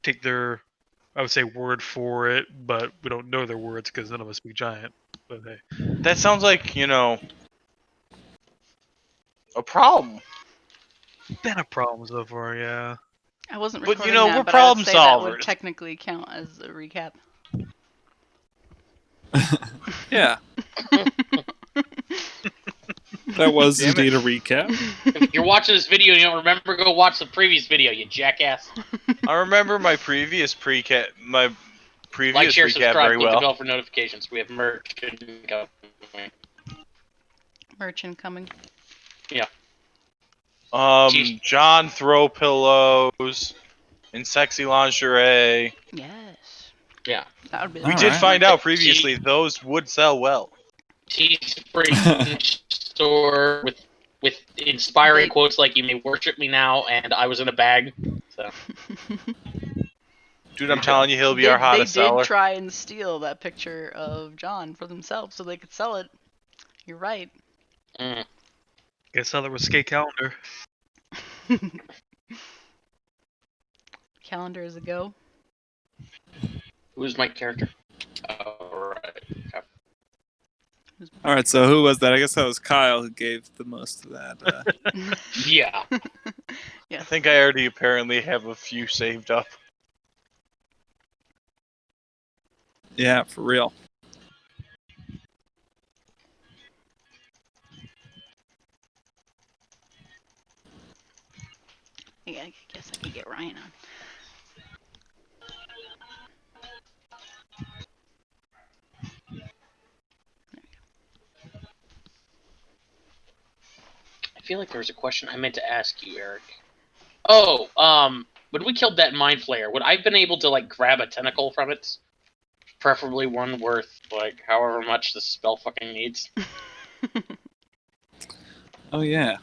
take their, I would say, word for it, but we don't know their words because none of us speak giant. But hey, That sounds like, a problem. been a problem so far, yeah. I wasn't But, recording we're that, but problem I would say that would solvers. technically count as a recap. Yeah. That was Damn it. indeed a recap. If you're watching this video and you don't remember, go watch the previous video, you jackass. I remember my previous Like, recap share, very subscribe, click the well. bell for notifications. We have merch incoming. Merch incoming. Yeah. John throw pillows and sexy lingerie. Yes. Yeah. That would be. We All did right. find out previously those would sell well. Teespring store with inspiring quotes like "You may worship me now," and "I was in a bag." So. Dude, I'm telling you, he'll be our hottest They did seller. try and steal that picture of John for themselves so they could sell it. You're right. Mm. Guess another was skate calendar. Calendar is a go. Who's my character? All right. Okay. All right, so who was that? I guess that was Kyle who gave the most of that. Yeah. I Yes. think I already apparently have a few saved up. Yeah, for real. Yeah, I guess I could get Ryan on. I feel like there was a question I meant to ask you, Eric. Oh, when we killed that mind flayer, would I have been able to like grab a tentacle from it? Preferably one worth like however much the spell fucking needs. Oh yeah.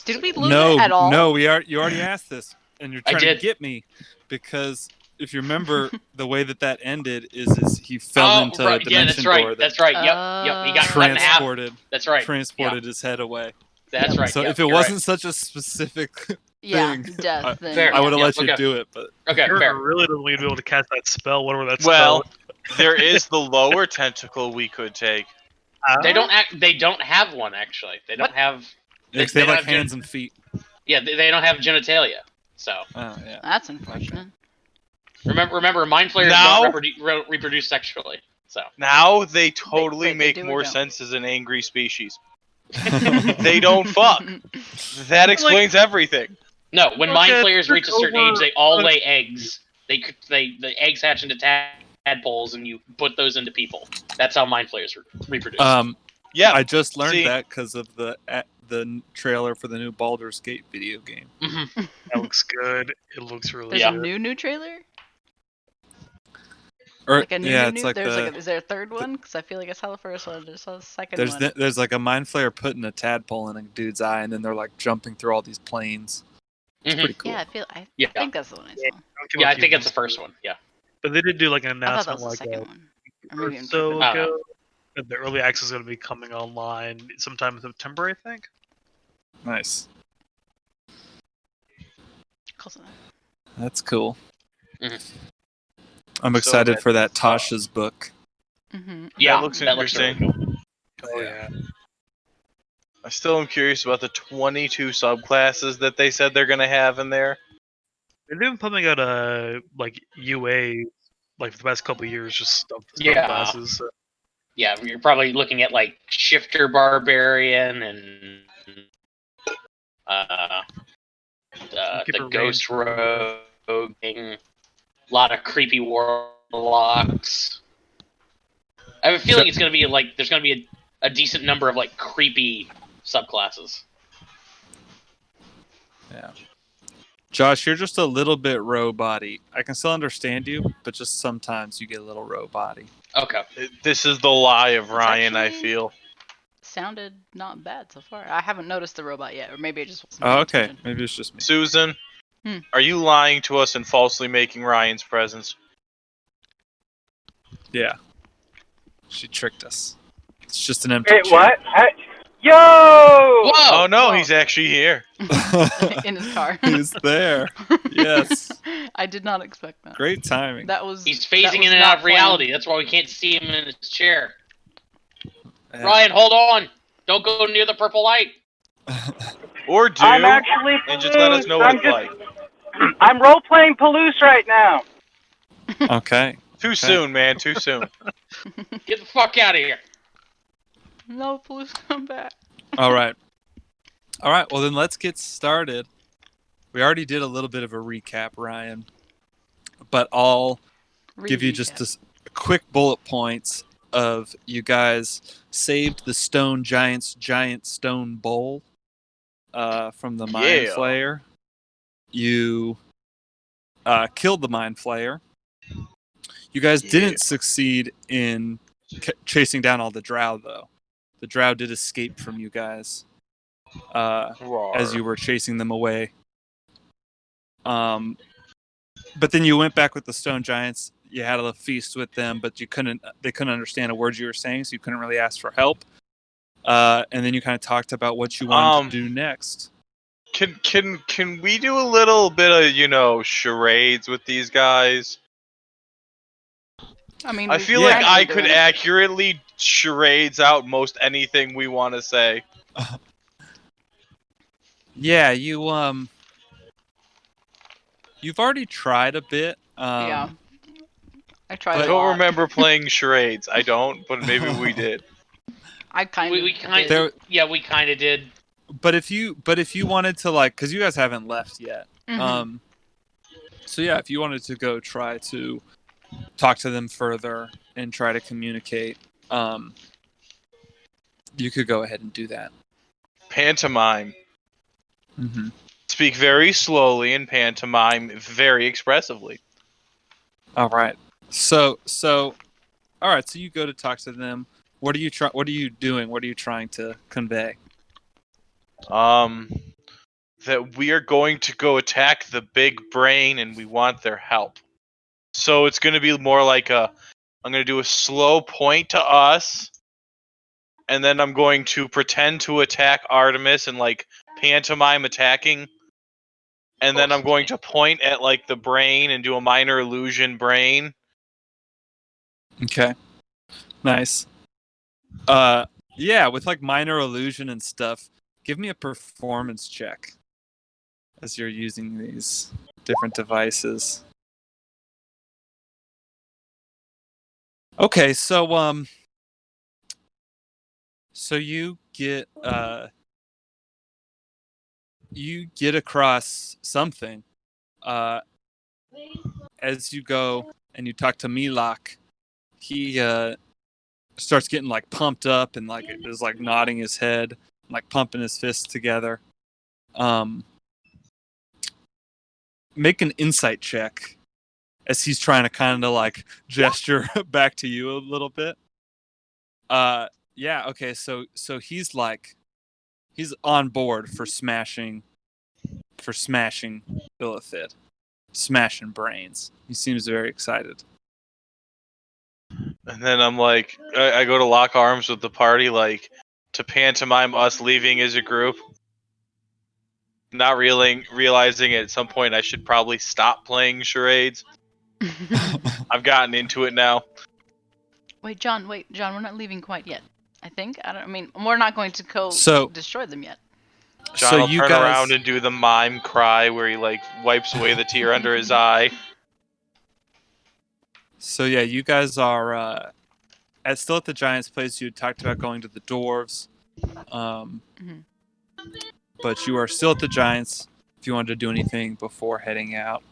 Did we loot No, it at all? no, you already asked this, and you're I trying to did. get me because if you remember, the way that ended is he fell into a right. Yeah, dimension that's right. door that That's right. Yep. He got cut in half. That's right. transported his head away. That's right. So yep, if it you're wasn't right. such a specific Yeah, thing, death. Then, Fair. I would have Yeah, let you okay. do it. But Okay, You're fair. really don't need to be able to cast that spell, whatever that Well, spell. there is the lower tentacle we could take. They don't have one actually. They don't What? have. they have like hands and feet. Yeah, they don't have genitalia. So Oh yeah. That's unfortunate. remember, mind flayers Now- don't reproduce sexually. So Now they totally they make do or more don't? sense as an angry species. They don't fuck. That explains everything. no, when Okay, mind flayers reach a certain over- age, they all lay eggs. The eggs hatch into tadpoles, and you put those into people. That's how mind flayers reproduce. Yeah, I just learned See- that because of the trailer for the new Baldur's Gate video game. Mm-hmm. That looks good. It looks really There's good. a new trailer. Or Like a new, yeah, new. it's like There's the is there a third one? Because I feel like I saw the first one. I just saw the second there's one. there's like a mind flayer putting a tadpole in a dude's eye, and then they're like jumping through all these planes. It's Mhm. pretty cool. Yeah, I Yeah. think that's the one I saw. Yeah, I think it's the first one. Yeah. But they did do like an I thought that announcement was the like second a one. Or maybe or I'm so tripping. ago that the early access is going to be coming online sometime in September, I think. Nice. Close enough. That's cool. Mhm. I'm So excited that- for that Tasha's book. Mm-hmm. Yeah, that looks really interesting. cool. Oh yeah. I still am curious about the 22 subclasses that they said they're gonna have in there. They've been pumping out like UA like for the past couple of years, just stuff Yeah. classes. So. Yeah, you're probably looking at like Shifter Barbarian and Keep the it Ghost ranged. Rogue, a lot of creepy warlocks. I have a feeling it's gonna be like there's gonna be a decent number of like creepy subclasses. Yeah. Josh, you're just a little bit row-body. I can still understand you, but just sometimes you get a little row-body. Okay. This is the lie of It's Ryan, I actually- feel. Sounded not bad so far. I haven't noticed the robot yet, or maybe it just wasn't. Oh, paying okay. attention. Maybe it's just me. Susan, Hmm. are you lying to us and falsely making Ryan's presence? Yeah. She tricked us. It's just an empty Wait, chair. what? Yo! Whoa! Oh no, whoa. he's actually here. In his car. He's there. Yes. I did not expect that. Great timing. That was. He's that phasing was in and not out of reality. That's why we can't see him in his chair. Yeah. Ryan, hold on. Don't go near the purple light. Or do, I'm actually and just let us know what I'm it's just like. I'm role playing Palouse right now. Okay. Too Okay. soon, man. Too soon. Get the fuck out of here. No, please come back. All right. All right. Well, then let's get started. We already did a little bit of a recap, Ryan, but I'll give you just a quick bullet points of you guys saved the stone giant's giant stone bowl from the mind Yeah. flayer. You killed the mind flayer. You guys didn't succeed in chasing down all the drow, though. The drow did escape from you guys as you were chasing them away. But then you went back with the stone giants. You had a feast with them, but they couldn't understand a word you were saying, so you couldn't really ask for help. And then you kind of talked about what you wanted to do next. Can we do a little bit of charades with these guys? I mean, I we've feel kinda like been I doing could it. accurately charades out most anything we want to say. Yeah, you've already tried a bit. Yeah. I tried I a don't lot. remember playing charades. I don't, but maybe we did. I kind of. We kind There- of. Yeah, we kind of did. But if you wanted to, like, because you guys haven't left yet. Mhm. So yeah, if you wanted to go try to talk to them further and try to communicate, you could go ahead and do that. Pantomime. Mm-hmm. Speak very slowly and pantomime very expressively. All right. So all right. So you go to talk to them. What are you What are you doing? What are you trying to convey? That we are going to go attack the big brain and we want their help. So it's going to be more like I'm going to do a slow point to us, and then I'm going to pretend to attack Artemis and like pantomime attacking, and then I'm going to point at like the brain and do a minor illusion brain. Okay. Nice. Yeah, with like minor illusion and stuff. Give me a performance check as you're using these different devices. Okay, so you get across something as you go and you talk to Milak. He starts getting like pumped up and like is like nodding his head, like pumping his fists together. Make an insight check as he's trying to kind of like gesture back to you a little bit. Yeah, okay, so he's on board for smashing Illithid, smashing brains. He seems very excited. And then I'm like, I go to lock arms with the party, like to pantomime us leaving as a group. Not realizing at some point I should probably stop playing charades. I've gotten into it now. Wait, John, we're not leaving quite yet. I think. I mean, we're not going to go So- destroy them yet. John So will you turn guys around and do the mime cry where he like wipes away the tear under his eye. So yeah, you guys are still at the Giants' place. You talked about going to the Dwarves, but you are still at the Giants. If you wanted to do anything before heading out,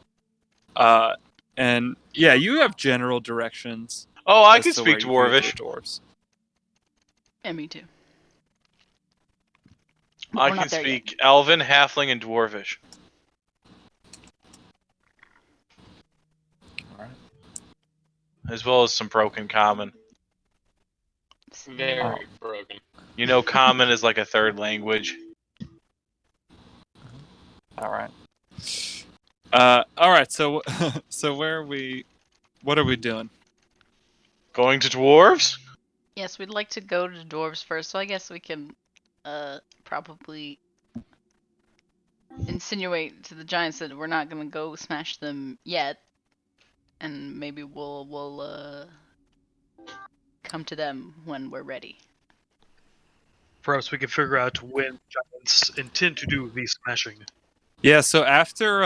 and yeah, you have general directions. Oh, I as can to speak where you go to Dwarvish. the Dwarves. Yeah, me too. But I we're can not there speak yet. Elven, Halfling, and Dwarvish. All right. As well as some broken common. Very broken. You know, common is like a third language. All right. All right. So where are we? What are we doing? Going to dwarves? Yes, we'd like to go to dwarves first, so I guess we can probably insinuate to the giants that we're not gonna go smash them yet, and maybe we'll come to them when we're ready. Perhaps we can figure out when giants intend to do the smashing. Yeah. So after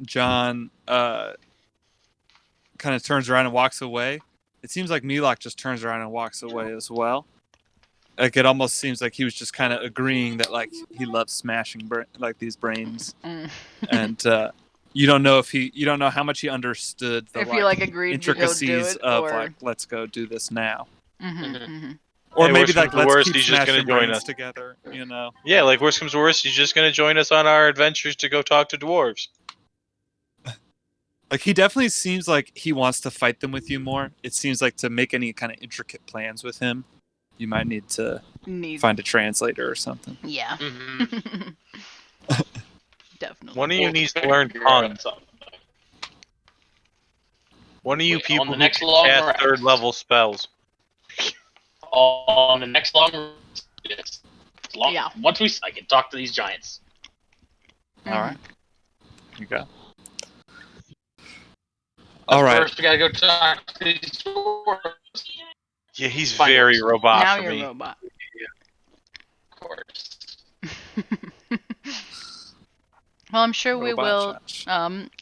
John kind of turns around and walks away, it seems like Milok just turns around and walks away as well. Like it almost seems like he was just kind of agreeing that like he loves smashing like these brains, and you don't know how much he understood the If he like agreed to go do intricacies it, of or like let's go do this now, Hey, or maybe worst like comes to let's worst, keep he's just gonna smashing join brains us. together. You know. Yeah, like worst comes to worst, he's just gonna join us on our adventures to go talk to dwarves. Like he definitely seems like he wants to fight them with you more. It seems like to make any kind of intricate plans with him, you might need to find a translator or something. Yeah. Mhm. Definitely. One of you We'll needs to figure learn out tongue. something. One of you Wait, on people the who next can long cast rest. third level spells. On the next long rest, yes. Yeah. Once I can talk to these giants. Mm-hmm. All right, you go. But All right. first, we gotta go talk to these dwarves. Yeah, he's Fine, very works. robot Now for you're me. a robot. Of course. Well, I'm sure we Robot will Josh.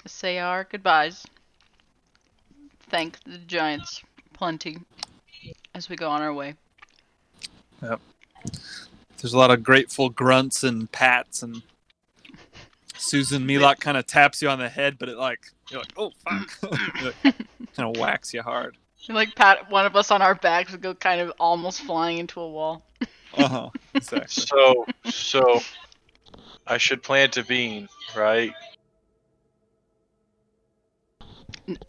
say our goodbyes. Thank the giants plenty as we go on our way. Yep. There's a lot of grateful grunts and pats, and Susan Milok kind of taps you on the head, but you're like, oh fuck, kind of whacks you hard. You like pat one of us on our backs and go kind of almost flying into a wall. Exactly. So I should plant a bean, right?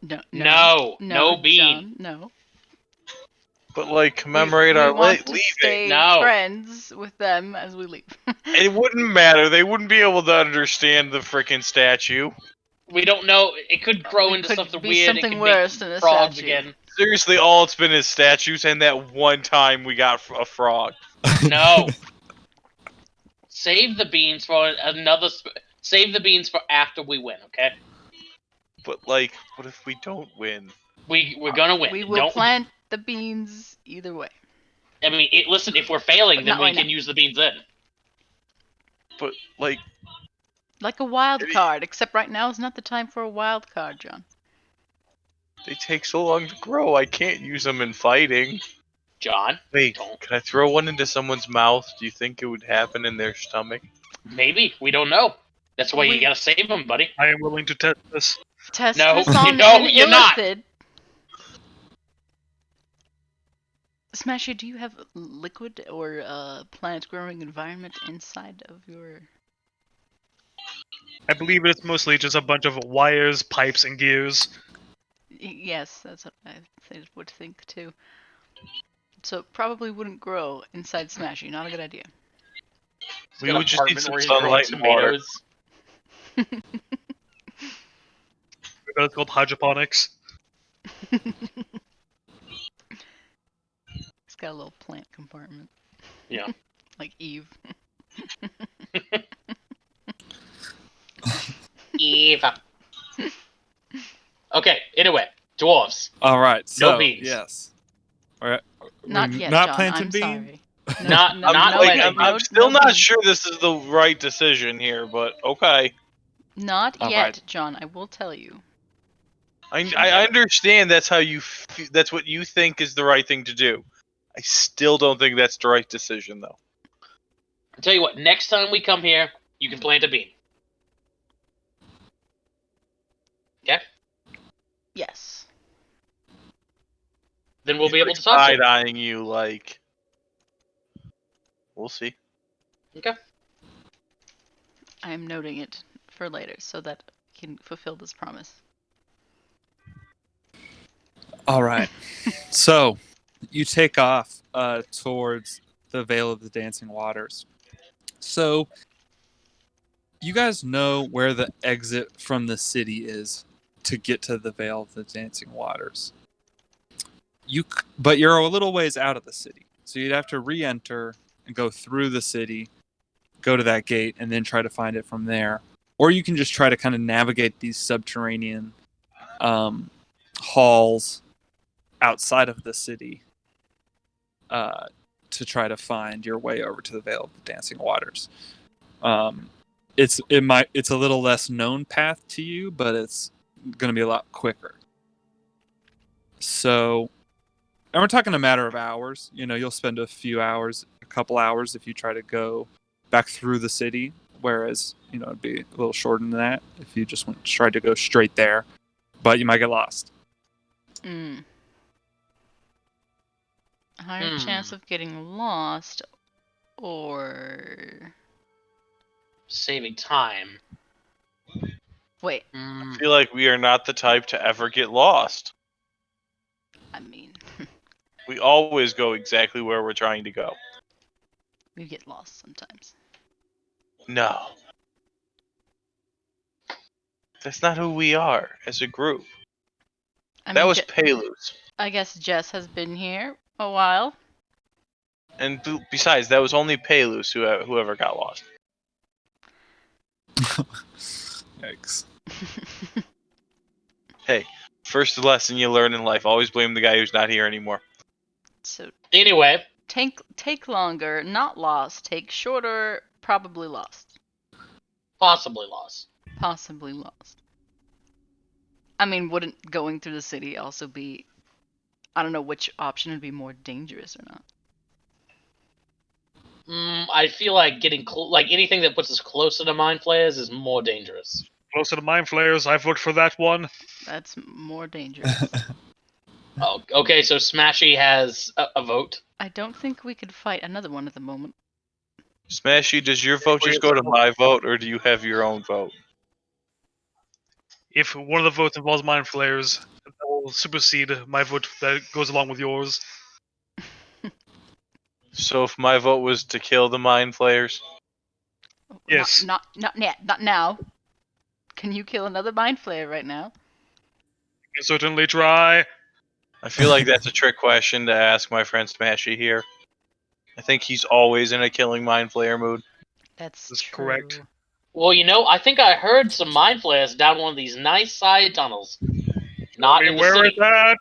No bean. John, no. But like commemorate we our want to leaving. stay No. friends with them as we leave. It wouldn't matter. They wouldn't be able to understand the frickin' statue. We don't know. It could grow into could something be weird. something it could worse make than a frogs statue. again. Seriously, all it's been is statues, and that one time we got a frog. No. Save the beans for another. Save the beans for after we win. Okay. But like, what if we don't win? We're gonna win. We will Don't. plant the beans either way. I mean, listen. If we're failing, But then not we right can now. use the beans then. But like, Like a wild card, except right now is not the time for a wild card, John. they take so long to grow. I can't use them in fighting. John. Wait, Don't. can I throw one into someone's mouth? Do you think it would happen in their stomach? Maybe we don't know. That's why you gotta save them, buddy. I am willing to test this. Test No, this on no, an you're not. illithid. Smashy, do you have liquid or plant-growing environment inside of your... I believe it's mostly just a bunch of wires, pipes, and gears. Yes, that's what I would think too. So it probably wouldn't grow inside Smashy. Not a good idea. We would just need some Where he's growing sunlight and water. tomatoes. That's called hydroponics. It's got a little plant compartment. Yeah. Like Eve. Eva. Okay. Anyway, dwarves. All right. So No beans. yes. All right. Not We're yet, not John. planting I'm bean. sorry. Not I'm no still not beans. sure this is the right decision here, but okay. Not All yet, right. John. I will tell you. I understand that's how that's what you think is the right thing to do. I still don't think that's the right decision, though. I'll tell you what. Next time we come here, you can plant a bean. Okay. Yes. Then we'll be able to talk to him. Side-eyeing you like. We'll see. Okay. I am noting it for later so that I can fulfill this promise. All right. So you take off towards the Vale of the Dancing Waters. So you guys know where the exit from the city is to get to the Vale of the Dancing Waters. but you're a little ways out of the city, so you'd have to re-enter and go through the city, go to that gate, and then try to find it from there. Or you can just try to kind of navigate these subterranean halls outside of the city to try to find your way over to the Vale of the Dancing Waters. It's a little less known path to you, but it's going to be a lot quicker. So, and we're talking a matter of hours. You'll spend a couple hours if you try to go back through the city, whereas it'd be a little shorter than that if you just tried to go straight there, but you might get lost. Higher chance of getting lost, or saving time. Wait. I feel like we are not the type to ever get lost. I mean, We always go exactly where we're trying to go. we get lost sometimes. No. That's not who we are as a group. That was Pelus. I guess Jess has been here a while. And besides, that was only Pelus whoever got lost. Yikes. Hey, first lesson you learn in life, always blame the guy who's not here anymore. So anyway, take longer, not lost. Take shorter, probably lost. Possibly lost. Possibly lost. I mean, wouldn't going through the city also be... I don't know which option would be more dangerous or not. I feel like getting anything that puts us closer to mind flayers is more dangerous. Closer to mind flayers, I vote for that one. That's more dangerous. Oh, okay, so Smashy has a vote. I don't think we could fight another one at the moment. Smashy, does your vote just go to my vote, or do you have your own vote? If one of the votes involves mind flayers, that will supersede my vote that goes along with yours. So if my vote was to kill the mind flayers? Yes. Not yet. Not now. Can you kill another mind flayer right now? You can certainly try. I feel like that's a trick question to ask my friend Smashy here. I think he's always in a killing mind flayer mood. That's true. Correct. Well, I think I heard some mind flayers down one of these nice side tunnels. Not in the Where city. is that?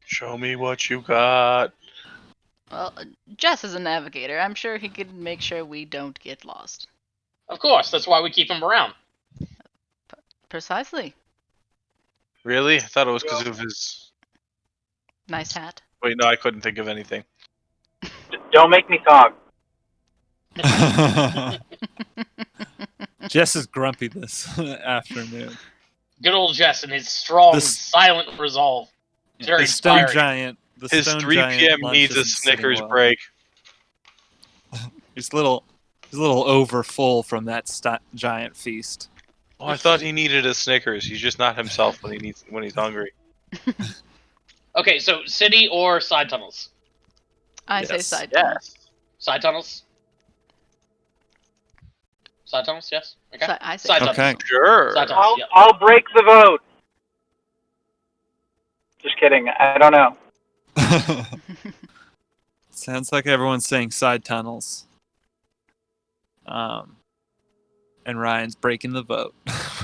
Show me what you got. Well, Jess is a navigator. I'm sure he could make sure we don't get lost. Of course, that's why we keep him around. Precisely. Really? I thought it was because of his... Nice hat. Wait, no, I couldn't think of anything. Don't make me talk. Jess is grumpy this afternoon. Good old Jess and his strong, silent resolve. It's very The stone inspiring. His 3 p.m. needs a Snickers break. He's a little over full from that giant feast. Oh, I thought he needed a Snickers. He's just not himself when he's hungry. Okay, so city or side tunnels? I say side tunnels. Side tunnels? Side tunnels, yes? Okay. I say side Okay. tunnels. Sure. Side tunnels, yeah. I'll break the vote. Just kidding. I don't know. Sounds like everyone's saying side tunnels. And Ryan's breaking the vote,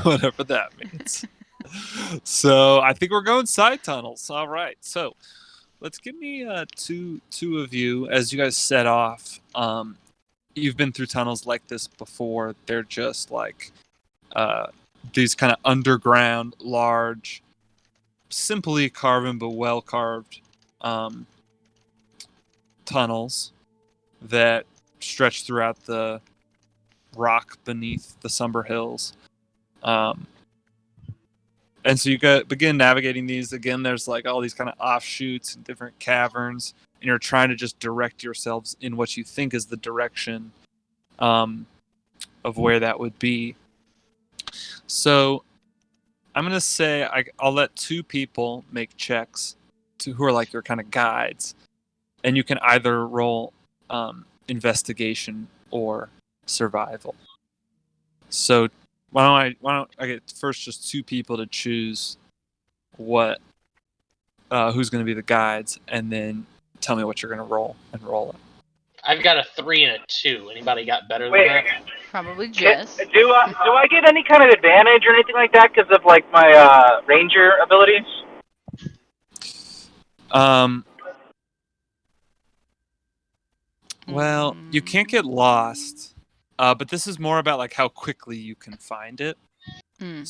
whatever that means. So I think we're going side tunnels. All right. So let's give me two of you as you guys set off. You've been through tunnels like this before. They're just like these kind of underground, large, simply carven but well carved tunnels that stretch throughout the rock beneath the Somber Hills. And so you begin navigating these. Again, there's like all these kind of offshoots and different caverns, and you're trying to just direct yourselves in what you think is the direction of where that would be. So I'm going to say I'll let 2 people make checks who are like your kind of guides, and you can either roll investigation or survival. So Why don't I get first just 2 people to choose what who's going to be the guides, and then tell me what you're going to roll and roll it. I've got a 3 and a 2. Anybody got better than Wait, that? Probably Jess. do I get any kind of advantage or anything like that because of like my ranger abilities? Well, you can't get lost, but this is more about like how quickly you can find it. Mm.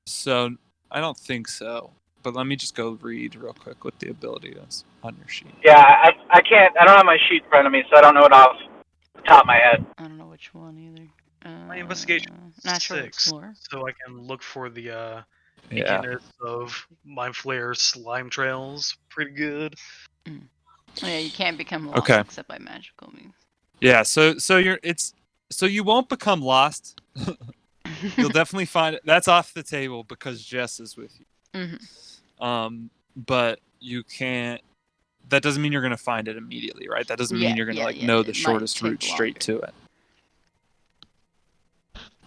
So I don't think so. But let me just go read real quick what the ability is on your sheet. Yeah, I can't. I don't have my sheet in front of me, so I don't know it off the top of my head. I don't know which one either. My investigation Natural 6, Explorer. so I can look for the Yeah. beginners of Mind Flayer slime trails. Pretty good. Oh, yeah, you can't become lost Okay. except by magical means. Yeah. So you won't become lost. You'll definitely find it. That's off the table because Jess is with you. Mm-hmm. But you can't. That doesn't mean you're going to find it immediately, right? That doesn't mean you're going to know the shortest route straight to it.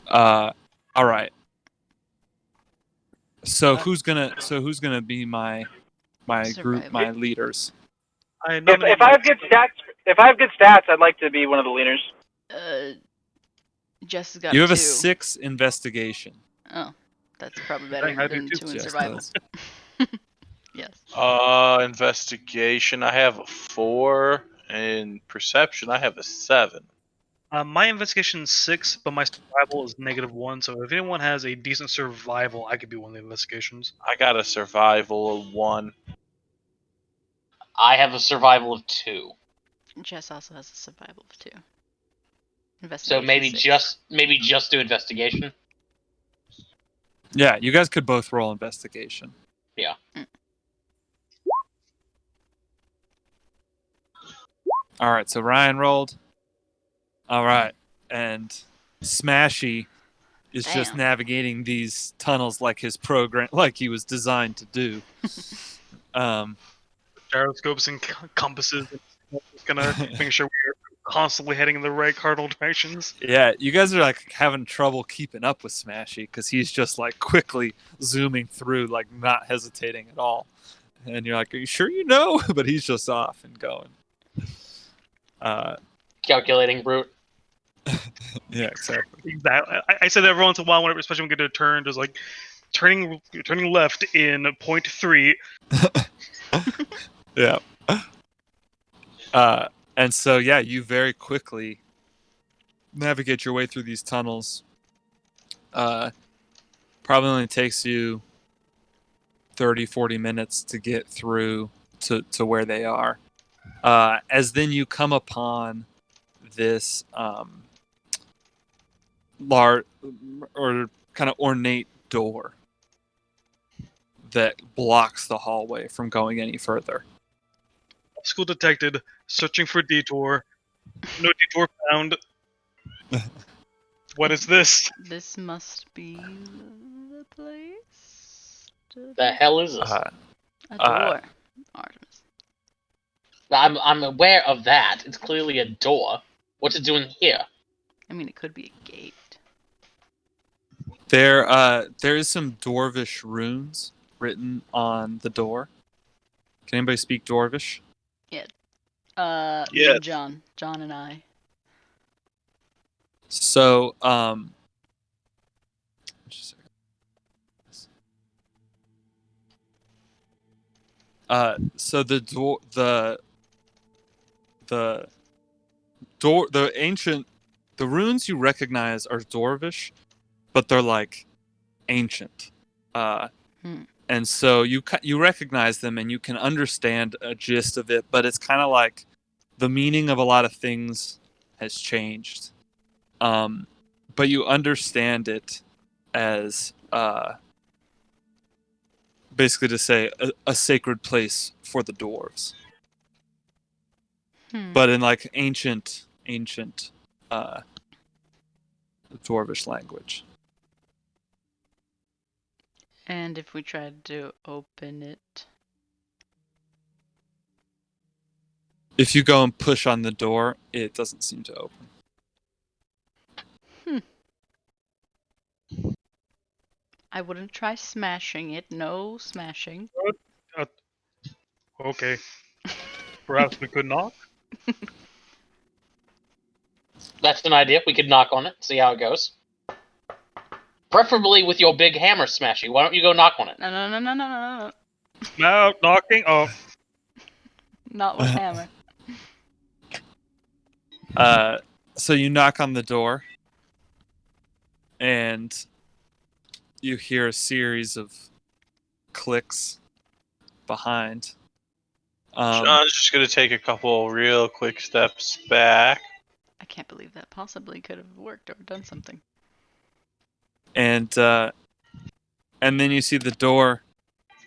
All right. So who's gonna be my group, my leaders? If I have good stats, I'd like to be one of the leaders. Jess has got You have 2. a 6 investigation. Oh, that's probably better than 2 in survival. Yes. Investigation, I have a 4, and perception, I have a 7. My investigation 6, but my survival is -1. So if anyone has a decent survival, I could be one of the investigations. I got a survival of 1. I have a survival of 2. Jess also has a survival of 2. So maybe 6. just do investigation. Yeah, you guys could both roll investigation. Yeah. All right, so Ryan rolled. All right, and Smashy is just navigating these tunnels like his program, like he was designed to do. Gyroscopes and compasses, and just gonna make sure we're constantly heading in the right cardinal directions. Yeah, you guys are like having trouble keeping up with Smashy because he's just like quickly zooming through, like not hesitating at all. And you're like, "Are you sure you know?" But he's just off and going. Calculating brute. Yeah, exactly. Exactly. I said every once in a while, whenever, especially when we get to a turn, just like turning left in 0.3. Yeah. And so yeah, you very quickly navigate your way through these tunnels. Probably only takes you 30-40 minutes to get through to where they are. As then you come upon this large or kind of ornate door that blocks the hallway from going any further. School detected. Searching for detour. No detour found. What is this? This must be the place. The hell is this? A door. Artemis. I'm aware of that. It's clearly a door. What's it doing here? I mean, it could be a gate. There is some Dwarvish runes written on the door. Can anybody speak Dwarvish? Yeah. Yes. John and I. So, so the runes you recognize are Dwarvish, but they're like ancient. And so you recognize them and you can understand a gist of it, but it's kind of like the meaning of a lot of things has changed. But you understand it as basically to say a sacred place for the dwarves. But in like ancient Dwarvish language. And if we tried to open it? If you go and push on the door, it doesn't seem to open. I wouldn't try smashing it. No smashing. Okay. Perhaps we could knock? That's an idea. We could knock on it, see how it goes. Preferably with your big hammer, Smashy. Why don't you go knock on it? No. No, knocking? Oh. Not with hammer. So you knock on the door, and you hear a series of clicks behind. John's just gonna take a couple real quick steps back. I can't believe that possibly could have worked or done something. And then you see the door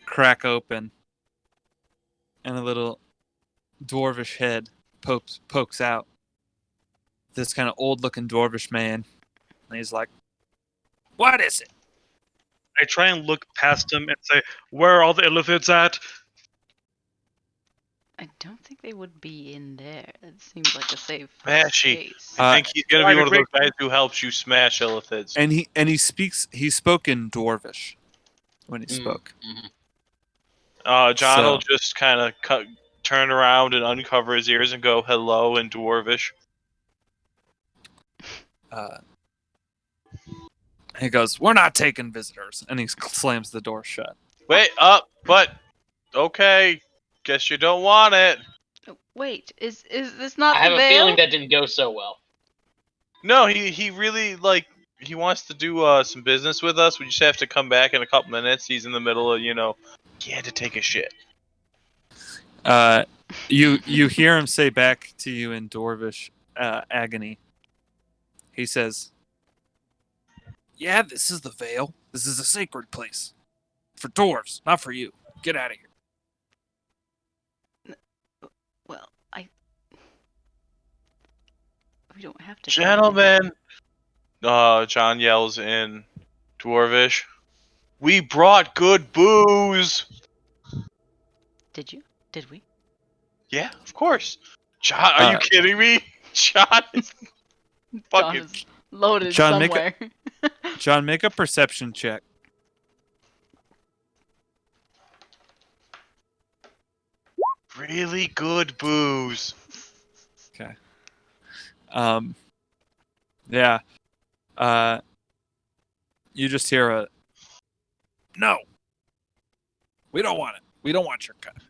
crack open, and a little dwarvish head pokes out. This kind of old-looking dwarvish man, and he's like, "What is it?" I try and look past him and say, "Where are all the illithids at?" I don't think they would be in there. It seems like a safe Smashy. space. I think he's gonna be Try one to of those break- guys who helps you smash illithids. And he spoke in dwarvish when he spoke. John will So- just kind of turn around and uncover his ears and go hello in dwarvish. He goes, "We're not taking visitors," and he slams the door shut. Wait up, but okay. Guess you don't want it. Wait, is this not I have the a veil? feeling that didn't go so well. No, he really he wants to do some business with us. We just have to come back in a couple minutes. He's in the middle of he had to take a shit. You hear him say back to you in dwarvish agony. He says, "Yeah, this is the Vale. This is a sacred place for dwarves, not for you. Get out of here." Well, we don't have to. Gentlemen, John yells in dwarvish. We brought good booze. Did you? Did we? Yeah, of course. John, are you kidding me? John is John fucking. is loaded John, somewhere. John, make a perception check. Really good booze. Okay. Yeah. You just hear a, "No. We don't want it. We don't want your kind."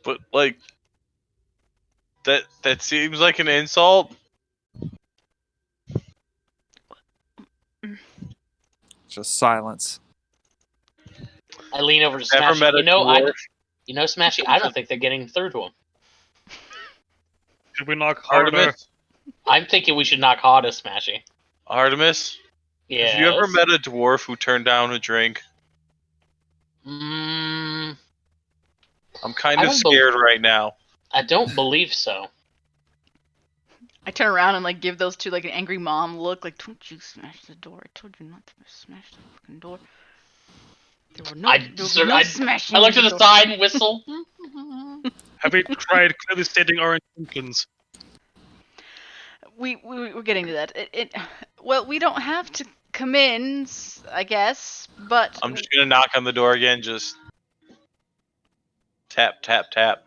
But that seems like an insult. Just silence. I lean over to Never Smashy. met a dwarf. Smashy, I don't think they're getting through to him. Should we knock harder? Artemis. I'm thinking we should knock harder, Smashy. Artemis. Yeah. Have you ever met a dwarf who turned down a drink? Mm, I'm kind I of don't scared right now. I don't believe so. I turn around and give those two an angry mom look. Don't you smash the door? I told you not to smash the fucking door. There were no smashing. I look to the door. side and whistle. Have we tried clearly stating our intentions? We're getting to that. Well, we don't have to come in, I guess, but I'm just gonna knock on the door again. Just tap, tap, tap.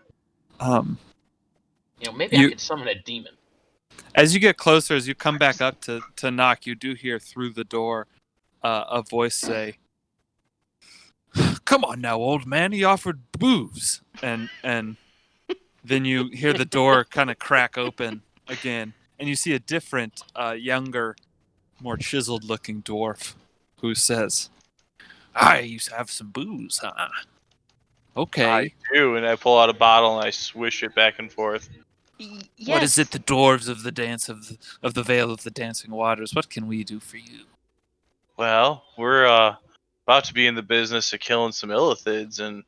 Maybe I could summon a demon. As you get closer, as you come back up to knock, you do hear through the door a voice say, "Come on now, old man. He offered booze." And then you hear the door kind of crack open again, and you see a different, younger, more chiseled-looking dwarf who says, "I used to have some booze, huh? Okay. I do, and I pull out a bottle and I swish it back and forth. yes. What is it, the dwarves of the dance of the Vale of the Dancing Waters? What can we do for you?" Well, we're about to be in the business of killing some illithids and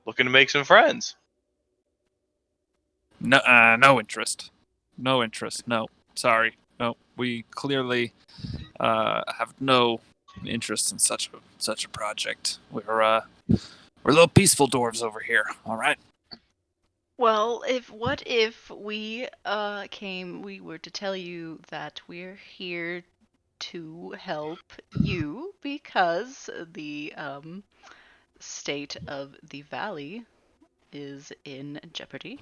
looking to make some friends. No interest. No interest. No, sorry. No, we clearly have no interest in such a project. We're little peaceful dwarves over here. All right. Well, what if we were to tell you that we're here to help you because the state of the valley is in jeopardy,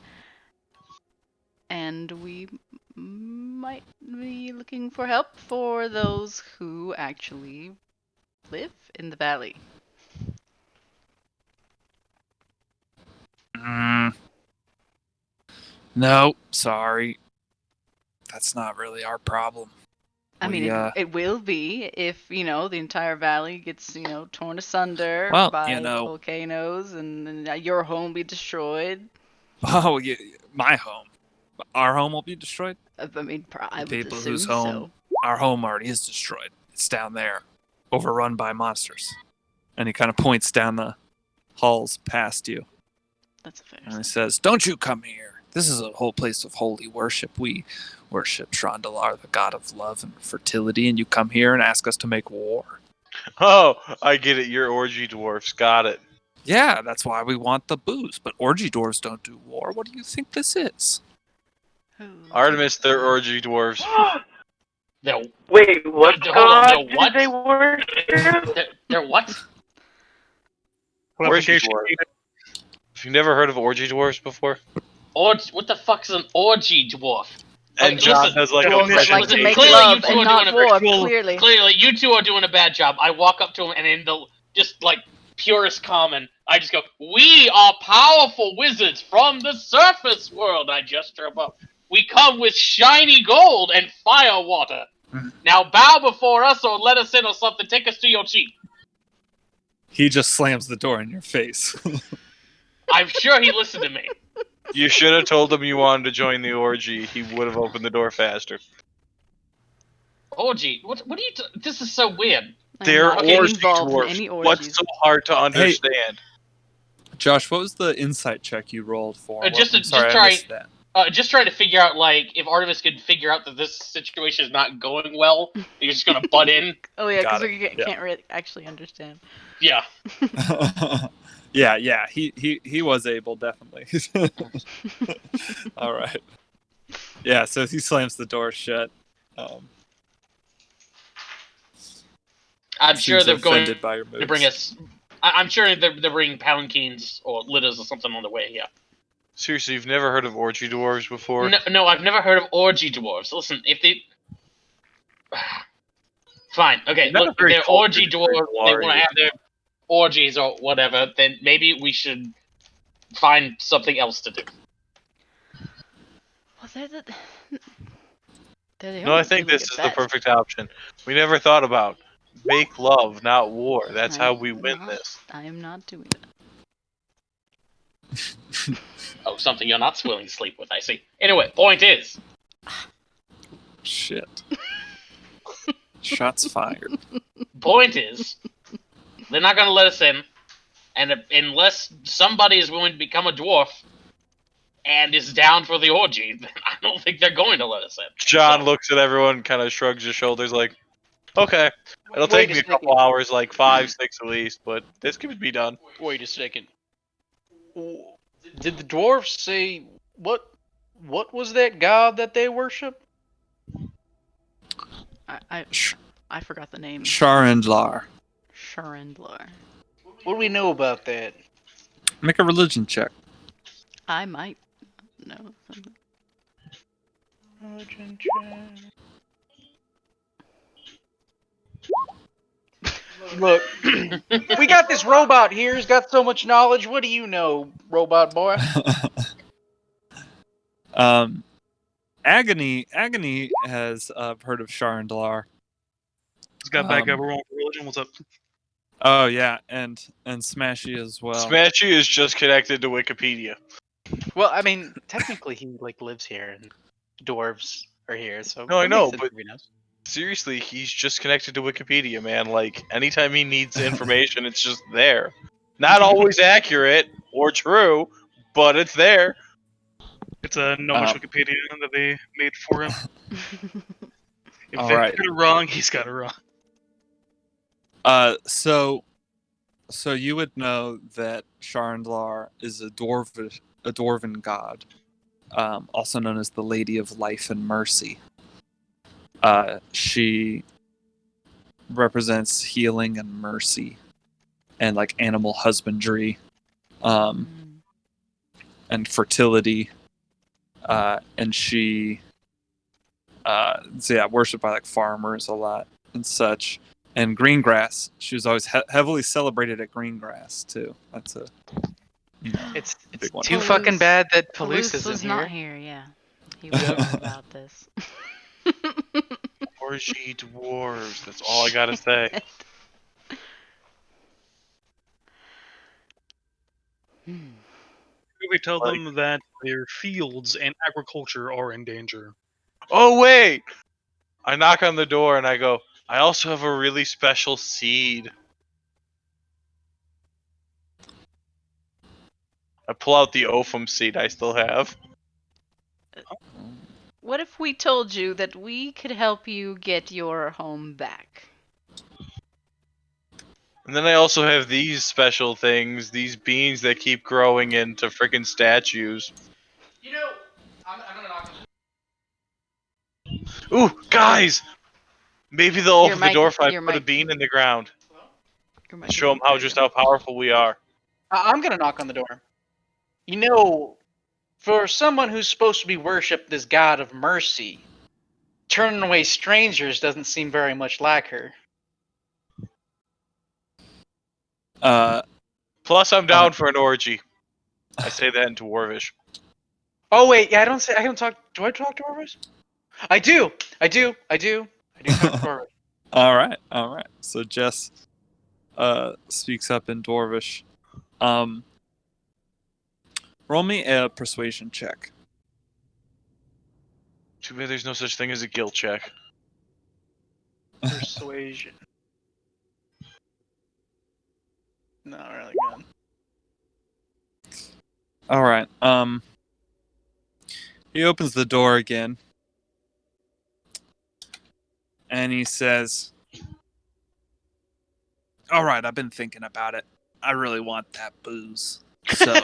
and we might be looking for help for those who actually live in the valley. No, sorry. That's not really our problem. I mean, it will be if, the entire valley gets, torn asunder Well, by volcanoes and your home be destroyed. Oh, yeah, my home. Our home will be destroyed? I mean, I would People assume whose home, so. our home already is destroyed. It's down there, overrun by monsters. And he kind of points down the halls past you. That's a fair And he statement. says, "Don't you come here. This is a whole place of holy worship. We worship Shrandalar, the god of love and fertility, and you come here and ask us to make war." Oh, I get it. You're orgy dwarfs. Got it. Yeah, that's why we want the booze. But orgy dwarves don't do war. What do you think this is? Artemis, they're orgy dwarves. They're, Wait, what hold on, god they're did what? they worship? They're what? Orgy Clarification dwarf. needed. Have you never heard of orgy dwarfs before? What the fuck is an orgy dwarf? And Okay, John listen, does like Dwarves a that like to presentation. make Clearly love you two and are not doing a war, virtual- clearly. Clearly, you two are doing a bad job. I walk up to him and in the just like purest common, I just go, "We are powerful wizards from the surface world." I gesture above. We come with shiny gold and fire water. Now bow before us or let us in or something. Take us to your chief. He just slams the door in your face. I'm sure he listened to me. You should have told him you wanted to join the orgy. He would have opened the door faster. Orgy? What are you? This is so weird. They're I'm not getting orgy involved in dwarfs. any What's orgies. so hard to understand? Josh, what was the insight check you rolled for? Uh, just- I'm sorry, just I try- missed that. Just trying to figure out like if Artemis could figure out that this situation is not going well. You're just gonna butt in. Oh yeah, Got because we it, yeah. can't really actually understand. Yeah. yeah, he was able, definitely. All right. Yeah, so he slams the door shut. I'm sure Seems they're going offended by your moves. to bring us. I'm sure they're bringing palanquins or litters or something on the way. Yeah. Seriously, you've never heard of orgy dwarves before? No, I've never heard of orgy dwarves. Listen, if they. Fine. Okay. You're not Look, a very if they're orgy cultured dwarves. individual, They are want to you? have their orgies or whatever. Then maybe we should find something else to do. Well, they're the No, I think this is the perfect option. We never thought about make love, not war. That's how we win this. I am not doing that. Oh, something you're not willing to sleep with. I see. Anyway, point is. Shit. Shots fired. Point is, they're not going to let us in, and unless somebody is willing to become a dwarf and is down for the orgy, then I don't think they're going to let us in. John So- looks at everyone, kind of shrugs his shoulders, like, "Okay, it'll Wait take a me a couple second. hours, like 5, 6 at least, but this can be done." Wait a second. Did the dwarves say what was that god that they worship? I forgot the name. Sharandlar. Sharandlar. What do we know about that? Make a religion check. I might know something. Look, we got this robot here. He's got so much knowledge. What do you know, robot boy? Agony has heard of Sharandlar. He's got back up. We're on religion. What's up? Oh yeah, and Smashy as well. Smashy is just connected to Wikipedia. Well, I mean, technically he lives here, and dwarves are here. So No, I that know, makes sense but- if he knows. Seriously, he's just connected to Wikipedia, man. Like, anytime he needs information, it's just there. Not always accurate or true, but it's there. It's a gnomish Wikipedia that they made for him. If All they right. got it wrong, he's got it wrong. So you would know that Sharandlar is a dwarven god, also known as the Lady of Life and Mercy. She represents healing and mercy, and like animal husbandry, and fertility. And she, worshipped by like farmers a lot and such. And green grass, she was always heavily celebrated at green grass too. That's a, It's big one. too fucking bad that Palouse Palouse was isn't not here. here. Yeah, he would know about this. Orgy dwarves. That's all I gotta say. We tell them that their fields and agriculture are in danger. Oh wait! I knock on the door and I go, I also have a really special seed. I pull out the Ophum seed I still have. What if we told you that we could help you get your home back? And then I also have these special things, these beans that keep growing into freaking statues. You know, I'm gonna knock on Ooh, guys! Maybe they'll Your open the mic- door if I your put a mic- bean in the ground. Your mic To is show them there you just go. how powerful we are. I'm gonna knock on the door. You know, for someone who's supposed to be worshipped as God of mercy, turning away strangers doesn't seem very much like her. Plus, I'm down for an orgy. I say that in Dwarvish. Oh wait, yeah, I don't talk. Do I talk Dwarvish? I do talk Dwarvish. All right. So Jess speaks up in Dwarvish. Roll me a persuasion check. Too bad there's no such thing as a guilt check. Persuasion. Not really good. All right. He opens the door again, and he says, "All right, I've been thinking about it. I really want that booze. So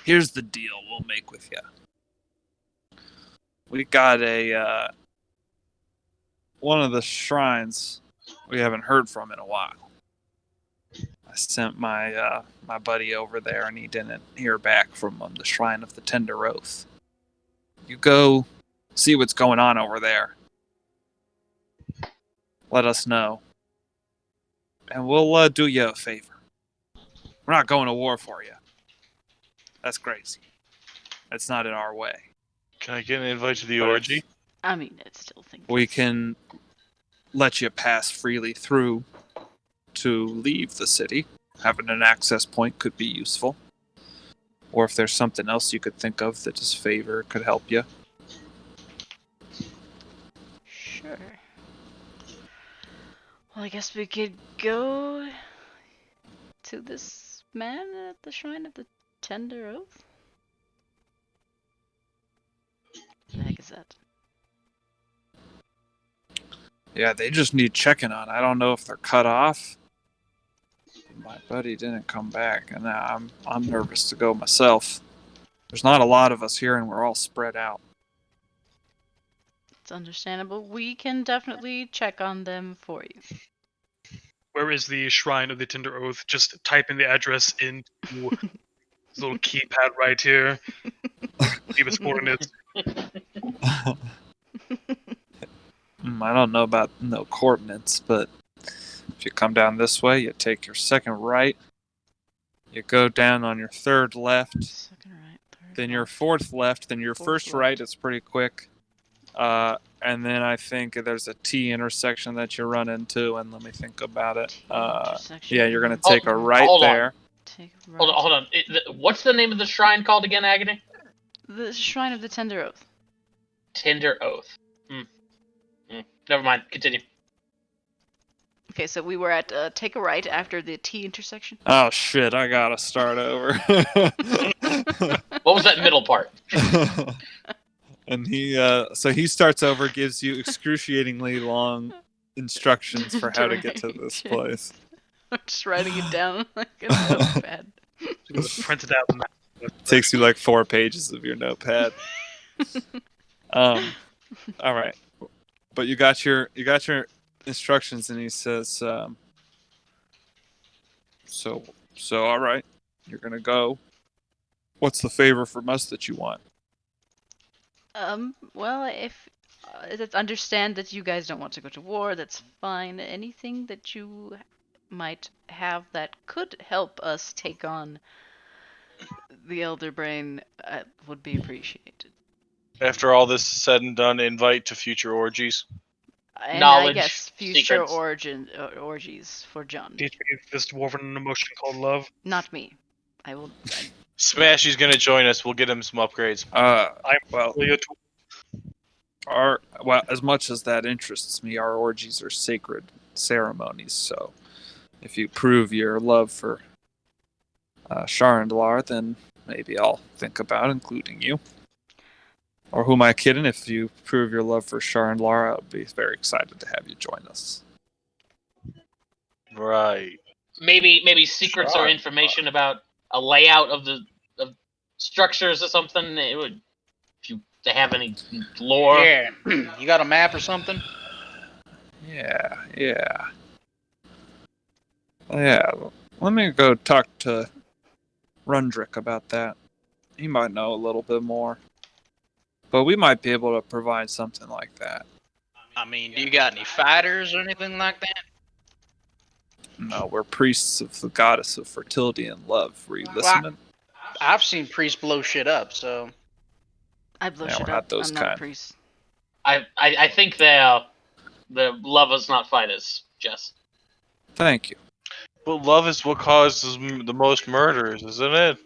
here's the deal we'll make with you. We got a one of the shrines we haven't heard from in a while. I sent my my buddy over there, and he didn't hear back from the Shrine of the Tender Oath. You go see what's going on over there. Let us know, and we'll do you a favor. We're not going to war for you. That's crazy. That's not in our way. Can I get an invite to the But orgy? I mean, I still think We it's- can let you pass freely through to leave the city. Having an access point could be useful. Or if there's something else you could think of that this favor could help you. Sure. Well, I guess we could go to this man at the Shrine of the Tender Oath. What the heck is that? Yeah, they just need checking on. I don't know if they're cut off. My buddy didn't come back, and I'm nervous to go myself. There's not a lot of us here, and we're all spread out. It's understandable. We can definitely check on them for you. Where is the Shrine of the Tender Oath? Just type in the address into this little keypad right here. Leave its coordinates. I don't know about no coordinates, but if you come down this way, you take your second right. You go down on your third left, Second right, third then your left. fourth left, then your Fourth first left. right. It's pretty quick. And then I think there's a T intersection that you run into, and let me think about it. T intersection. Yeah, you're gonna take a right hold on. there. Take a right. Hold on. What's the name of the shrine called again, Agony? The Shrine of the Tender Oath. Tender Oath. Never mind. Continue. Okay, so we were at take a right after the T intersection. Oh shit! I gotta start over. What was that middle part? And so he starts over, gives you excruciatingly long instructions for how to get to this place. I'm just writing it down like a notepad. Print it out. Takes you like 4 pages of your notepad. All right, but you got your instructions, and he says, "So, all right, you're gonna go. What's the favor from us that you want?" Well, if understand that you guys don't want to go to war, that's fine. Anything that you might have that could help us take on the Elder Brain would be appreciated. After all this is said and done, invite to future orgies. And I Knowledge, guess future secrets. orgies for John. Teach me this dwarven emotion called love. Not me. I will. Smashy's gonna join us. We'll get him some upgrades. Well, Really a tool. as much as that interests me, our orgies are sacred ceremonies. So, if you prove your love for Sharandlar, then maybe I'll think about including you. Or who am I kidding? If you prove your love for Sharandlar, I'll be very excited to have you join us. Right. Maybe secrets or information about a layout of the structures or something. It would, if they have any lore. Yeah. You got a map or something? Yeah. Let me go talk to Rundrick about that. He might know a little bit more. But we might be able to provide something like that. I mean, do you got any fighters or anything like that? No, we're priests of the goddess of fertility and love. Were you listening? I've seen priests blow shit up, so. I blow Yeah, shit we're up. not those I'm not a kind. priest. I think the lovers, not fighters, Jess. Thank you. But love is what causes the most murders, isn't it?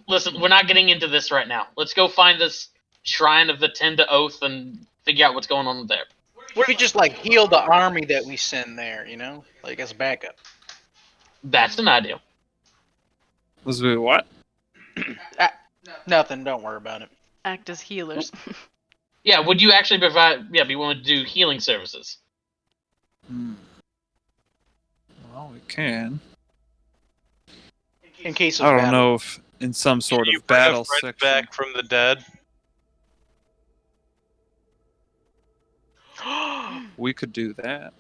Listen, we're not getting into this right now. Let's go find this shrine of the Tender Oath and figure out what's going on there. What if we just, like, heal the army that we send there, you know? Like, as backup. That's an idea. Let's do what? Nothing, don't worry about it. Act as healers. Yeah, would you actually be willing to do healing services? Well, we can. In case of I don't battle. know if in some sort Can you of bring battle a friend section. back from the dead? We could do that.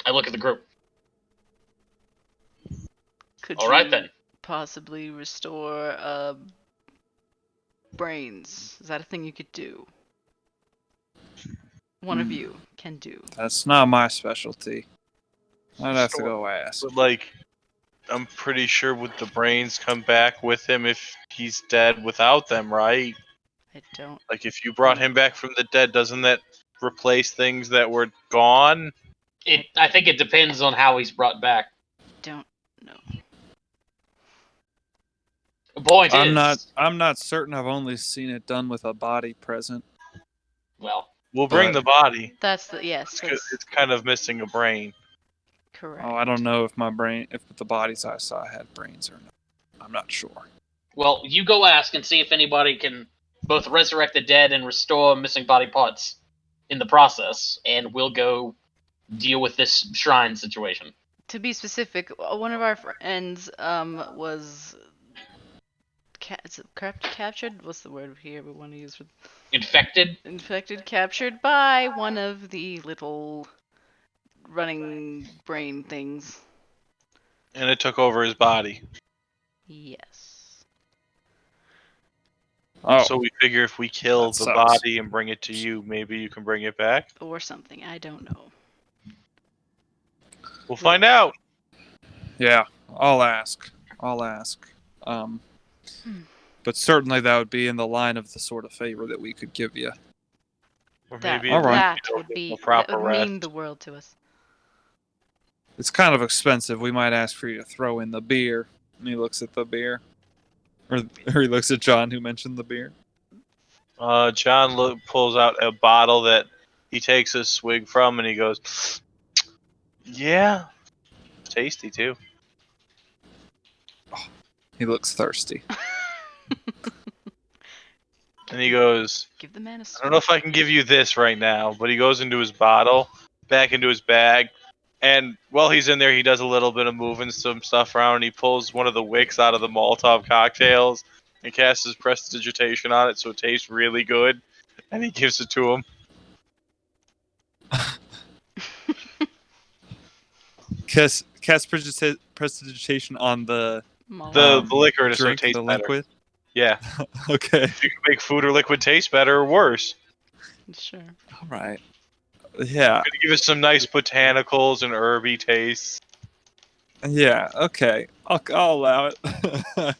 I look at the group. Could All you right, then. possibly restore brains? Is that a thing you could do? One of you can do. That's not my specialty. I'd have to go ask. But, like, I'm pretty sure would the brains come back with him if he's dead without them, right? I don't. Like, if you brought him back from the dead, doesn't that replace things that were gone? I think it depends on how he's brought back. Don't know. The point I'm is, not certain. I've only seen it done with a body present. well, We'll bring the body. That's the yes. It's kind of missing a brain. Correct. Oh, I don't know if if the bodies I saw had brains or not. I'm not sure. well, you go ask and see if anybody can both resurrect the dead and restore missing body parts in the process, and we'll go deal with this shrine situation. To be specific, one of our friends was is it captured? What's the word here we want to use for Infected? infected? Captured by one of the little running brain things. And it took over his body. Yes. Oh, So we figure if we kill That the sucks. body and bring it to you, maybe you can bring it back? Or something. I don't know. We'll find out. yeah. I'll ask. But certainly that would be in the line of the sort of favor that we could give you. Or That, maybe All right. that it'll would give be him a proper that would mean rest. the world to us. It's kind of expensive. We might ask for you to throw in the beer. And he looks at the beer. Or he looks at John, who mentioned the beer. John pulls out a bottle that he takes a swig from, and he goes, "Yeah, tasty too." He looks thirsty. And he goes, Give the man a "I don't know if I can give you this right now," but he goes into his bottle, back into his bag, and while he's in there, he does a little bit of moving some stuff around, and he pulls one of the wicks out of the Molotov cocktails and casts his prestidigitation on it, so it tastes really good, and he gives it to him. Cast prestidigitation on the The liquor so it drink, tastes the better. liquid. Yeah. Okay. If you can make food or liquid taste better or worse. Sure. All right. Yeah. Gonna give us some nice botanicals and herby tastes. Yeah. Okay. I'll allow it. I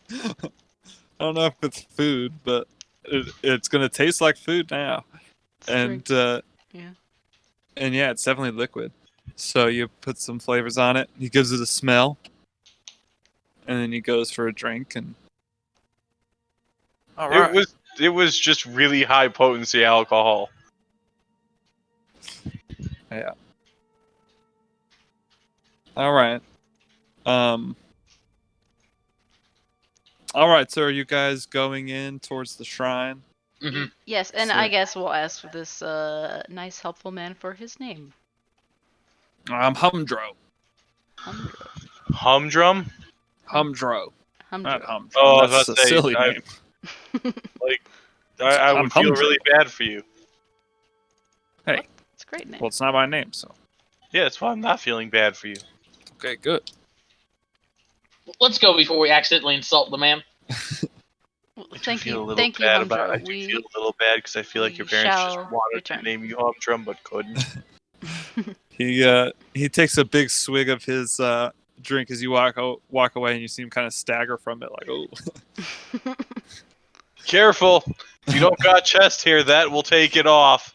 don't know if it's food, but it's gonna taste like food now. And Yeah. and yeah, it's definitely liquid. So you put some flavors on it. He gives it a smell, and then he goes for a drink. And all right. It was just really high potency alcohol. Yeah. All right. All right. So are you guys going in towards the shrine? hmm Yes, and So- I guess we'll ask this nice, helpful man for his name. I'm Humdro. Humdro. Humdrum? Humdro. Not Humdro. Humdrum. Oh, I was That's about a to say, silly name. I I'm would feel Humdrum. really bad for you. Hey, It's a great name. well, it's not my name, so Yeah, that's why I'm not feeling bad for you. okay, good. Let's go before we accidentally insult the man. Well, I do thank feel a you, little thank you, bad about. I Humdro. do feel a little bad because I feel like your we parents just shall wanted return. to name you Humdrum but couldn't. He takes a big swig of his drink as you walk away, and you see him kind of stagger from it, like, oh. Careful! If you don't got chest hair, that will take it off.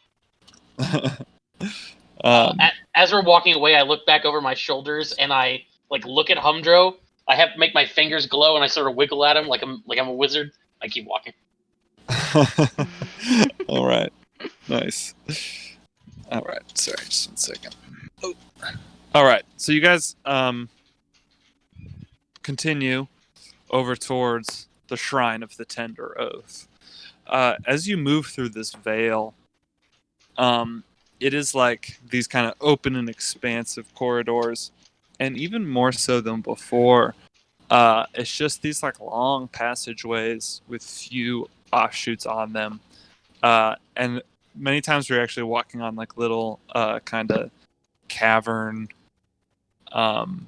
As we're walking away, I look back over my shoulders and I look at Humdro. I have to make my fingers glow and I sort of wiggle at him like I'm a wizard. I keep walking. All right, nice. All right, sorry, just 1 second. Oh. All right, so you guys continue over towards the shrine of the Tender Oath. As you move through this veil, it is like these kind of open and expansive corridors, and even more so than before, it's just these like long passageways with few offshoots on them, and many times we're actually walking on like little kind of cavern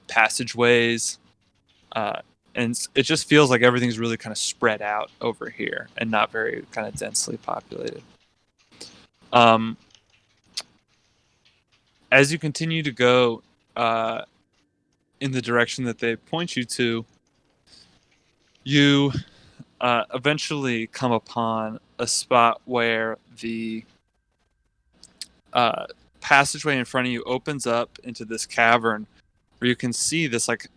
passageways, and it just feels like everything's really kind of spread out over here and not very kind of densely populated. As you continue to go in the direction that they point you to, you eventually come upon a spot where the passageway in front of you opens up into this cavern where you can see this like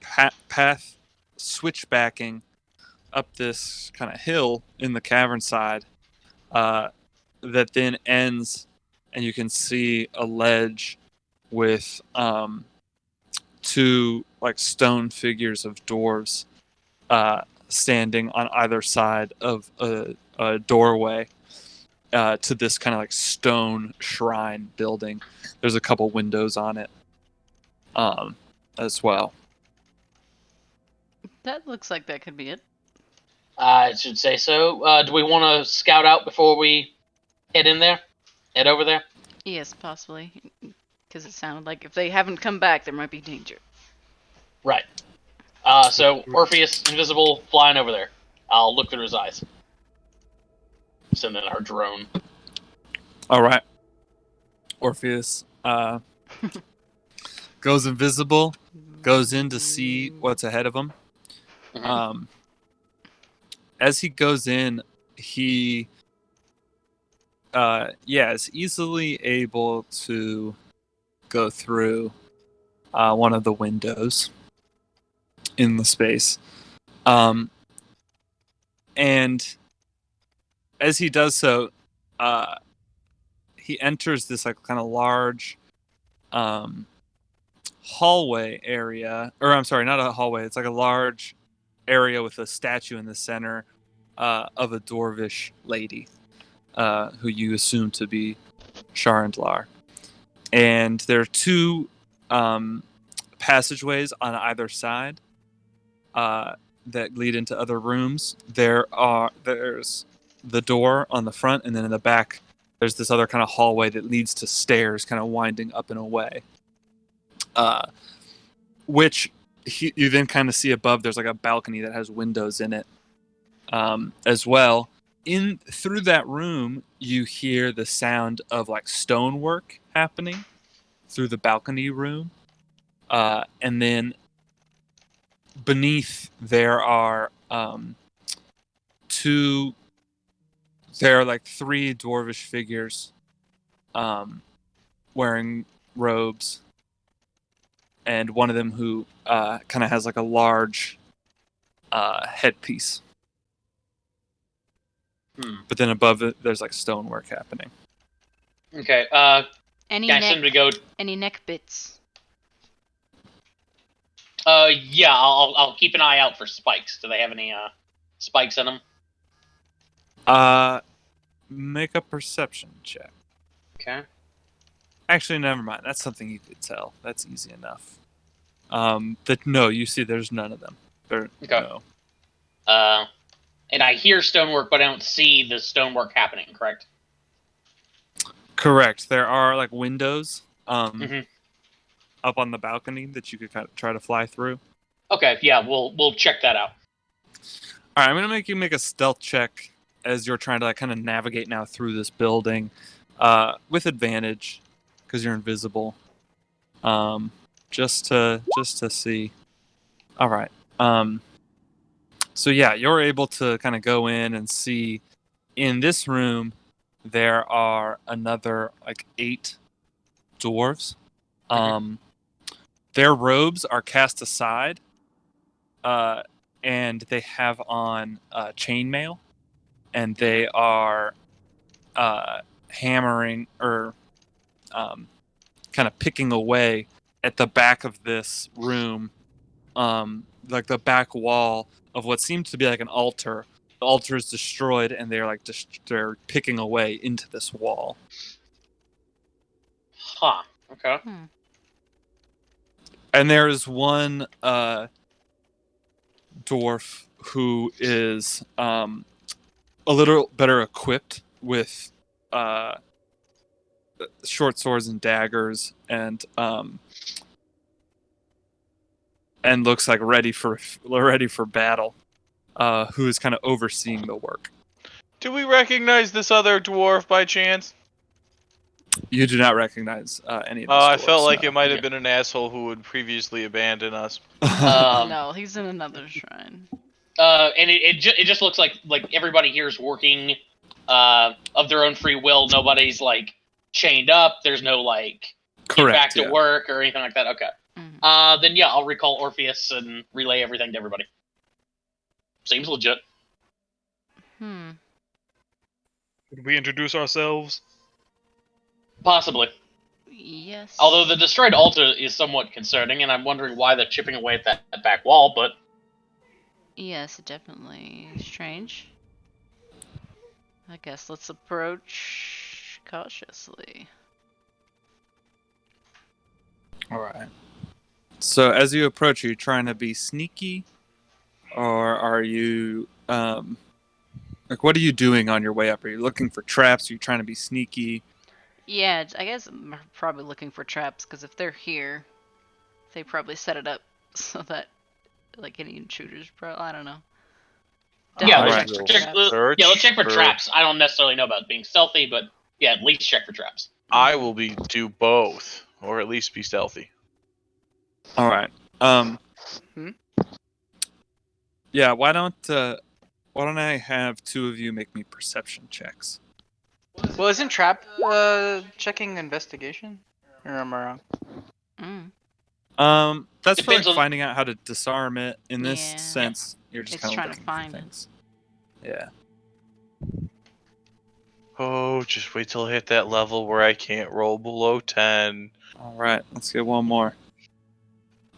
path switchbacking up this kind of hill in the cavern side that then ends, and you can see a ledge with two like stone figures of dwarves standing on either side of a doorway to this kind of like stone shrine building. There's a couple windows on it as well. That looks like that could be it. I should say so. Do we want to scout out before we head over there? Yes, possibly. Because it sounded like if they haven't come back, there might be danger. Right. So Orpheus, invisible, flying over there. I'll look through his eyes. Send in our drone. All right. Orpheus goes invisible, goes in to see what's ahead of him. Mhm. As he goes in, he is easily able to go through one of the windows in the space. And as he does so, he enters this like kind of large hallway area, or I'm sorry, not a hallway. It's like a large area with a statue in the center of a dwarvish lady, who you assume to be Sharandlar. And there are two passageways on either side that lead into other rooms. There's the door on the front, and then in the back there's this other kind of hallway that leads to stairs kind of winding up and away. Which you then kind of see above, there's like a balcony that has windows in it as well. Through that room, you hear the sound of like stonework happening through the balcony room. And then beneath there are three dwarvish figures wearing robes, and one of them who kind of has like a large headpiece. But then above it, there's like stonework happening. Okay. Any Can I send him to go? Any neck bits? Yeah. I'll keep an eye out for spikes. Do they have any spikes in them? Make a perception check. Okay. Actually, never mind. That's something you could tell. That's easy enough. You see, there's none of them. Okay. No. And I hear stonework, but I don't see the stonework happening. Correct. Correct. There are like windows up on the balcony that you could kind of try to fly through. Okay. Yeah. We'll check that out. All right. I'm gonna make you make a stealth check as you're trying to like kind of navigate now through this building, with advantage because you're invisible. Just to see. All right. So yeah, you're able to kind of go in and see in this room there are another like 8 dwarves. Their robes are cast aside, and they have on chainmail, and they are hammering or kind of picking away at the back of this room, like the back wall of what seems to be like an altar. The altar is destroyed, and they're like they're picking away into this wall. Huh. Okay. And there is one dwarf who is a little better equipped with short swords and daggers, and looks like ready for battle. Who is kind of overseeing the work. Do we recognize this other dwarf by chance? You do not recognize any of these I dwarves, felt like no. it might have been an asshole who would previously abandon us. No, he's in another shrine. And it just looks like everybody here is working of their own free will. Nobody's like chained up. There's no like Correct, get back to work or anything like that. Okay. Then yeah, I'll recall Orpheus and relay everything to everybody. Seems legit. Would we introduce ourselves? Possibly. Yes. Although the destroyed altar is somewhat concerning, and I'm wondering why they're chipping away at that back wall, but... Yes, definitely strange. I guess let's approach cautiously. Alright. So as you approach, are you trying to be sneaky? Or are you... what are you doing on your way up? Are you looking for traps? Are you trying to be sneaky? Yeah, I guess I'm probably looking for traps, because if they're here, they probably set it up so that, like, any intruders, I don't know. Yeah, Definitely let's check for traps. I don't necessarily know about being stealthy, but yeah, at least check for traps. I will do both, or at least be stealthy. All right. Yeah. Why don't I have 2 of you make me perception checks? Well, isn't trap checking investigation? Or am I wrong? That's for Depends on- finding out how to disarm it. In this Yeah. sense, you're just It's kind of trying looking to find for it. things. Yeah. Oh, just wait till I hit that level where I can't roll below 10. All right, let's get one more.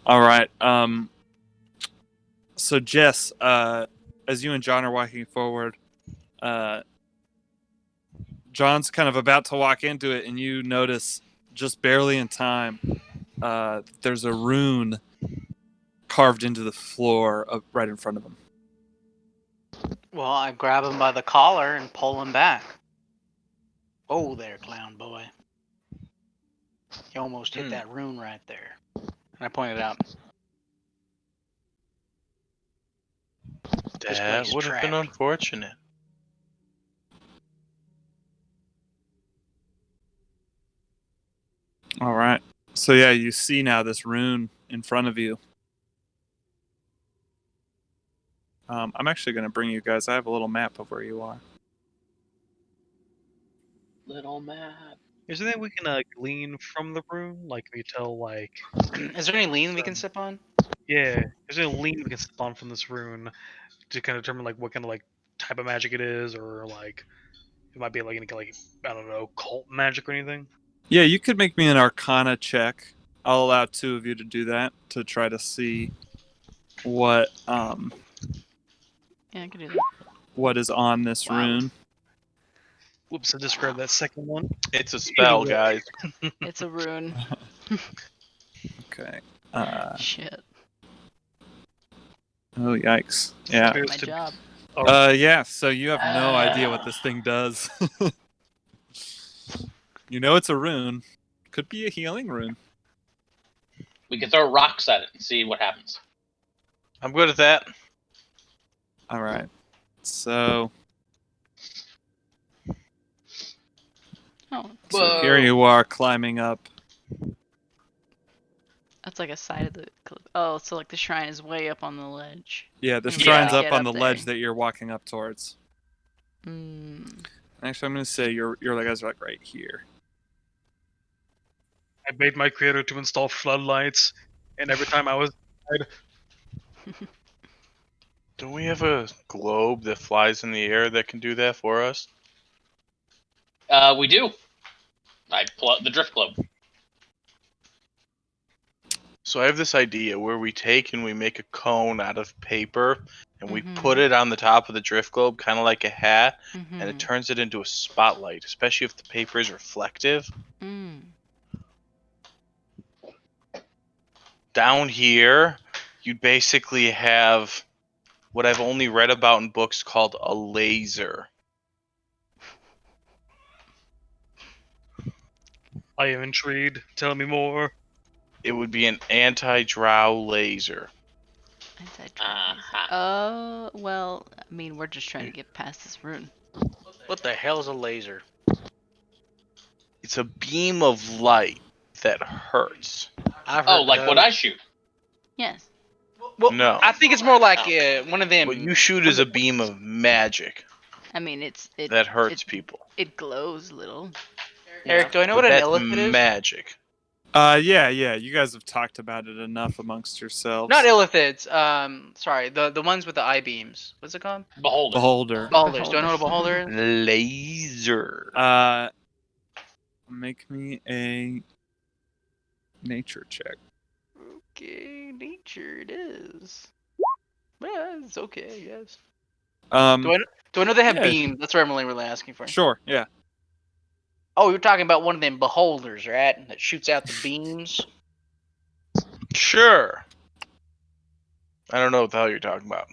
All right. So Jess, as you and John are walking forward, John's kind of about to walk into it, and you notice just barely in time, there's a rune carved into the floor right in front of him. Well, I grab him by the collar and pull him back. Oh, there, clown boy. You almost hit that rune right there. And I pointed out. This That place would have been trapped. unfortunate. All right. So yeah, you see now this rune in front of you. I'm actually going to bring you guys. I have a little map of where you are. Little map. Is there anything we can glean from the rune? Like, can we tell, like, Is there any lean we can sip on? yeah, is there a lean we can spawn from this rune to kind of determine like what kind of like type of magic it is, or like it might be like any like I don't know cult magic or anything? Yeah, you could make me an Arcana check. I'll allow two of you to do that to try to see what Yeah, I can do that. what is on this Wow. rune. Whoops, I just grabbed that second one. It's a spell, way. guys. It's a rune. Okay. Shit. Oh yikes! Yeah. Appears My to- job. Yeah. So you have no idea what this thing does. You know it's a rune. Could be a healing rune. We can throw rocks at it and see what happens. I'm good at that. All right. So Oh, here you are climbing up. that's like a side of the cliff. Oh, so like the shrine is way up on the ledge. Yeah, the And we shrine's can't up get on up the ledge there. that you're walking up towards. Mm. Actually, I'm gonna say your guys are like right here. I made my creator to install floodlights, and every time I was Don't we have a globe that flies in the air that can do that for us? We do. I pull out the drift globe. So I have this idea where we take and we make a cone out of paper and we Mhm. put it on the top of the drift globe, kind of like a hat, Mm-hmm. and it turns it into a spotlight, especially if the paper is reflective. Mm. Down here, you'd basically have what I've only read about in books called a laser. I am intrigued. Tell me more. It would be an anti-drow laser. Uh-huh. Oh, well, I mean, we're just trying to get past this rune. What the hell is a laser? It's a beam of light that hurts. I've Oh, heard like what those. I shoot. Yes. Well, No. I think it's more like one of them. What you shoot is a beam of magic I mean, it that hurts people. It glows a little. Eric, do I know But what an that's illithid is? magic. Yeah. You guys have talked about it enough amongst yourselves. Not illithids. Sorry, the ones with the eye beams. What's it called? Beholder. Beholder. Beholders. Do I know what a beholder is? Laser. Make me a nature check. Okay, nature it is. Yeah, it's okay, yes. Um, Do I know they have yeah. beams? That's what I'm really asking for. Sure. Yeah. Oh, you're talking about one of them beholders, right? That shoots out the beams. Sure. I don't know what the hell you're talking about.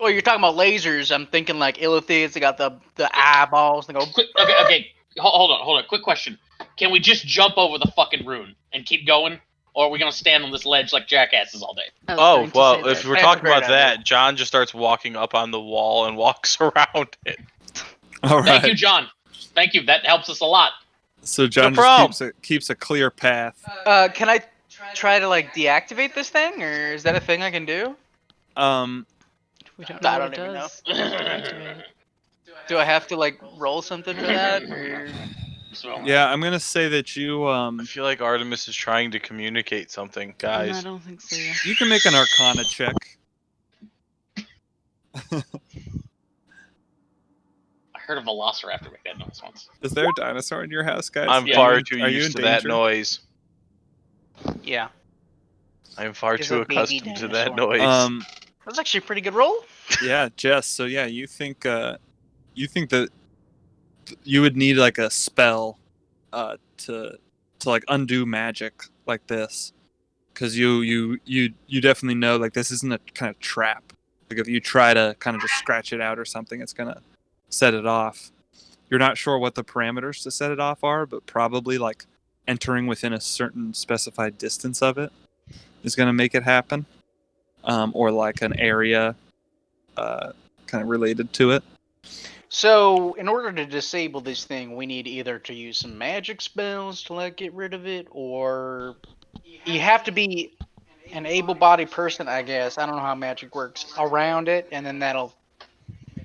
Oh, you're talking about lasers. I'm thinking like illithids. They got the eyeballs. They go. Quick, okay. Hold on. Quick question. Can we just jump over the fucking rune and keep going? Or are we going to stand on this ledge like jackasses all day? I was Oh, going to well, say if that. we're That's a talking great about that, idea. John just starts walking up on the wall and walks around it. All right. Thank you, John. Thank you. That helps us a lot. So John problem. just keeps a clear path. Can I try to like deactivate this thing, or is that a thing I can do? We don't know I what don't it even know. does. Activate it. Do I have to like roll something for that? Or... So, Yeah, I'm gonna say that you I feel like Artemis is trying to communicate something, No, I guys. don't think so. you can make an Arcana check. I heard a velociraptor make that noise once. Is there a dinosaur in your house, guys? I'm Yeah. far Are too you in used to that danger? noise. Yeah, I'm far It's too a baby accustomed to that dinosaur. noise. that's actually a pretty good roll. Yeah, Jess. So yeah, you think that you would need like a spell to like undo magic like this, because you definitely know like this isn't a kind of trap. Like if you try to kind of just scratch it out or something, it's gonna set it off. You're not sure what the parameters to set it off are, but probably like entering within a certain specified distance of it is going to make it happen, or like an area kind of related to it. So, in order to disable this thing, we need either to use some magic spells to like get rid of it, or you have to be an able-bodied person, I guess. I don't know how magic works around it, and then that'll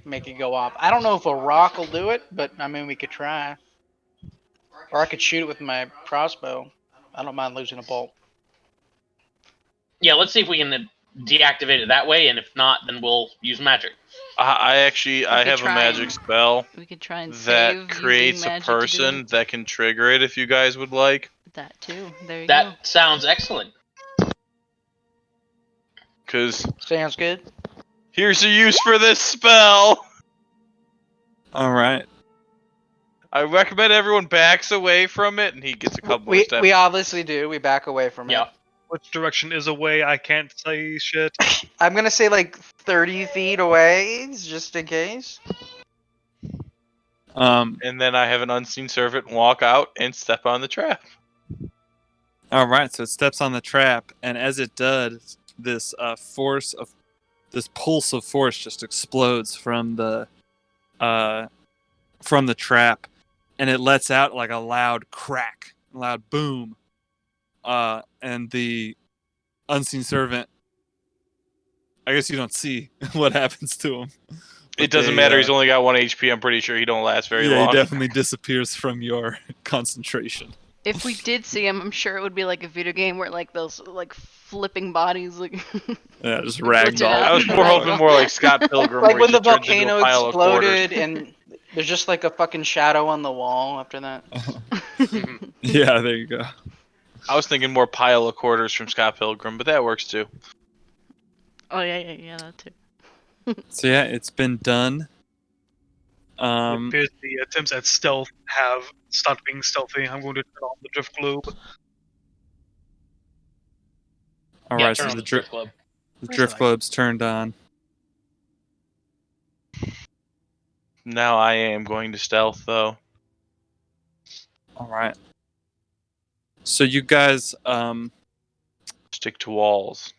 make it go off. I don't know if a rock will do it, but I mean, we could try. Or I could shoot it with my crossbow. I don't mind losing a bolt. Yeah, let's see if we can deactivate it that way, and if not, then we'll use magic. I could have a try magic and- spell We could try and that save creates using a magic to do person it. that can trigger it if you guys would like. That too. There you go. That sounds excellent. Because Sounds good. here's a use for this spell. All right. I recommend everyone backs away from it, and he gets a couple more steps. We obviously do. We back away from Yeah. it. Which direction is away? I can't say shit. I'm gonna say like 30 feet away, just in case. And then I have an unseen servant walk out and step on the trap. All right, so it steps on the trap, and as it does, this pulse of force just explodes from the trap, and it lets out like a loud crack, loud boom, and the unseen servant. I guess you don't see what happens to him. It doesn't matter. He's only got 1 HP. I'm pretty sure he don't last very long. He definitely disappears from your concentration. If we did see him, I'm sure it would be like a video game where like those like flipping bodies like Yeah, just glitching ragdoll. out. I was more hoping more like Scott Pilgrim, Like where when he the just turns into volcano a pile of quarters. exploded and there's just like a fucking shadow on the wall after that. Yeah, there you go. I was thinking more pile of quarters from Scott Pilgrim, but that works too. Oh yeah, that too. So yeah, it's been done. It appears the attempts at stealth have stopped being stealthy. I'm going to turn on the drift globe. All Yeah, right, turn so on the drift globe. drift globe's turned on. Now I am going to stealth though. All right. So you guys, Stick to walls.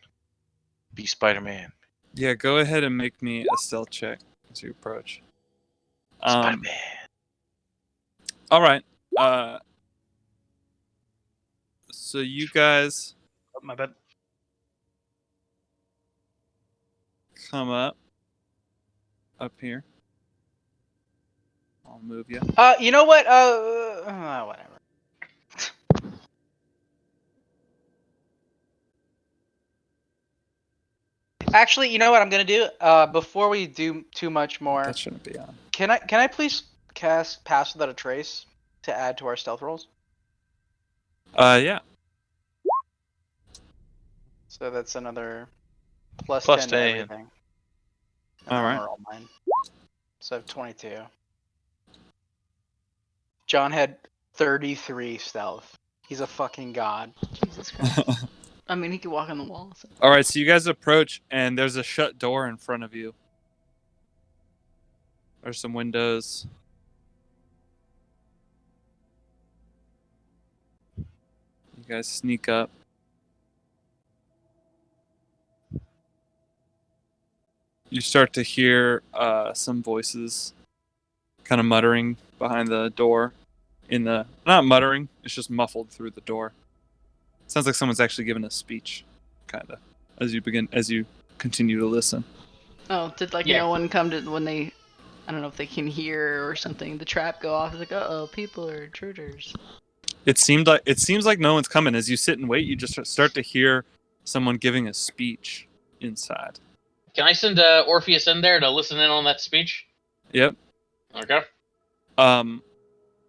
Be Spider-Man. yeah, go ahead and make me a stealth check as you approach. Spider-Man. All right. So you guys Oh, my bad. come up here. I'll move you. You know what? Whatever. Actually, you know what I'm gonna do? Before we do too much more, That shouldn't be on. can I please cast Pass Without a Trace to add to our stealth rolls? Yeah. So that's another plus 10 to 10. everything. And All I'm right. gonna roll mine. So I have 22. John had 33 stealth. He's a fucking god. Jesus Christ. I mean, he could walk on the wall. So. All right, so you guys approach, and there's a shut door in front of you. There's some windows. You guys sneak up. You start to hear some voices kind of muttering behind the door. Not muttering, it's just muffled through the door. Sounds like someone's actually giving a speech, kind of, as you continue to listen. Oh, did like Yeah. no one come to when they? I don't know if they can hear or something. The trap go off. It's like, oh, people are intruders. It seems like no one's coming. As you sit and wait, you just start to hear someone giving a speech inside. Can I send Orpheus in there to listen in on that speech? Yep. Okay.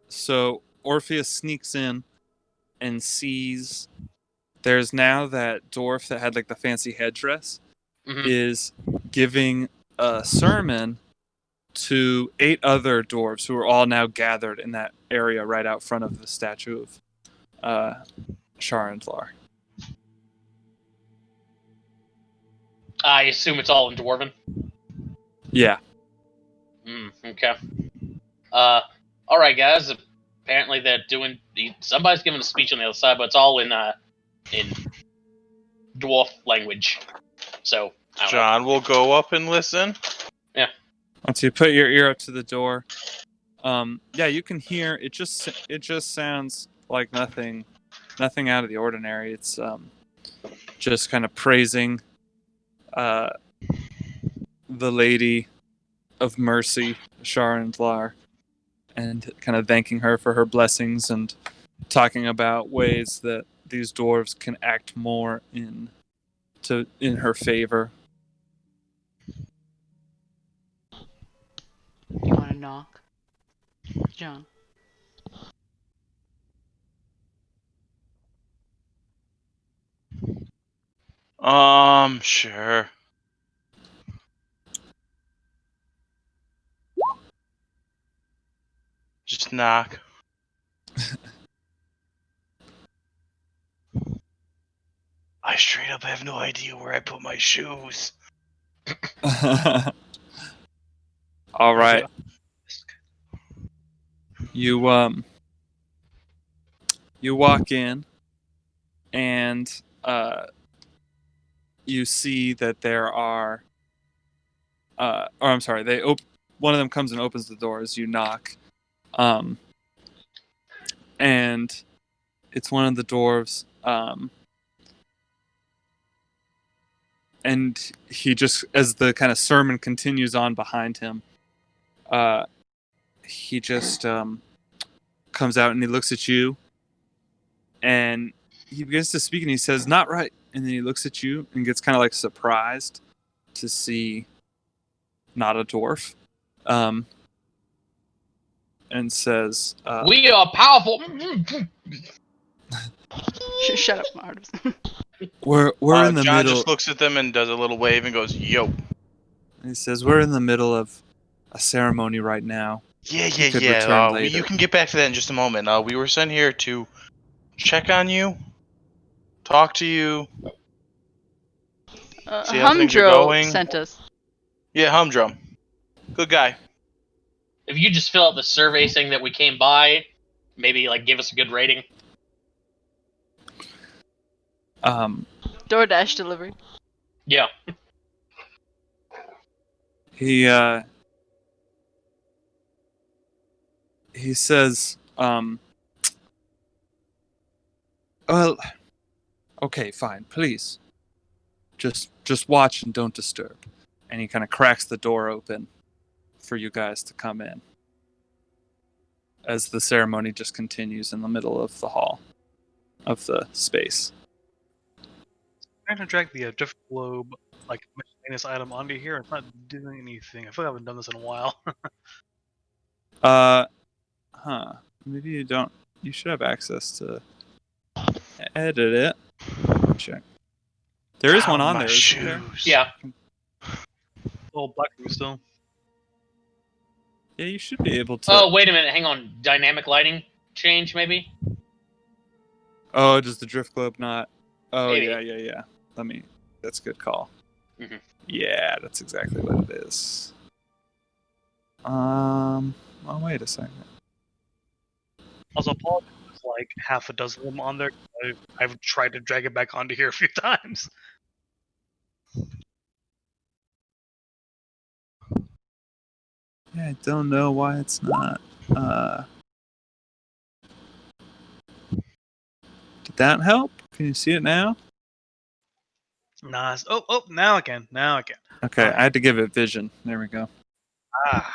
So Orpheus sneaks in and sees there's now that dwarf that had like the fancy headdress Mhm. is giving a sermon to 8 other dwarves who are all now gathered in that area right out front of the statue of Sharandlar. I assume it's all in Dwarven. Yeah. Okay. All right, guys. Apparently they're doing. Somebody's giving a speech on the other side, but it's all in dwarf language. So I don't know. John will go up and listen. Once you put your ear up to the door, yeah, you can hear it. Just sounds like nothing out of the ordinary. It's just kind of praising the Lady of Mercy, Sharandlar, and kind of thanking her for her blessings and talking about ways that these dwarves can act more in her favor. You want to knock, John? Sure. Just knock. I straight up have no idea where I put my shoes. All right. You walk in, and you see that there are or I'm sorry, one of them comes and opens the door as you knock. And it's one of the dwarves. And he just, as the kind of sermon continues on behind him, he just comes out and he looks at you, and he begins to speak, and he says, "Not right." And then he looks at you and gets kind of like surprised to see not a dwarf, and says, We are powerful. Shut up, Martis. We're in the John middle." just looks at them and does a little wave and goes, "Yo." And he says, "We're in the middle of a ceremony right now. Yeah. Could return later." You can get back to that in just a moment. We were sent here to check on you, talk to you, see how things are Humdro going. sent us. Yeah, Humdrum. Good guy. If you just fill out the survey saying that we came by, maybe like give us a good rating. DoorDash delivery. Yeah. He says, well, okay, fine, please. Just watch and don't disturb. And he kind of cracks the door open for you guys to come in, as the ceremony just continues in the middle of the hall, of the space. I'm trying to drag the drift globe, like miscellaneous item onto here. It's not doing anything. I feel like I haven't done this in a while. Maybe you don't. You should have access to edit it. Check. There is one on there, isn't there? Yeah. Old black room still. Yeah, you should be able to. Oh, wait a minute. Hang on. Dynamic lighting change, maybe? Oh, does the drift globe not? Oh, Maybe. yeah. That's a good call. Mm-hmm. Yeah, that's exactly what it is. Oh, wait a second. Also, Paul has like half a dozen of them on there. I've tried to drag it back onto here a few times. Yeah, I don't know why it's not. Did that help? Can you see it now? Nah. Oh, now I can. Okay, Alright. I had to give it vision. There we go. Ah.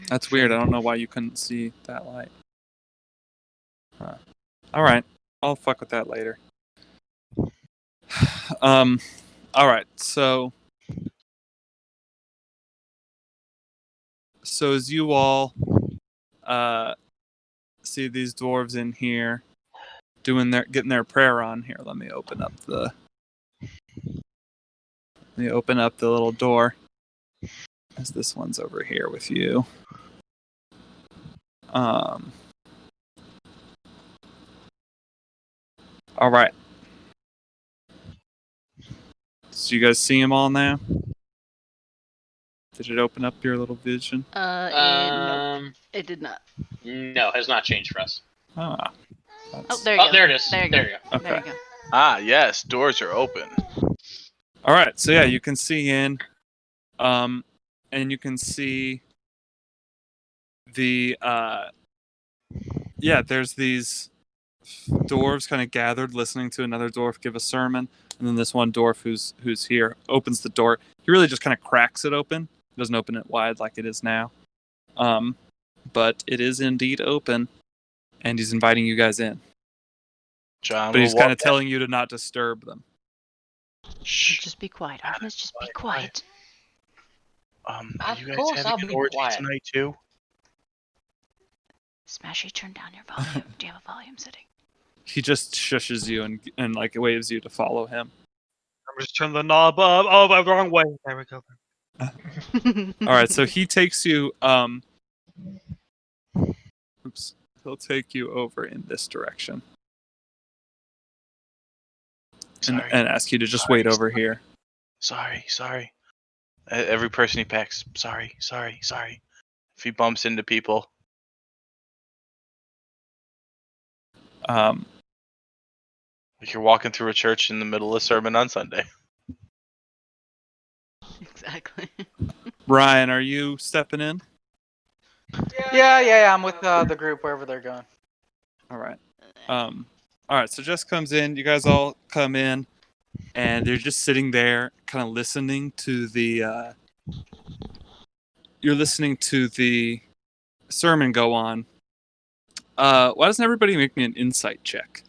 That's weird. I don't know why you couldn't see that light. Huh. All right, I'll fuck with that later. All right. So as you all see these dwarves in here getting their prayer on here, let me open up the little door, as this one's over here with you. All right. So you guys see them all now? Did it open up your little vision? Um, It did not. no, has not changed for us. Ah. Oh, there you go. Oh, there it is. There you There go. you go. There you Okay. go. Ah, yes, doors are open. All right. So yeah, you can see in, and you can see the there's these dwarves kind of gathered listening to another dwarf give a sermon, and then this one dwarf who's here opens the door. He really just kind of cracks it open. He doesn't open it wide like it is now. But it is indeed open, and he's inviting you guys in. John, But he's will kind of walk telling you to not disturb them. Shh. Just be quiet, Artemis. Just be quiet. Are Of you guys course, having I'll an be orgy quiet. tonight too? Smashy, turn down your volume. Do you have a volume setting? He just shushes you and like waves you to follow him. I'm just turn the knob up. Oh, the wrong way. There we go. All right, so he takes you. Oops. He'll take you over in this direction and Sorry. ask you to just Sorry, wait over here. Sorry. Every person he pecks. Sorry. If he bumps into people. Um, Like you're walking through a church in the middle of sermon on Sunday. Exactly. Ryan, are you stepping in? Yeah, I'm with the group wherever they're going. All right. All right. So Jess comes in. You guys all come in, and they're just sitting there, kind of listening to the. You're listening to the sermon go on. Why doesn't everybody make me an insight check?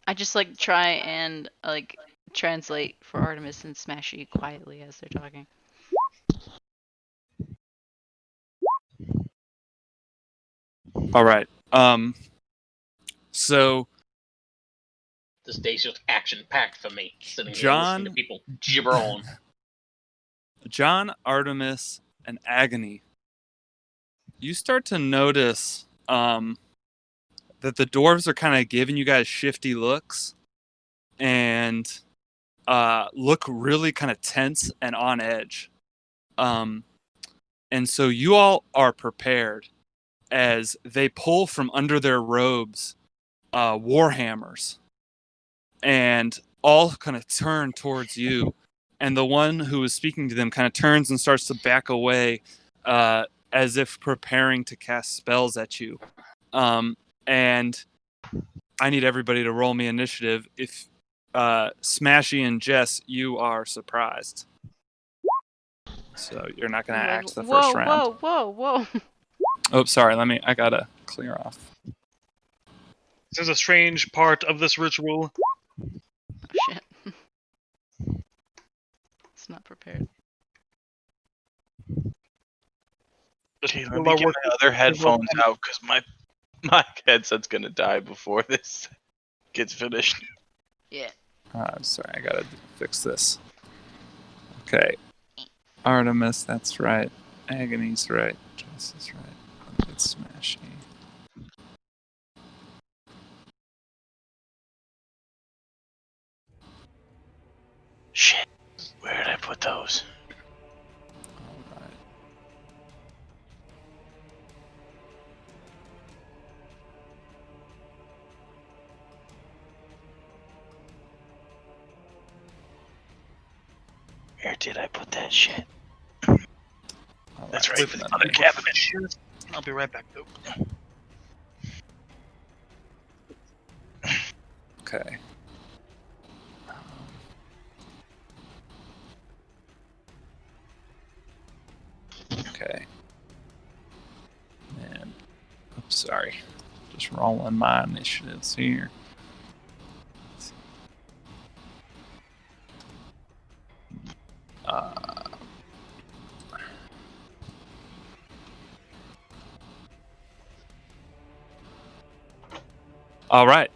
I just like try and like translate for Artemis and Smashy quietly as they're talking. All right. So This day's just action-packed for me. Sitting here John- listening to people gibber on. John, Artemis, and Agony, you start to notice that the dwarves are kind of giving you guys shifty looks and look really kind of tense and on edge. And so you all are prepared as they pull from under their robes warhammers and all kind of turn towards you. And the one who is speaking to them kind of turns and starts to back away as if preparing to cast spells at you. And I need everybody to roll me initiative. If Smashy and Jess, you are surprised. So you're not going to act the first round. Whoa. Oh, sorry. I gotta clear off. This is a strange part of this ritual. Oh, shit. It's not prepared. Okay, let me get my other headphones out because my headset's gonna die before this gets finished. Yeah. Sorry, I gotta fix this. Okay. Artemis, that's right. Agony's right. Jess is right. It's Smashy. Shit. Where did I put those? All right. Where did I put that shit? All That's right. Wait for the other cabinet. I'll be right back, though. Okay. Okay. And oops, sorry. Just rolling my initiatives here. All right.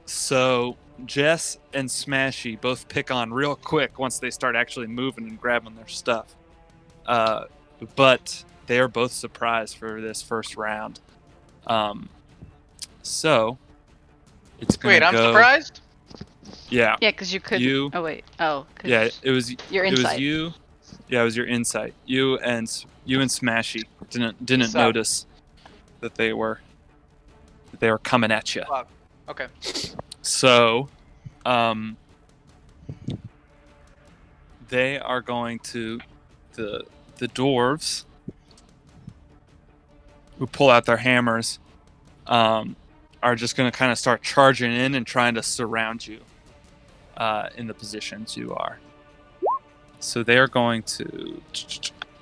So Jess and Smashy both pick on real quick once they start actually moving and grabbing their stuff. But they are both surprised for this first round. So it's gonna Wait, I'm go. surprised. Yeah. Yeah, because you could. You- Oh wait. Oh. 'Cause Yeah, it was your it was insight. you. Yeah, it was your insight. You and Smashy didn't What's up? notice that they were coming at you. Fuck. Okay. So, they are going to the dwarves who pull out their hammers. Are just going to kind of start charging in and trying to surround you in the positions you are. So they are going to,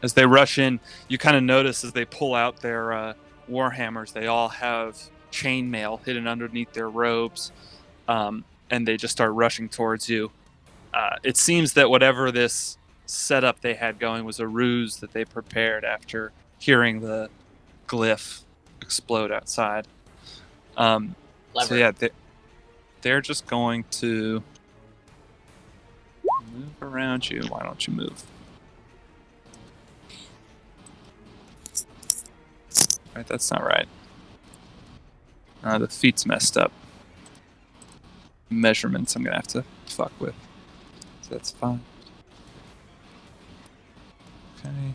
as they rush in, you kind of notice as they pull out their warhammers, they all have chainmail hidden underneath their robes, and they just start rushing towards you. It seems that whatever this setup they had going was a ruse that they prepared after hearing the glyph explode outside. So Clever. yeah, they're just going to move around you. Why don't you move? Right, that's not right. The feet's messed up. Measurements I'm gonna have to fuck with. So that's fine. Okay.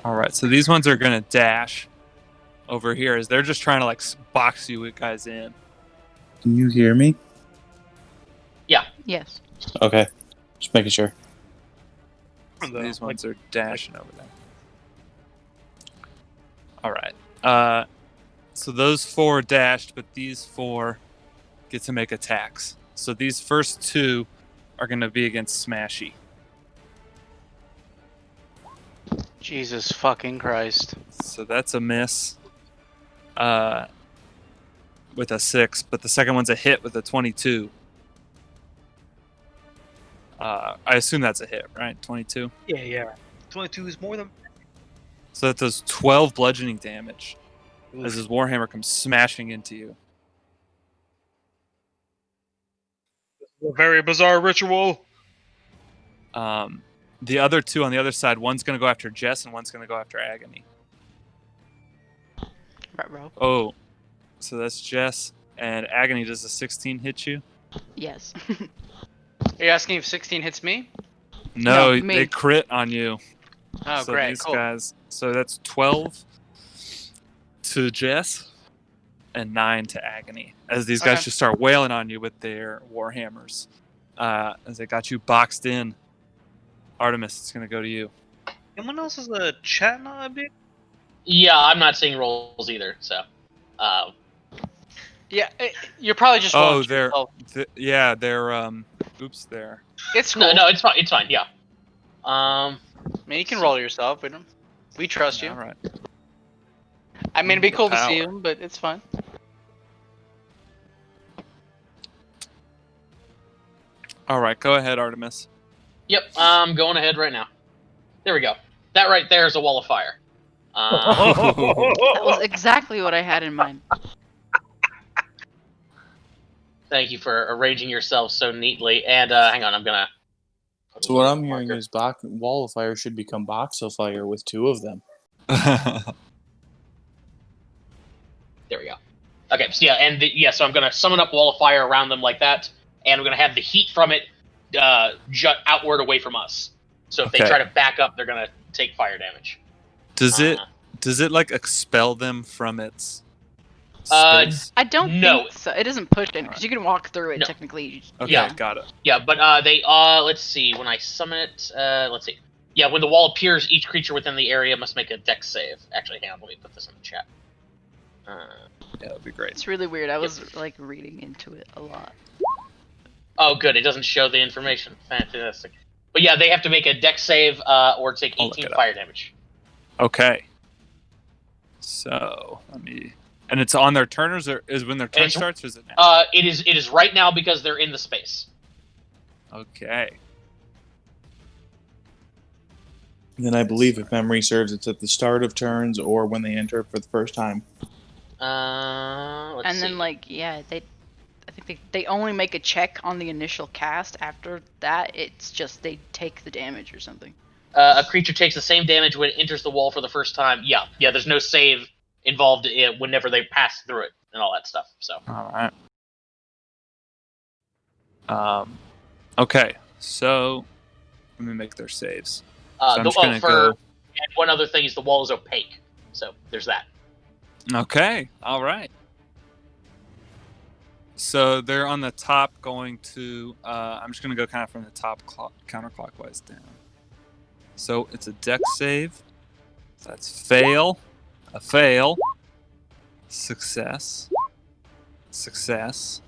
Alright, so these ones are gonna dash over here as they're just trying to like box you guys in. Can you hear me? Yes. Okay. Just making sure. So Though, these like- ones are dashing over there. Alright. So those 4 dashed, but these 4 get to make attacks. So these first 2 are going to be against Smashy. Jesus fucking Christ. So that's a miss with a 6, but the second one's a hit with a 22. I assume that's a hit, right? 22? Yeah. 22 is more than. So that does 12 bludgeoning damage as his warhammer comes smashing into you. A very bizarre ritual. The other 2 on the other side, one's going to go after Jess and one's going to go after Agony. Ruh-roh. Oh, so that's Jess. And Agony, does a 16 hit you? Yes. Are you asking if 16 hits me? No, No, me. they crit on you. Oh, So great. these Cool. guys. So that's 12 to Jess and 9 to Agony. As these guys Okay. just start wailing on you with their warhammers. As they got you boxed in. Artemis, it's going to go to you. Anyone else has a chat not a bit? Yeah, I'm not seeing rolls either. So, Yeah, you're probably just Oh, rolling. they're Oh, they're oops, there. it's cool. no, it's fine. It's fine. Yeah. I mean, you can roll yourself. We trust you. All right. I mean, it'd be The cool to see power. him, but it's fine. All right, go ahead, Artemis. Yep. I'm going ahead right now. There we go. That right there is a wall of fire. That was exactly what I had in mind. Thank you for arranging yourself so neatly. And hang on, I'm gonna. put a So what little I'm hearing marker. is wall of fire should become box of fire with 2 of them. There we go. Okay, so yeah, and so I'm gonna summon up wall of fire around them like that, and we're gonna have the heat from it jut outward away from us. So if they Okay. try to back up, they're gonna take fire damage. Does it like expel them from its Uh, space? I don't No. think so. It doesn't push in because you can walk through it No. technically. Okay, yeah. got it. Yeah, but they let's see. When I summon it, let's see. Yeah, when the wall appears, each creature within the area must make a dex save. Actually, hang on, let me put this in the chat. Yeah, that'd be great. It's really weird. I was like reading into it a lot. Oh, good. It doesn't show the information. Fantastic. But yeah, they have to make a dex save or take I'll look 18 it up. fire damage. Okay. So let me. And it's on their turn, or is when their turn It's- starts, or is it now? It is right now because they're in the space. Okay. And then I believe, if memory serves, it's at the start of turns or when they enter for the first time. Let's And see. then I think they only make a check on the initial cast. After that, it's just they take the damage or something. A creature takes the same damage when it enters the wall for the first time. Yeah. There's no save involved whenever they pass through it and all that stuff. So. All right. Okay, so let me make their saves. So I'm just gonna go. And one other thing is the wall is opaque, so there's that. Okay, all right. So they're on the top, going to. I'm just gonna go kind of from the top, counterclockwise down. So it's a dex save. That's fail, a fail, success, success,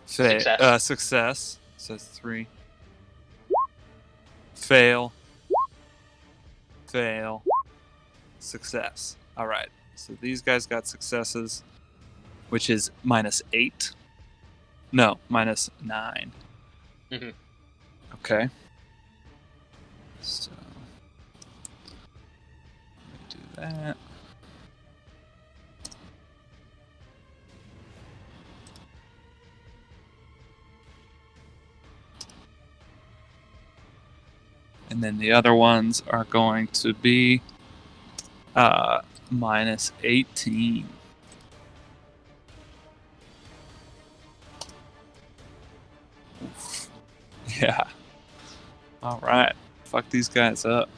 success. So it's 3. Fail, fail, success. All right. So these guys got successes, which is -8. No, -9. Mm-hmm. Okay. So let me do that. And then the other ones are going to be -18. Oof. Yeah. All right. Fuck these guys up.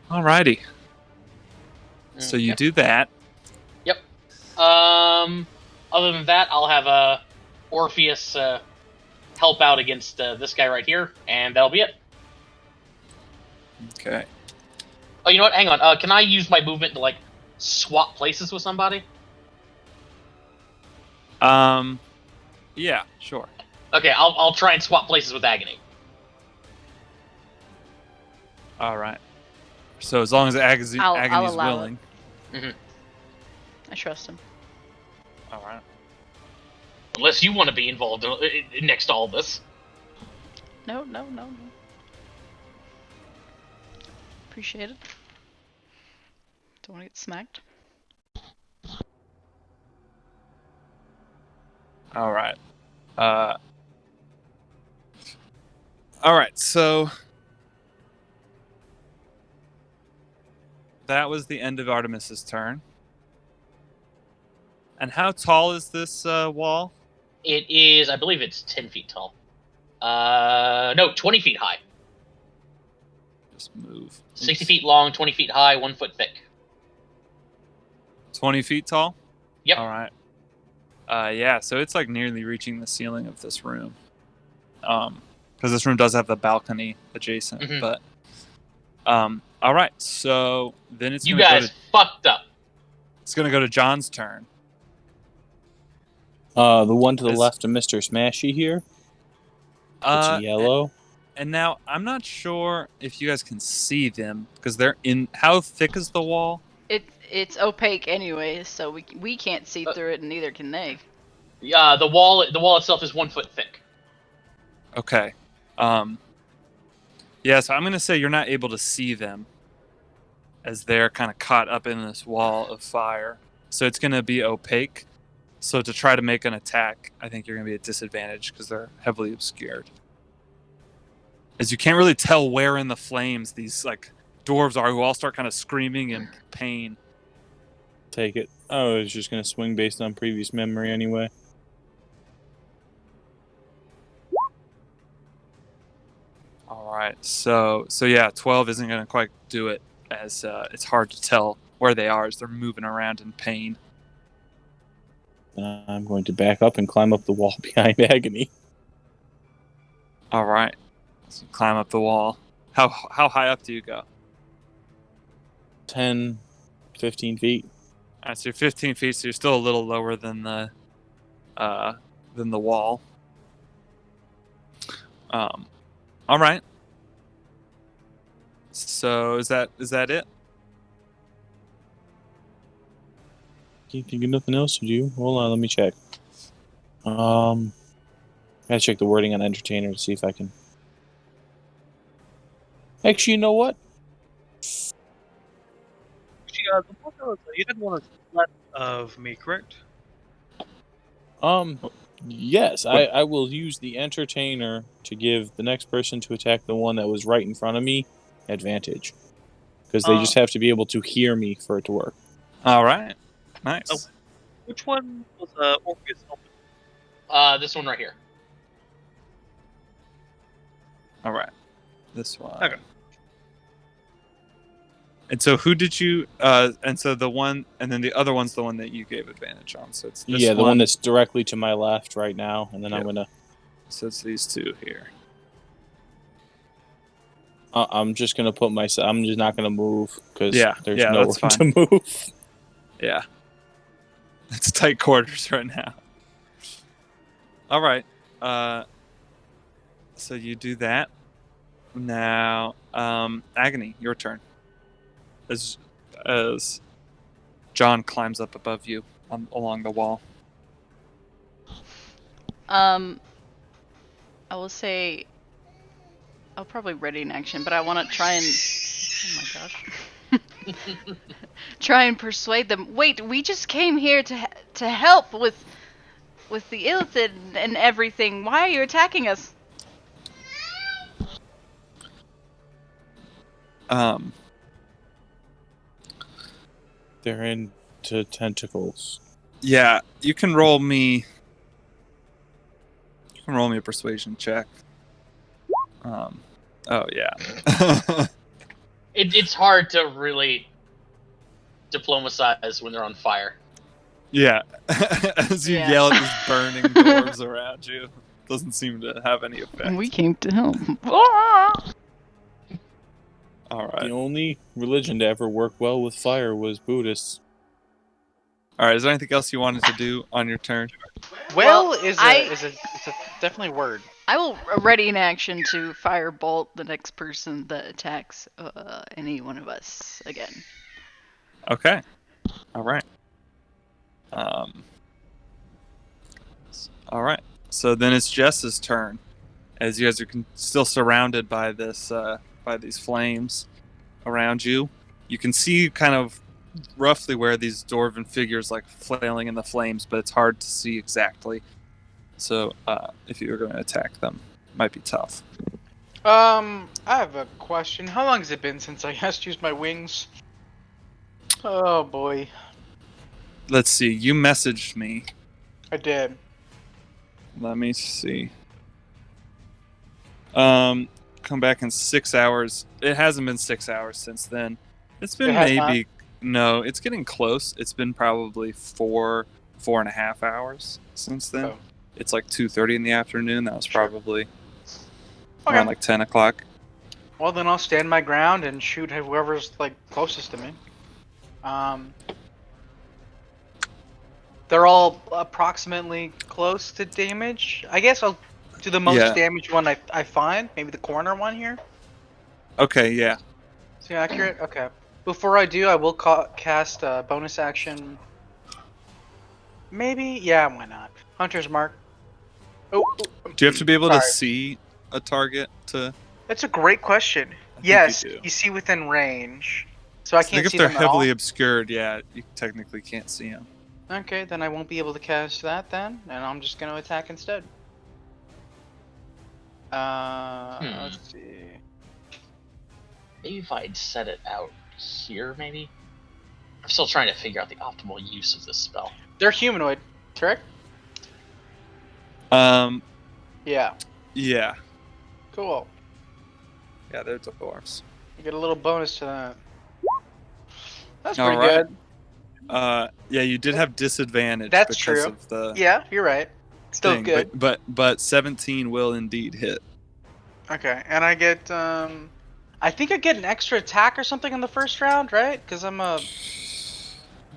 Alrighty. So you do that. Yep. Other than that, I'll have Orpheus help out against this guy right here, and that'll be it. Okay. Oh, you know what? Hang on. Can I use my movement to like swap places with somebody? Yeah, sure. Okay, I'll try and swap places with Agony. All right. So as long as Agony's allow willing. Mm-hmm. I trust him. All right. Unless you want to be involved next to all this. No. Appreciate it. Don't want to get smacked. All right. All right. So that was the end of Artemis's turn. And how tall is this wall? It is, I believe it's 10 feet tall. No, 20 feet high. Just move. 60 feet long, 20 feet high, 1 foot thick. 20 feet tall? Yep. All right. Yeah, so it's like nearly reaching the ceiling of this room. Because this room does have the balcony adjacent. Mm-hmm. But all right, so then it's you guys fucked up. It's gonna go to John's turn. The one to the left of Mr. Smashy here. It's yellow. And now I'm not sure if you guys can see them because they're in. How thick is the wall? It's opaque anyway, so we can't see through it, and neither can they. Yeah, the wall itself is 1 foot thick. Okay. Yeah, so I'm gonna say you're not able to see them as they're kind of caught up in this wall of fire. So it's gonna be opaque. So to try to make an attack, I think you're gonna be at disadvantage because they're heavily obscured. As you can't really tell where in the flames these like dwarves are, who all start kind of screaming in pain. Take it. Oh, I was just gonna swing based on previous memory anyway. All right, so yeah, 12 isn't gonna quite do it, as it's hard to tell where they are as they're moving around in pain. I'm going to back up and climb up the wall behind Agony. All right, so climb up the wall. How high up do you go? 10, 15 feet. All right, so you're 15 feet, so you're still a little lower than the wall. All right. So is that it? Can't think of nothing else to do. Hold on, let me check. I gotta check the wording on Entertainer to see if I can. Actually, you know what? The So you didn't want to let of me, correct? Yes, I will use the entertainer to give the next person to attack the one that was right in front of me advantage. Because they just have to be able to hear me for it to work. All right. Nice. Which one was Orpheus helping? This one right here. All right. This one. Okay. And so who did you? And so the one, and then the other one's the one that you gave advantage on. So it's this Yeah, the one that's directly to my left right now, and then Yep. I'm gonna. So it's these two here. I'm just gonna put myself. I'm just not gonna move because there's yeah, nowhere that's to move. Yeah. It's tight quarters right now. All right. So you do that. Now, Agony, your turn. As John climbs up above you along the wall. I will say I'll probably ready in action, but I want to try and oh my gosh. Try and persuade them. Wait, we just came here to help with the illithid and everything. Why are you attacking us? They're into tentacles. Yeah, you can roll me a persuasion check. Oh yeah. It's hard to really diplomatize when they're on fire. Yeah. As you yell at these burning dwarves around you, doesn't seem to have any effect. We came to help. All right. The only religion to ever work well with fire was Buddhists. All right. Is there anything else you wanted to do on your turn? Well, it's a definitely a word. I will ready in action to firebolt the next person that attacks any one of us again. Okay. All right. All right. So then it's Jess's turn, as you guys are still surrounded by by these flames around you. You can see kind of roughly where these dwarven figures like flailing in the flames, but it's hard to see exactly. So if you were going to attack them, it might be tough. I have a question. How long has it been since I last used my wings? Oh boy. Let's see. You messaged me. I did. Let me see. Come back in 6 hours. It hasn't been 6 hours since then. It's been maybe no. It's getting close. It's been probably 4.5 hours since then. Oh. It's like 2:30 in the afternoon. That was probably around like 10 o'clock. Well, then I'll stand my ground and shoot whoever's like closest to me. They're all approximately close to damage. I guess I'll do the most damage one I find. Maybe the corner one here. Okay, yeah. Is he accurate? Okay. Before I do, I will cast a bonus action. Maybe? Yeah, why not? Hunter's Mark. Oh. Do you have to be able to see a target to... That's a great question. Yes, you see within range. So I can't see them at all? If they're heavily obscured, yeah, you technically can't see them. Okay, then I won't be able to cast that then, and I'm just going to attack instead. Let's see. Maybe if I'd set it out here, maybe? I'm still trying to figure out the optimal use of this spell. They're humanoid, correct? Yeah. Yeah. Cool. Yeah, they're dwarves. You get a little bonus to that. That's All pretty right. good. Yeah, you did have disadvantage. That's because true. Of the Yeah, you're right. Still thing, good. But 17 will indeed hit. Okay, and I get I think I get an extra attack or something in the first round, right? Because I'm a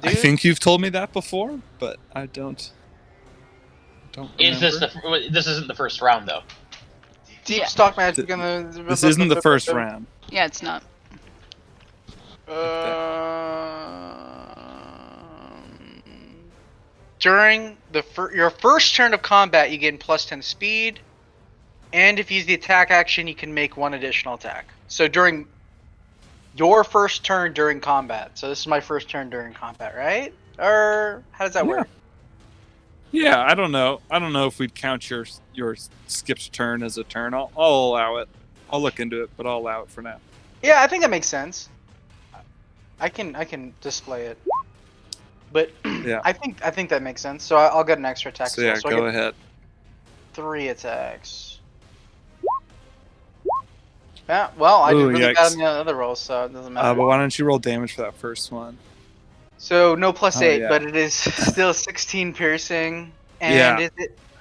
dude. I think you've told me that before, but I don't remember. This isn't the first round though? Deep stock magic This isn't the first round. Yeah, it's not. During your first turn of combat, you gain +10 speed, and if you use the attack action, you can make one additional attack. So during your first turn during combat. So this is my first turn during combat, right? Or how does that Yeah. work? Yeah, I don't know. I don't know if we'd count your skipped turn as a turn. I'll allow it. I'll look into it, but I'll allow it for now. Yeah, I think that makes sense. I can display it, but Yeah. I think that makes sense. So I'll get an extra attack. So yeah, I go get ahead. 3 attacks. Yeah, well, I did Ooh, really bad yikes. on the other rolls, so it doesn't matter. But why don't you roll damage for that first one? So no plus Oh, 8, yeah. but it is still 16 piercing, and Yeah.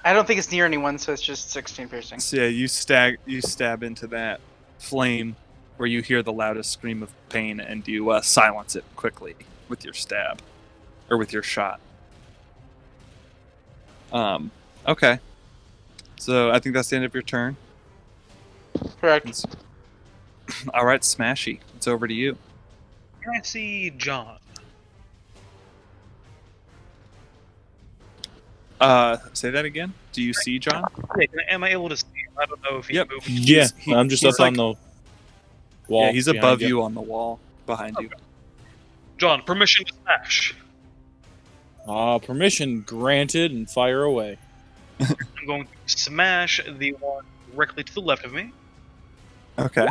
I don't think it's near anyone, so it's just 16 piercing. So yeah, you stab into that flame where you hear the loudest scream of pain, and you silence it quickly with your stab or with your shot. Okay. So I think that's the end of your turn. Correct. All right, Smashy, it's over to you. Can I see John? Say that again. Do you see John? Yeah, am I able to see him? I don't know if he Yep. moved. Yeah, I'm just he's up on the wall. Yeah, he's behind above you on the wall behind you. John, permission to smash. Permission granted, and fire away. I'm going to smash the one directly to the left of me. Okay.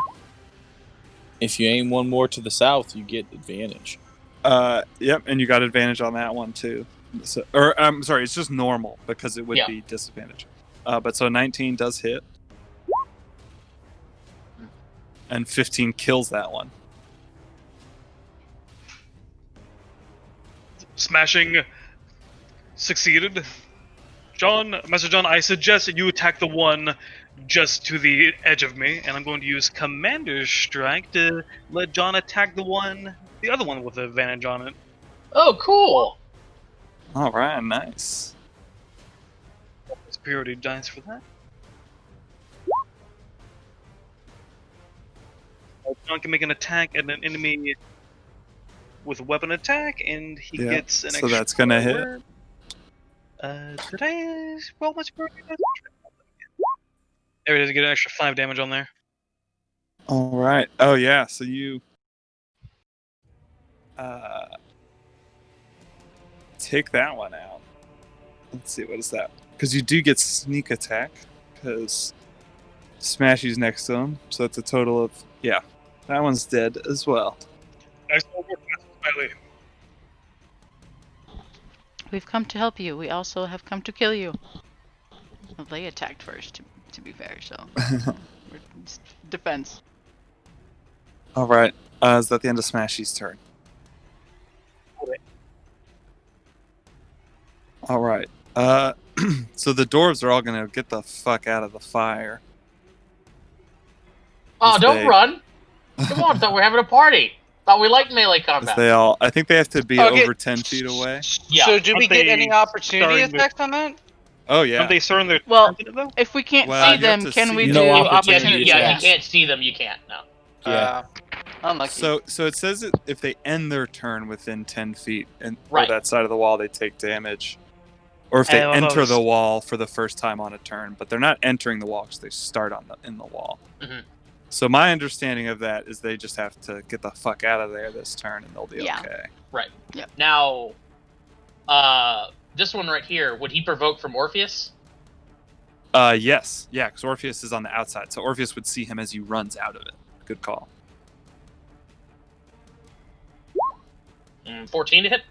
If you aim one more to the south, you get advantage. Yep, and you got advantage on that one too. So, or I'm sorry, it's just normal because it would be disadvantage. But so 19 does hit, and 15 kills that one. Smashing succeeded. Master John, I suggest that you attack the one just to the edge of me, and I'm going to use Commander's Strike to let John attack the other one with advantage on it. Oh, cool. All right, nice. Superiority dice for that. John can make an attack at an enemy with a weapon attack, and he gets an extra. So that's gonna hit. Did I roll my superiority dice? There it is. Get an extra 5 damage on there. All right. Oh yeah. So you take that one out. Let's see, what is that? Because you do get sneak attack, because Smashy's next to him. So that's a total of that one's dead as well. Nice work, Smiley. We've come to help you. We also have come to kill you. Well, they attacked first, to be fair, so it's defense. All right. Is that the end of Smashy's turn? All right. So the dwarves are all gonna get the fuck out of the fire. Oh, don't run! Come on, thought we were having a party. Thought we liked melee combat. I think they have to be over 10 feet away. Yeah. So do we Aren't get they any opportunity starting to- attacks on that? Oh yeah. Aren't they starting their Well, turn though? if we can't Well, see you have them, to can see we them. do No Yeah, opportunity you attacks. can't see them. You can't. No. Yeah. Unlucky. So it says that if they end their turn within 10 feet and Right. or that side of the wall, they take damage. Or if they I thought it enter was- the wall for the first time on a turn, but they're not entering the wall because they start in the wall. Mhm. So my understanding of that is they just have to get the fuck out of there this turn, and they'll be Yeah. okay. Right. Yep. Now, this one right here, would he provoke from Orpheus? Yes, yeah, because Orpheus is on the outside, so Orpheus would see him as he runs out of it. Good call. 14 to hit.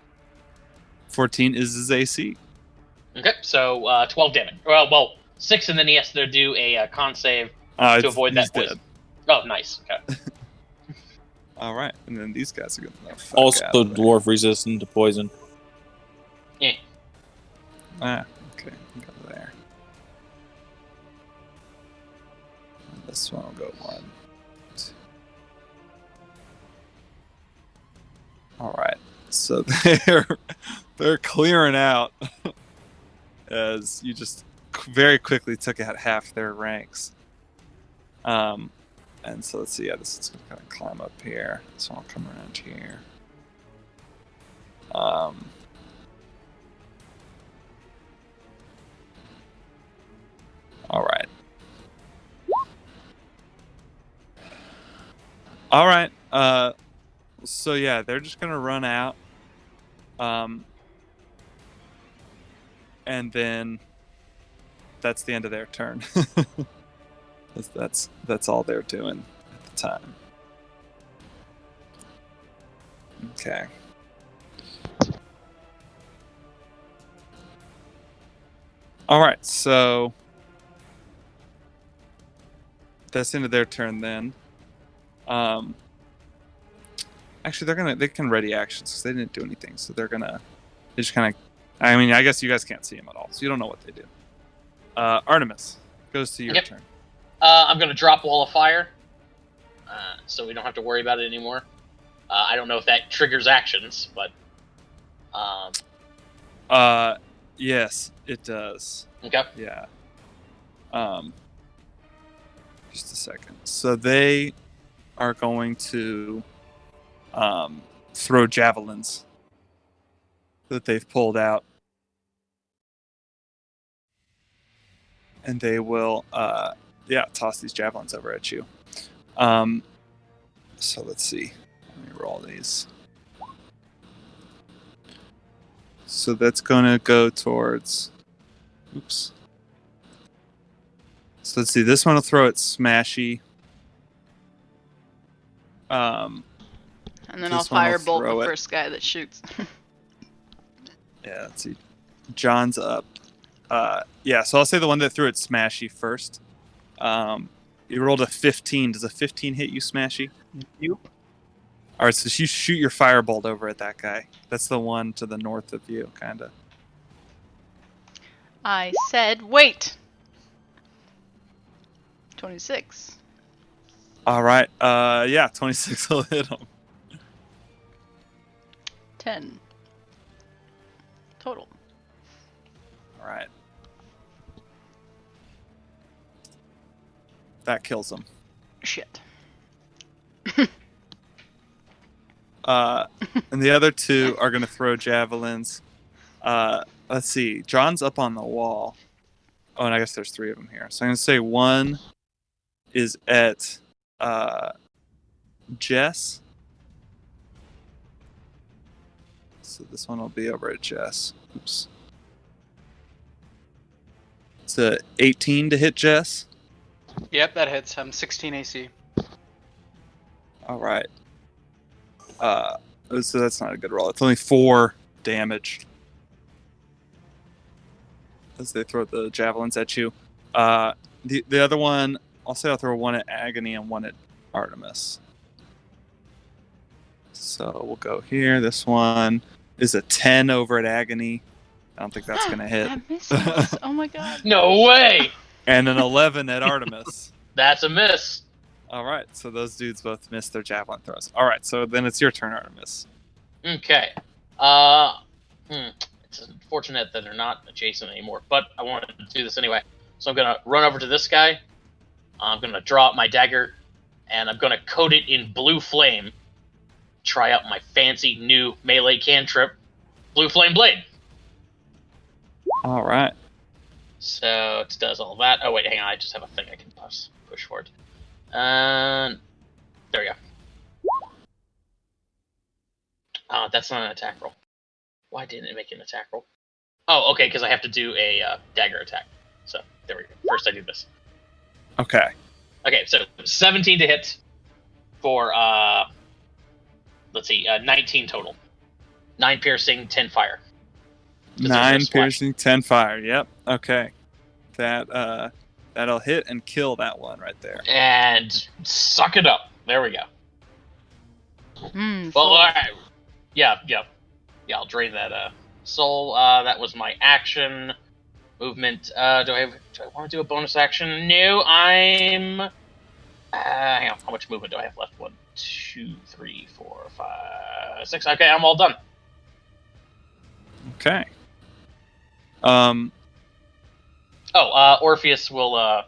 14 is his AC. Okay, so 12 damage. Well, 6, and then he has to do a con save to avoid that he's poison. dead. Oh, nice. Okay. All right, and then these guys are gonna fuck Also, out of there. dwarf resistant to poison. Yeah. Okay, go there. This one will go 1. 2. All right, so they're clearing out as you just very quickly took out half their ranks. And so let's see. Yeah, this is gonna kind of climb up here. So I'll come around here. All right. All right. So yeah, they're just gonna run out. And then that's the end of their turn. that's all they're doing at the time. Okay. All right, so that's the end of their turn then. Actually, they can ready actions because they didn't do anything, so they just kind of. I mean, I guess you guys can't see them at all, so you don't know what they do. Artemis goes to your turn. I'm going to drop Wall of Fire, so we don't have to worry about it anymore. I don't know if that triggers actions, but. Yes, it does. Okay. Yeah. Just a second. So they are going to throw javelins that they've pulled out. And they will, toss these javelins over at you. So let's see. Let me roll these. So that's going to go towards... Oops. So let's see. This one will throw at Smashy. And then I'll firebolt the first guy that shoots. Yeah, let's see. John's up. So I'll say the one that threw at Smashy first. You rolled a 15. Does a 15 hit you, Smashy? Yep. All right, so you shoot your firebolt over at that guy. That's the one to the north of you, kind of. I said, wait! 26. All right. 26 will hit him. 10. Total. All right. That kills him. Shit. And the other two are going to throw javelins. Let's see. John's up on the wall. Oh, and I guess there's 3 of them here. So I'm going to say one is at Jess. So this one will be over at Jess. Oops. It's a 18 to hit Jess. Yep, that hits. I'm 16 AC. All right. So that's not a good roll. It's only 4 damage as they throw the javelins at you. The other one, I'll throw one at Agony and one at Artemis. So we'll go here. This one is a 10 over at Agony. I don't think that's going to hit. That misses. Oh my god. No way! And an 11 at Artemis. That's a miss. All right, so those dudes both missed their javelin throws. All right, so then it's your turn, Artemis. Okay. It's unfortunate that they're not adjacent anymore, but I wanted to do this anyway. So I'm going to run over to this guy. I'm going to draw out my dagger, and I'm going to coat it in blue flame. Try out my fancy new melee cantrip, Blue Flame Blade. All right. So it does all that. Oh, wait, hang on. I just have a thing I can push forward. There we go. That's not an attack roll. Why didn't it make an attack roll? Oh, okay, because I have to do a dagger attack. So there we go. First I do this. Okay. Okay, so 17 to hit for, let's see, 19 total. 9 piercing, 10 fire. 9 piercing, 10 fire. Yep. Okay. That'll hit and kill that one right there. And suck it up. There we go. Well, all right. Yeah, I'll drain that soul. That was my action. Movement. Do I want to do a bonus action? No, I'm... hang on, how much movement do I have left? 1, 2, 3, 4, 5, 6. Okay, I'm all done. Okay. Orpheus will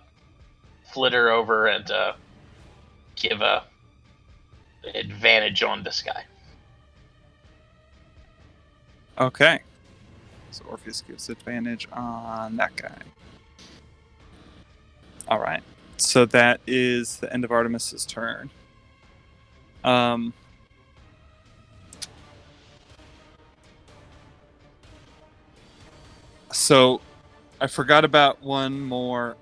flitter over and give a advantage on this guy. Okay. So Orpheus gives advantage on that guy. All right. So that is the end of Artemis's turn. So I forgot about one more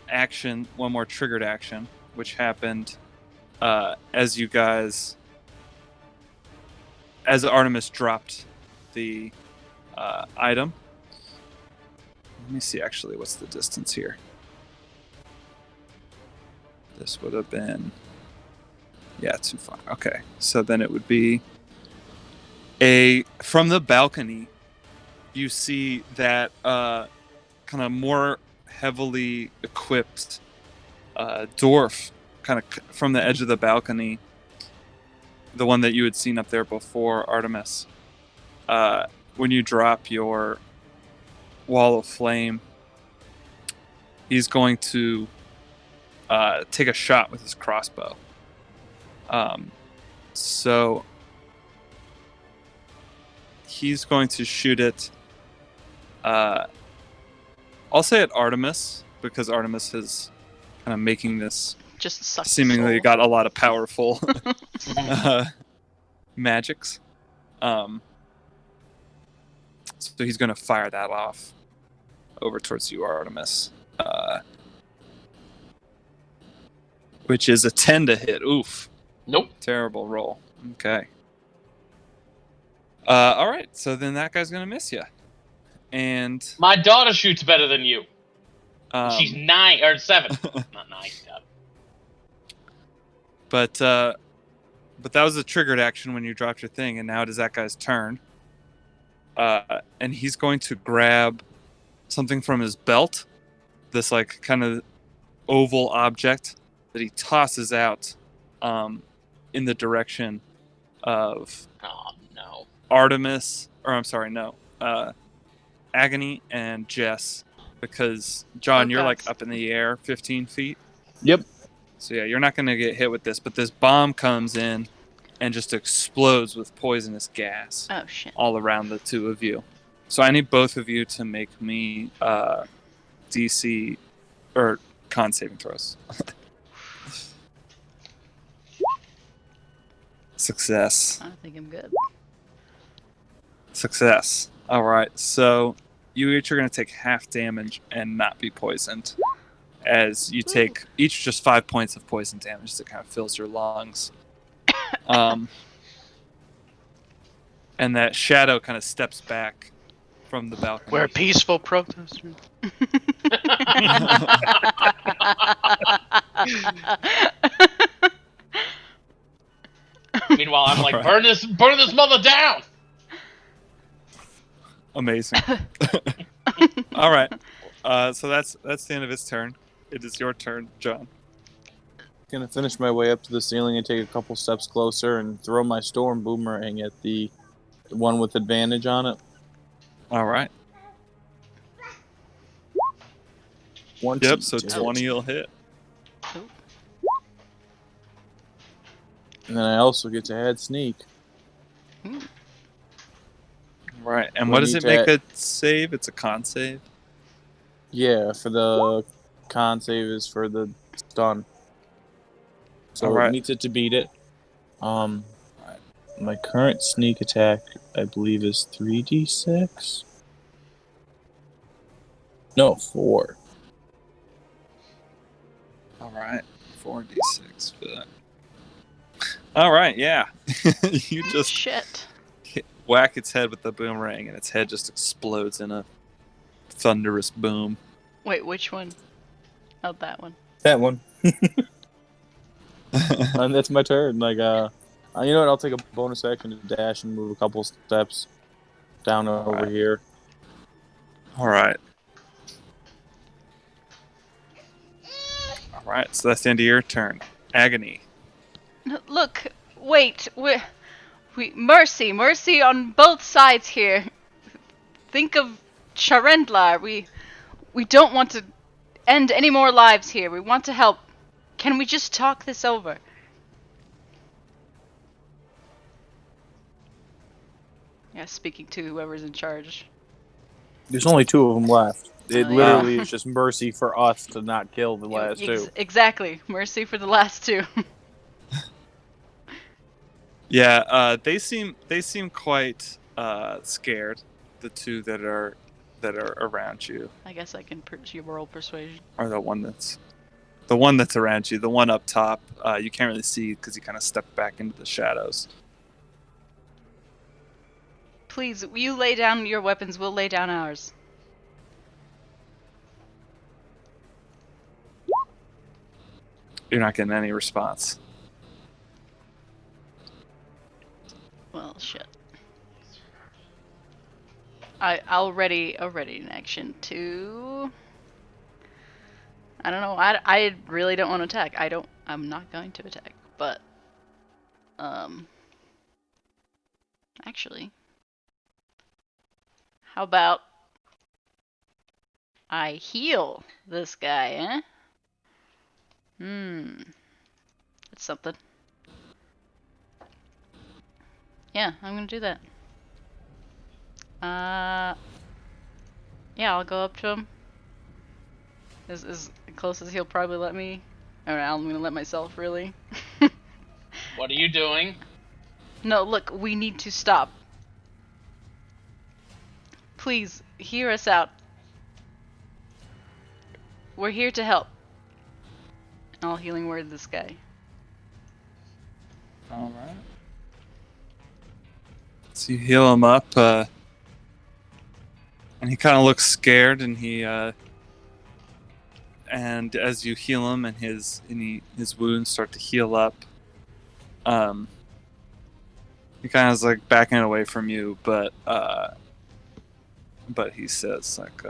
action, one more triggered action, which happened as you guys, as Artemis dropped the item. Let me see actually what's the distance here. This would have been, yeah, too far. Okay, so then it would be from the balcony, you see that kind of more heavily equipped dwarf kind of from the edge of the balcony, the one that you had seen up there before, Artemis. When you drop your wall of flame, he's going to take a shot with his crossbow. So he's going to shoot it. I'll say at Artemis, because Artemis is kind of making this Just sucks seemingly soul. got a lot of powerful magics. So he's going to fire that off over towards you, Artemis. Which is a 10 to hit. Oof. Nope. Terrible roll. Okay. All right. So then that guy's going to miss you. And My daughter shoots better than you. She's 9 or 7. Not 9. God. But that was a triggered action when you dropped your thing, and now it is that guy's turn. And he's going to grab something from his belt, this like kind of oval object that he tosses out in the direction of Oh no. Artemis, or I'm sorry, no, Agony and Jess, because John, you're like gosh. up in the air 15 feet. Yep. So yeah, you're not going to get hit with this, but this bomb comes in and just explodes with poisonous gas Oh shit. all around the two of you. So I need both of you to make me DC or con saving throws. Success. I think I'm good. Success. All right. So you each are going to take half damage and not be poisoned, as you take each just 5 points of poison damage that kind of fills your lungs. And that shadow kind of steps back from the balcony. We're peaceful protesters. Meanwhile, I'm like, Alright. burn this mother down. Amazing. All right. So that's the end of his turn. It is your turn, John. Gonna finish my way up to the ceiling and take a couple steps closer and throw my storm boomerang at the one with advantage on it. All right. 20 Yep. So to hit. 20 will hit. And then I also get to add sneak. Right. And We what does need it make to a save? It's a con save. Yeah, for the con save is for the stun. So Alright. it needs it to beat it. My current sneak attack, I believe, is 3d6. No, 4. All right. 4d6 for that. All right. Yeah. You just Shit. whack its head with the boomerang, and its head just explodes in a thunderous boom. Wait, which one? Oh, that one. That one. And that's my turn. Like, you know what? I'll take a bonus action to dash and move a couple steps down over Alright. here. All right. All right. So that's the end of your turn. Agony. Look, wait, we mercy on both sides here. Think of Charendlar. We don't want to end any more lives here. We want to help. Can we just talk this over? Yeah, speaking to whoever's in charge. There's only 2 of them left. It Oh, yeah. literally is just mercy for us to not kill the last 2. Exactly. Mercy for the last 2. Yeah. They seem quite scared. the two that are around you, I guess I can roll persuasion. or the one that's around you. The one up top, you can't really see because you kind of stepped back into the shadows. Please, you lay down your weapons. We'll lay down ours. You're not getting any response. Well, shit. I'll ready an action to. I don't know. I really don't want to attack. I'm not going to attack. But actually, how about I heal this guy, eh? That's something. Yeah, I'm gonna do that. Yeah, I'll go up to him. As close as he'll probably let me. Or I'm gonna let myself, really. What are you doing? No, look, we need to stop. Please, hear us out. We're here to help. And I'll healing word this guy. All right. So you heal him up, and he kind of looks scared, and and as you heal him, and his wounds start to heal up, he kind of is like backing away from you, but he says like,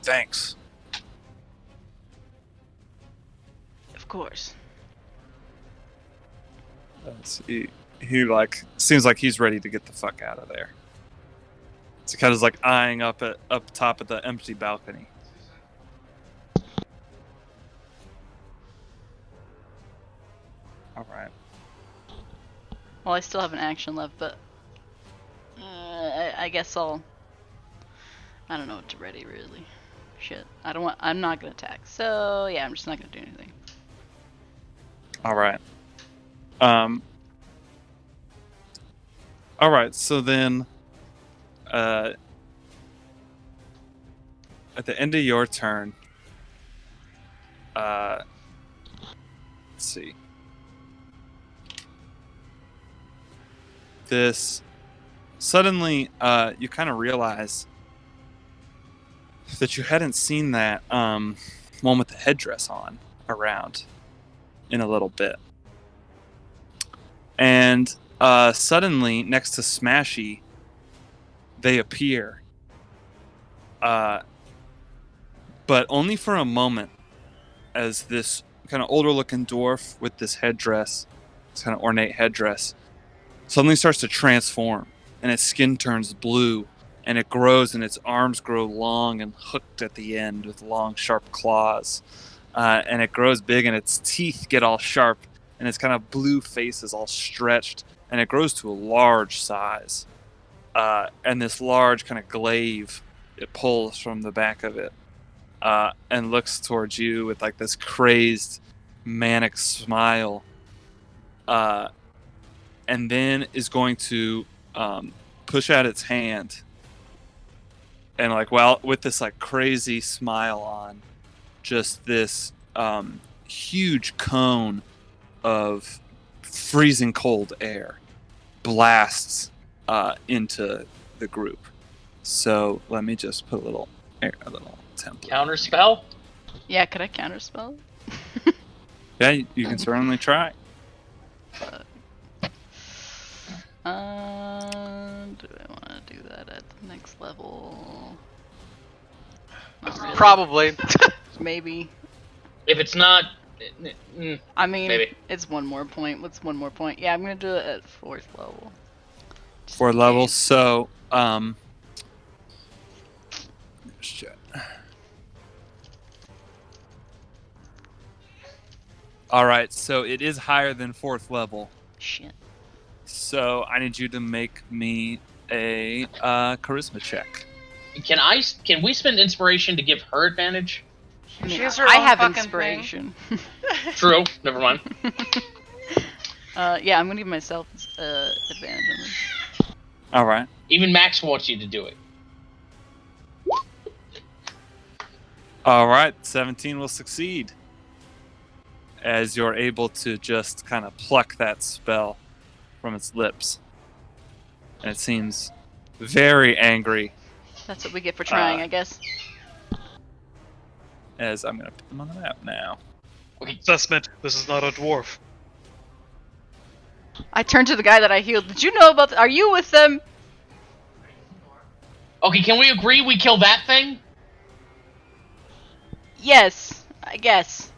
"Thanks." Of course. He like seems like he's ready to get the fuck out of there. So he kind of like eyeing up top of the empty balcony. All right. Well, I still have an action left, but I guess I don't know what to ready really. Shit. I'm not gonna attack. So yeah, I'm just not gonna do anything. All right. All right. So then, at the end of your turn, let's see. This suddenly, you kind of realize that you hadn't seen that one with the headdress on around in a little bit. And suddenly, next to Smashy, they appear. But only for a moment, as this kind of older-looking dwarf with this headdress, this kind of ornate headdress, suddenly starts to transform, and its skin turns blue, and it grows, and its arms grow long and hooked at the end with long, sharp claws. And it grows big, and its teeth get all sharp, and its kind of blue face is all stretched, and it grows to a large size. And this large kind of glaive, it pulls from the back of it, and looks towards you with like this crazed, manic smile. And then is going to push out its hand, and like with this like crazy smile on, just this huge cone of freezing cold air blasts into the group. So let me just put a little template. Counterspell? Yeah, could I counterspell? Yeah, you can certainly try. Do I want to do that at the next level? Not really. Probably. Maybe. If it's not, I mean, maybe. it's one more point. What's one more point? Yeah, I'm gonna do it at 4th level. Just 4th in level. case. So, shit. All right. So it is higher than 4th level. Shit. So I need you to make me a charisma check. Can we spend inspiration to give her advantage? I mean, She has her I own have fucking inspiration. True. Never mind. Yeah, I'm gonna give myself advantage on this. All right. Even Max wants you to do it. All right. 17 will succeed. As you're able to just kind of pluck that spell from its lips. And it seems very angry. That's what we get for trying, I guess. As I'm going to put them on the map now. Okay. Assessment. This is not a dwarf. I turn to the guy that I healed. Did you know about? Are you with them? Okay, can we agree we kill that thing? Yes, I guess.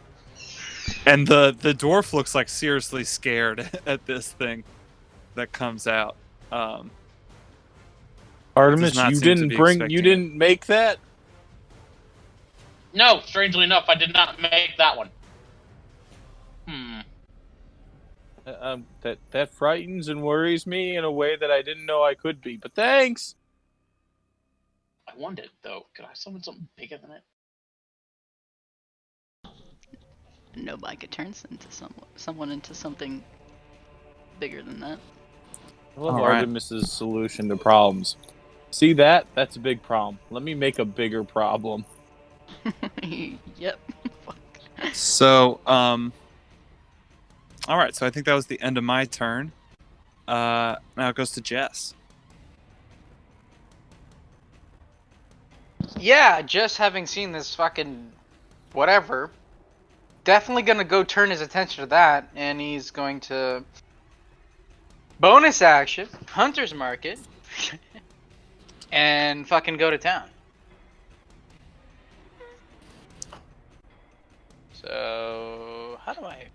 And the dwarf looks like seriously scared at this thing that comes out. Artemis, not you seem to didn't be bring. You expecting didn't make that. No, strangely enough, I did not make that one. That frightens and worries me in a way that I didn't know I could be. But thanks. I wanted, though. Could I summon something bigger than it? Nobody could turn into someone into something bigger than that. I love All right. Artemis's solution to problems. See that? That's a big problem. Let me make a bigger problem. Yep. So, all right. So I think that was the end of my turn. Now it goes to Jess. Yeah, just having seen this fucking whatever, definitely gonna go turn his attention to that, and he's going to bonus action, Hunter's Market, and fucking go to town. So how do I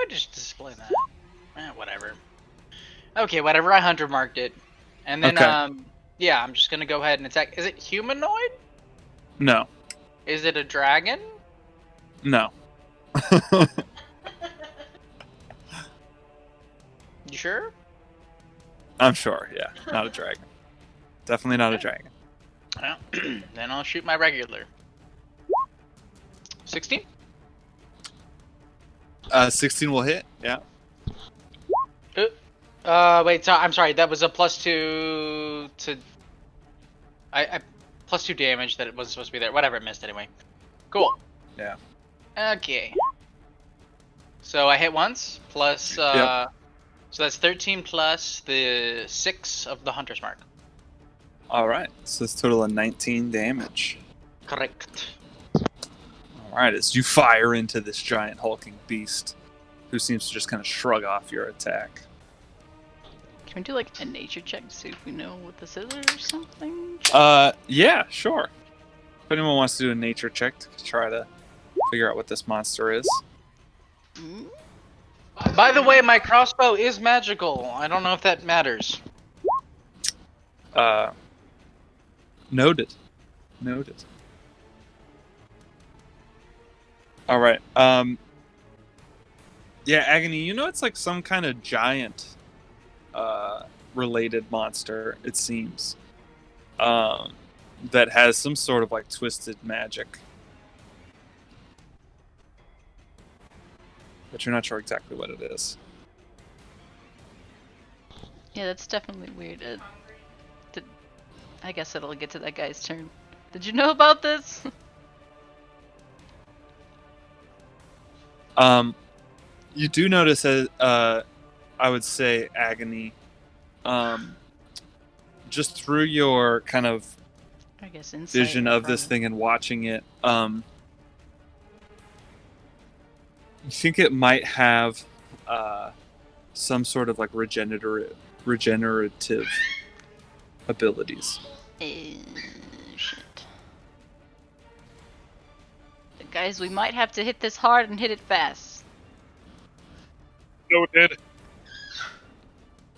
just display that? Whatever. Okay, whatever. I Hunter marked it, and then Okay. yeah, I'm just gonna go ahead and attack. Is it humanoid? No. Is it a dragon? No. You sure? I'm sure. Yeah. Not a dragon. Definitely not a dragon. Well, then I'll shoot my regular. 16? 16 will hit. Yeah. Wait, so, I'm sorry, that was a +2 to... I +2 damage that it wasn't supposed to be there. Whatever, it missed anyway. Cool. Yeah. Okay. So I hit once, plus, Yep. so that's 13 plus the 6 of the Hunter's Mark. All right. So it's total of 19 damage. Correct. All right. As you fire into this giant hulking beast, who seems to just kind of shrug off your attack. Can we do like a nature check to see if we know what this is or something? Yeah, sure. If anyone wants to do a nature check to try to figure out what this monster is. Mm? By the way, my crossbow is magical. I don't know if that matters. Noted. Noted. All right. Yeah, Agony, you know it's like some kind of giant related monster, it seems. That has some sort of like twisted magic. But you're not sure exactly what it is. Yeah, that's definitely weird. I guess it'll get to that guy's turn. Did you know about this? You do notice that I would say Agony. Just through your kind of I guess insight vision or of this probably- thing and watching it, you think it might have some sort of like regenerative abilities. Shit. Guys, we might have to hit this hard and hit it fast. Noted.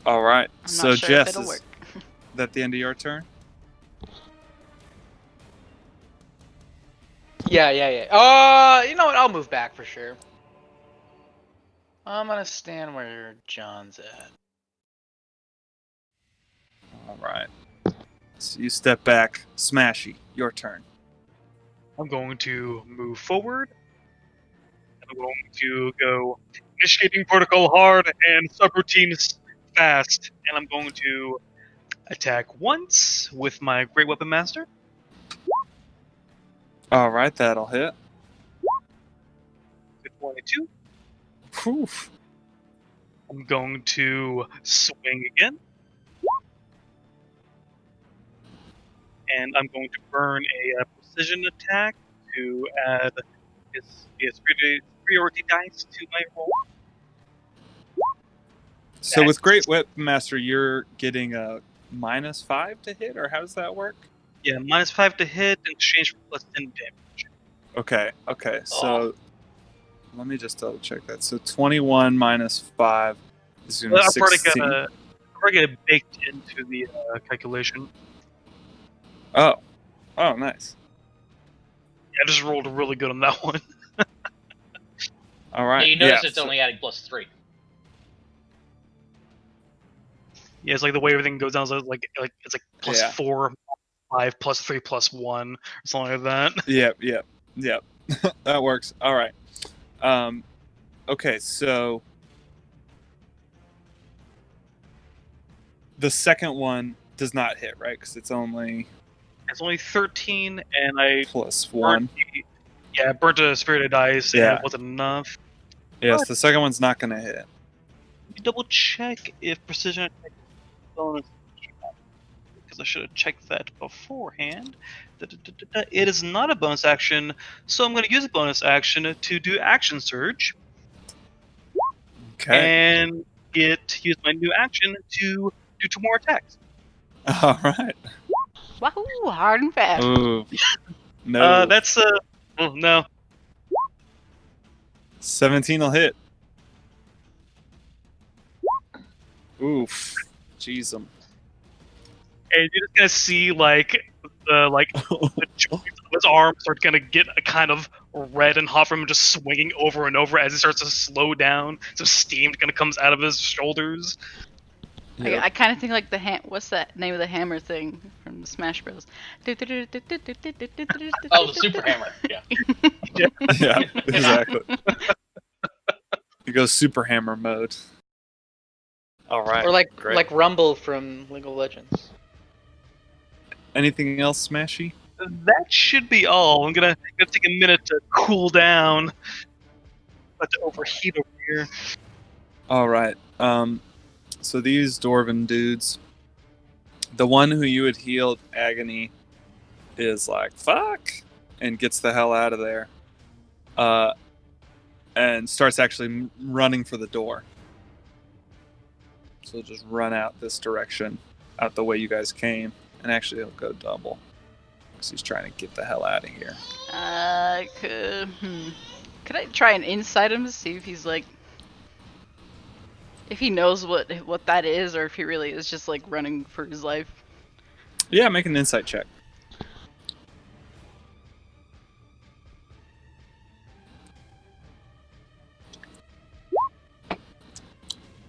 All right. I'm So not sure Jess, if it'll is work. that the end of your turn? Yeah. You know what? I'll move back for sure. I'm gonna stand where John's at. All right. So you step back. Smashy, your turn. I'm going to move forward. I'm going to go initiating protocol hard and subroutines fast. And I'm going to attack once with my Great Weapon Master. All right, that'll hit. With 22. Whew. I'm going to swing again. And I'm going to burn a precision attack to add his priority dice to my roll. So with Great Weapon Master, you're getting a -5 to hit, or how does that work? Yeah, -5 to hit in exchange for plus 10 damage. Okay. So let me just double check that. So 21 minus 5 is going to be 16. I've already got it baked into the calculation. Oh, nice. Yeah, I just rolled really good on that one. All right. Yeah, you notice it's only adding +3. Yeah, it's like the way everything goes down is like it's like plus Yeah. 4, 5, plus 3, plus 1, or something like that. Yep. That works. All right. Okay, so the second one does not hit, right? Because it's only 13, and I +1. burnt a spirited dice, and it wasn't enough. Yes, the second one's not going to hit. Let me double check if precision attack is bonus, because I should have checked that beforehand. It is not a bonus action, so I'm going to use a bonus action to do action surge. Okay. And use my new action to do 2 more attacks. All right. Wahoo! Hard and fast. Ooh. No. That's no. 17 will hit. Oof. Jeez. And you're just gonna see the joints of his arm start gonna get a kind of red and hot from him just swinging over and over as he starts to slow down. Some steam kind of comes out of his shoulders. Yep. I kind of think like what's that name of the hammer thing from the Smash Bros? Oh, the super hammer. Yeah. Yeah, exactly. He goes super hammer mode. All right. Or like great. Rumble from League of Legends. Anything else, Smashy? That should be all. I'm gonna take a minute to cool down. About to overheat over here. All right. So these dwarven dudes, the one who you had healed agony is like, fuck, and gets the hell out of there. And starts actually running for the door. So just run out this direction, out the way you guys came, and actually he'll go double. Because he's trying to get the hell out of here. Could I try and insight him to see if he's like, if he knows what that is, or if he really is just like running for his life? Yeah, make an insight check.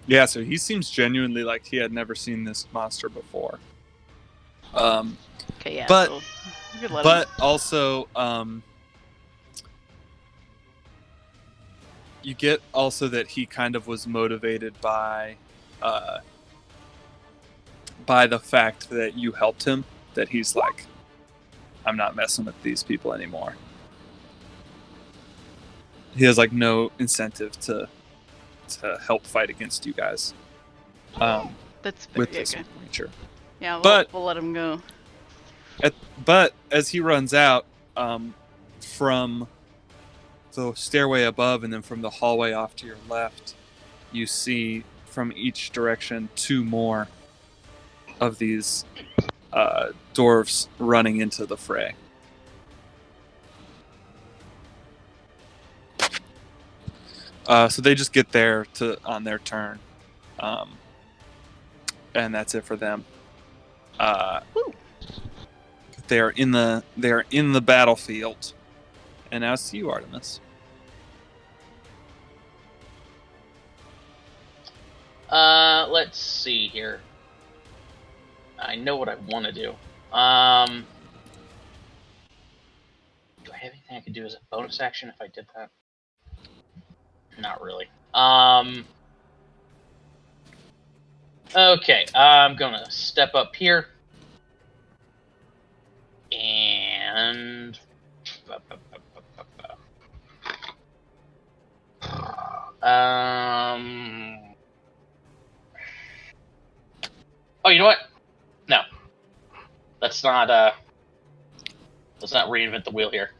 Yeah, so he seems genuinely like he had never seen this monster before. Okay, yeah. But So we could let him. also, you get also that he kind of was motivated by the fact that you helped him. That he's like, I'm not messing with these people anymore. He has like no incentive to help fight against you guys. That's With very this good. creature. Yeah, But- we'll let him go. But as he runs out from the stairway above and then from the hallway off to your left, you see from each direction 2 more of these dwarves running into the fray. So they just get there on their turn, and that's it for them. They are in the battlefield, and now it's you, Artemis. Let's see here. I know what I want to do. Do I have anything I could do as a bonus action if I did that? Not really. Okay, I'm gonna step up here. And... Oh, you know what? No. Let's not reinvent the wheel here.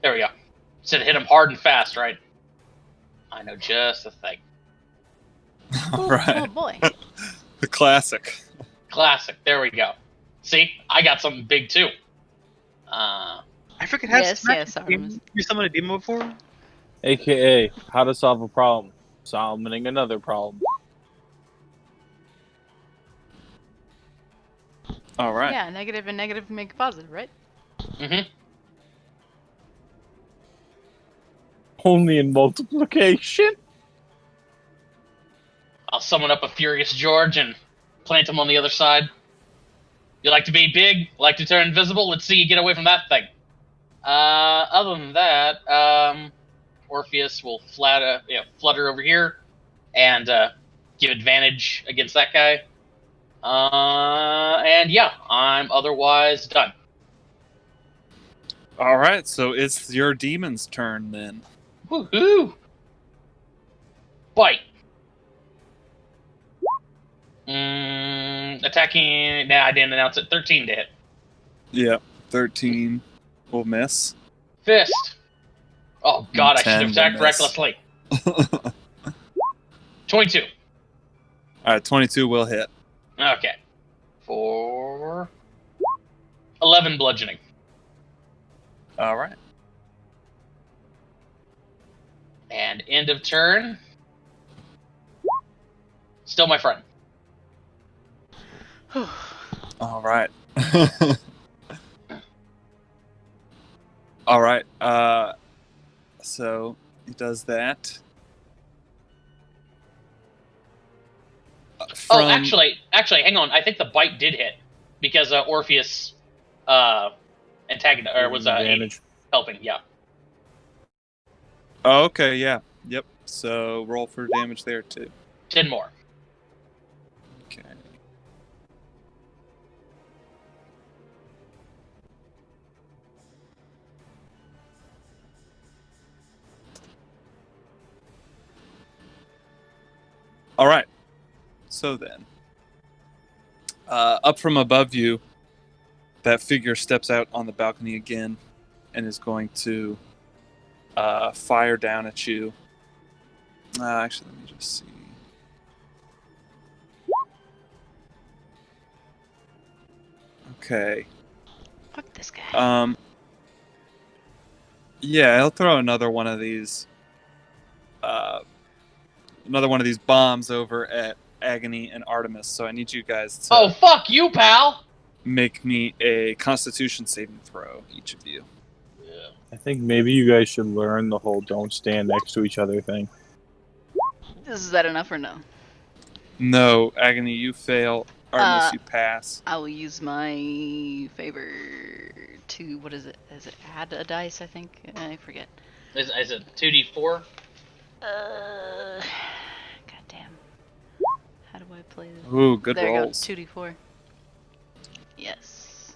There we go. Said hit him hard and fast, right? I know just the thing. All Oh right. boy. The classic. Classic. There we go. See? I got something big too. I freaking had Yes, yes, Artemis. You summoned a demon before? AKA, how to solve a problem. Summoning another problem. All right. Yeah, negative and negative make positive, right? Mm-hmm. Only in multiplication? I'll summon up a Furious George and plant him on the other side. You like to be big? Like to turn invisible? Let's see you get away from that thing. Other than that, Orpheus will flutter over here and give advantage against that guy. And yeah, I'm otherwise done. All right. So it's your demon's turn then. Woohoo! Bite. Attacking. Nah, I didn't announce it. 13 to hit. Yep. 13 will miss. Fist. Oh god, I should 10 have will attacked miss. recklessly. 22. All right. 22 will hit. Okay. For 11 bludgeoning. All right. And end of turn. Still my friend. All right. All right. So he does that. Oh, actually, hang on. I think the bite did hit because Orpheus antagonist or was Damage. helping. Yeah. Oh, okay. Yeah. Yep. So roll for damage there too. 10 more. Okay. All right. So then, up from above you, that figure steps out on the balcony again and is going to fire down at you. Actually, let me just see. Okay. Fuck this guy. Yeah, he'll throw another one of these bombs over at Agony and Artemis. So I need you guys to Oh, fuck you, pal! make me a Constitution saving throw, each of you. Yeah. I think maybe you guys should learn the whole don't stand next to each other thing. Is that enough or no? No, Agony, you fail. Artemis, you pass. I will use my favor to, what is it? Is it add a dice, I think? I forget. Is it 2d4? Goddamn. How do I play this? Ooh, good there rolls. you go, 2d4. Yes.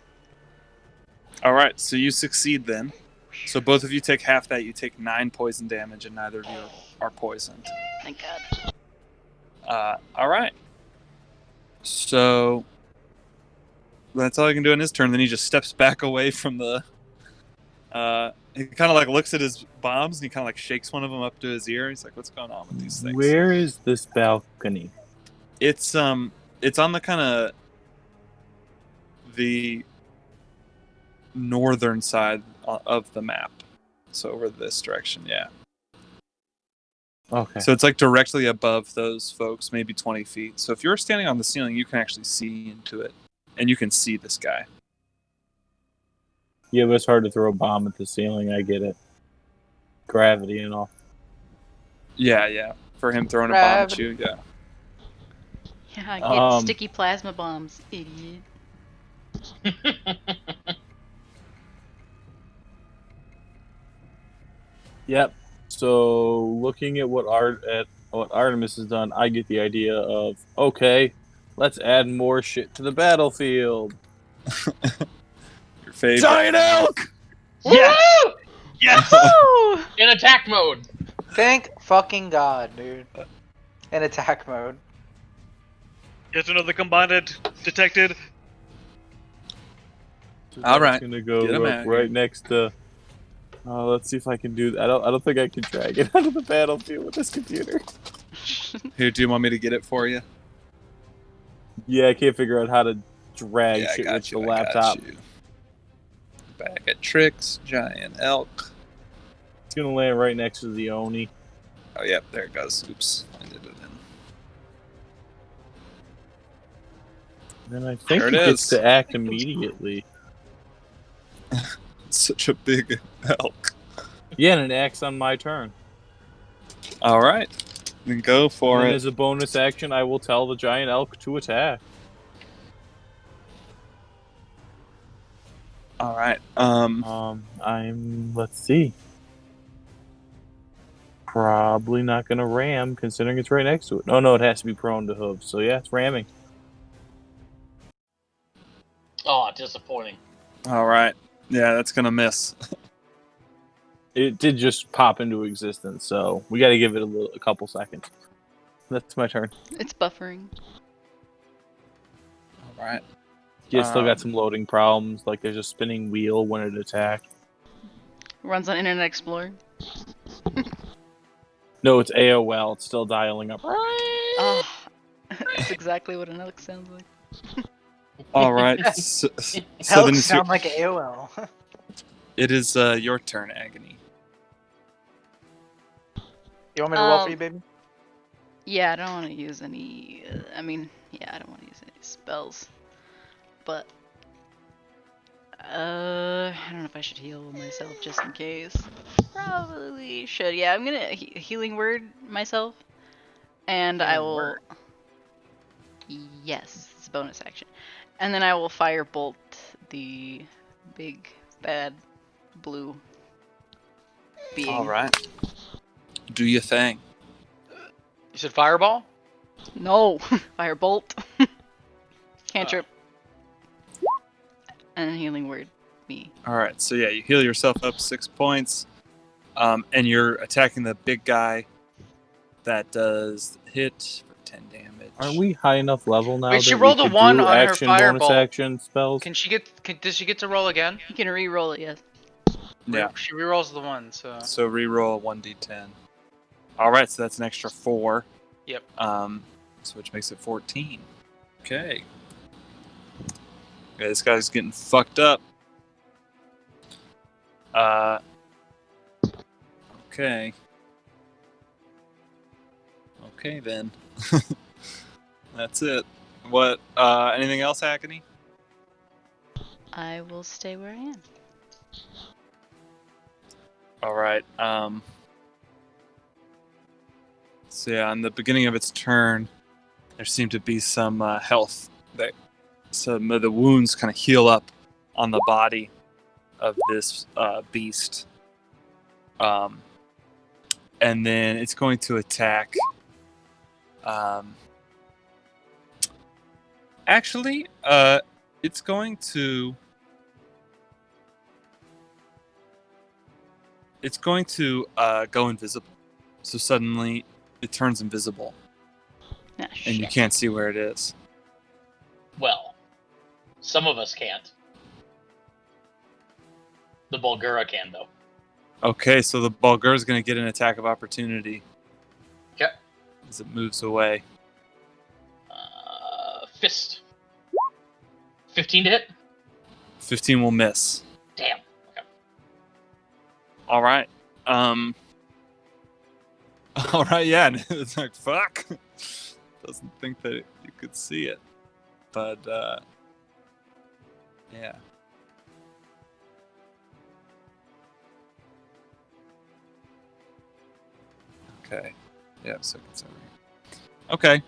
All right, so you succeed then. So both of you take half that. You take 9 poison damage, and neither of you are poisoned. Thank God. All right. So that's all he can do in his turn. Then he just steps back away from the. He kind of like looks at his bombs and he kind of like shakes one of them up to his ear. He's like, "What's going on with these things?" Where is this balcony? It's on the kind of the northern side of the map. So over this direction, yeah. Okay. So it's like directly above those folks, maybe 20 feet. So if you're standing on the ceiling, you can actually see into it, and you can see this guy. Yeah, but it's hard to throw a bomb at the ceiling. I get it. Gravity and all. Yeah. For him throwing a bomb at you, yeah. Yeah, get sticky plasma bombs, idiot. Yep. So looking at what what Artemis has done, I get the idea of, okay, let's add more shit to the battlefield. Your favorite. Giant elk! Yes! Woo! Yes! Woo! In attack mode. Thank fucking God, dude. In attack mode. Yet another combatant detected. All right, Gonna get go 'em up out right here. next to. Let's see if I can do that. I don't think I can drag it out of the battlefield with this computer. Here, do you want me to get it for you? Yeah, I can't figure out how to drag Yeah, I shit got with you. the I laptop. got you. Back at tricks, giant elk. It's gonna land right next to the Oni. Oh, yep, there it goes. Oops, I did it in. Then I think There it it gets is. to act immediately. It's such a big elk. Yeah, and it acts on my turn. All right, then go for And it. as a bonus action, I will tell the giant elk to attack. All right. Let's see. Probably not gonna ram, considering it's right next to it. Oh no, it has to be prone to hooves. So yeah, it's ramming. Oh, disappointing. All right. Yeah, that's gonna miss. It did just pop into existence, so we got to give it a couple seconds. That's my turn. It's buffering. All right. Yeah, still got some loading problems. Like there's a spinning wheel when it attacks. Runs on Internet Explorer. No, it's AOL. It's still dialing up. Ah, that's exactly what an elk sounds like. All right. So then Elks it's your, sound like AOL. it is your turn, Agony. You want me to roll for you, baby? Yeah, I don't want to use any. I don't want to use any spells. But I don't know if I should heal myself just in case. Probably should. Yeah, I'm gonna healing word myself, and I Healing will. word? Yes, it's a bonus action, and then I will firebolt the big bad blue being. All right. Do your thing. You said fireball? No, firebolt. Cantrip. And healing word me. All right. So yeah, you heal yourself up 6 points, and you're attacking the big guy. That does hit for 10 damage. Aren't we high enough level now? Wait, she that rolled we a could 1 do on her action, bonus fireball. action spells? Does she get to roll again? You can re-roll it, yes. Yeah. She rerolls the 1, so. So reroll 1d10. All right. So that's an extra 4. Yep. So which makes it 14. Okay. Yeah, this guy's getting fucked up. Okay. Okay then. That's it. What? Anything else, Agony? I will stay where I am. All right. So yeah, on the beginning of its turn, there seemed to be some health. That some of the wounds kind of heal up on the body of this beast. And then it's going to attack. Actually, it's going to. It's going to go invisible. So suddenly, it turns invisible, Ah, and you shit. can't see where it is. Well, some of us can't. The Bulgura can, though. Okay, so the Bulgur is going to get an attack of opportunity. Okay. As it moves away. Fist. 15 to hit? 15 will miss. Damn. Okay. All right. All right, yeah. It's like, fuck. Doesn't think that you could see it. But, yeah. Okay. Yeah, so considering. Okay.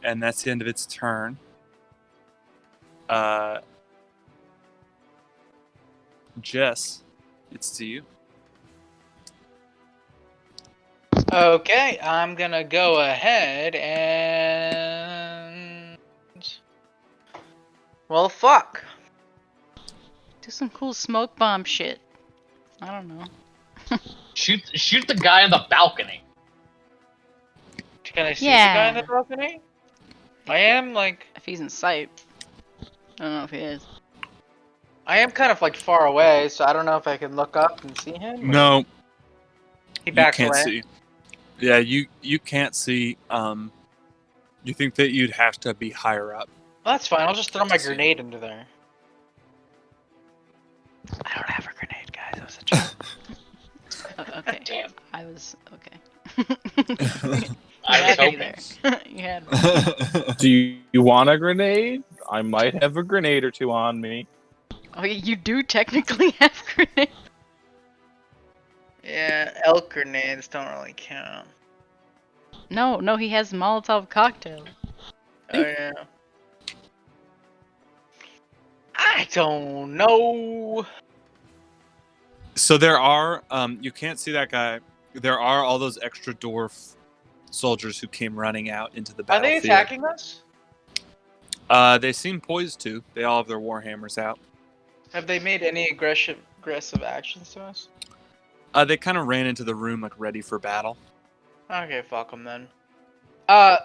And that's the end of its turn. Jess, it's to you. Okay, I'm gonna go ahead and. Well, fuck. Do some cool smoke bomb shit. I don't know. Shoot the guy on the balcony. Can I see the guy in the Yeah. balcony? I am like. If he's in sight. I don't know if he is. I am kind of like far away, so I don't know if I can look up and see him. or- No, He you backs can't away. see. Yeah, you can't see. You think that you'd have to be higher up. Well, that's fine. I'll just throw my See. grenade into there. I don't have a grenade, guys. That was a joke. Okay. Damn. I was okay. I was had me hoping. there. You had me. Do you want a grenade? I might have a grenade or two on me. Oh, you do technically have grenades. Yeah, elk grenades don't really count. No, he has Molotov cocktail. Oh yeah. I don't know. So there are. You can't see that guy. There are all those extra dwarf soldiers who came running out into the Are they battlefield. attacking us? They seem poised to. They all have their warhammers out. Have they made any aggressive actions to us? They kind of ran into the room like ready for battle. Okay, fuck them then.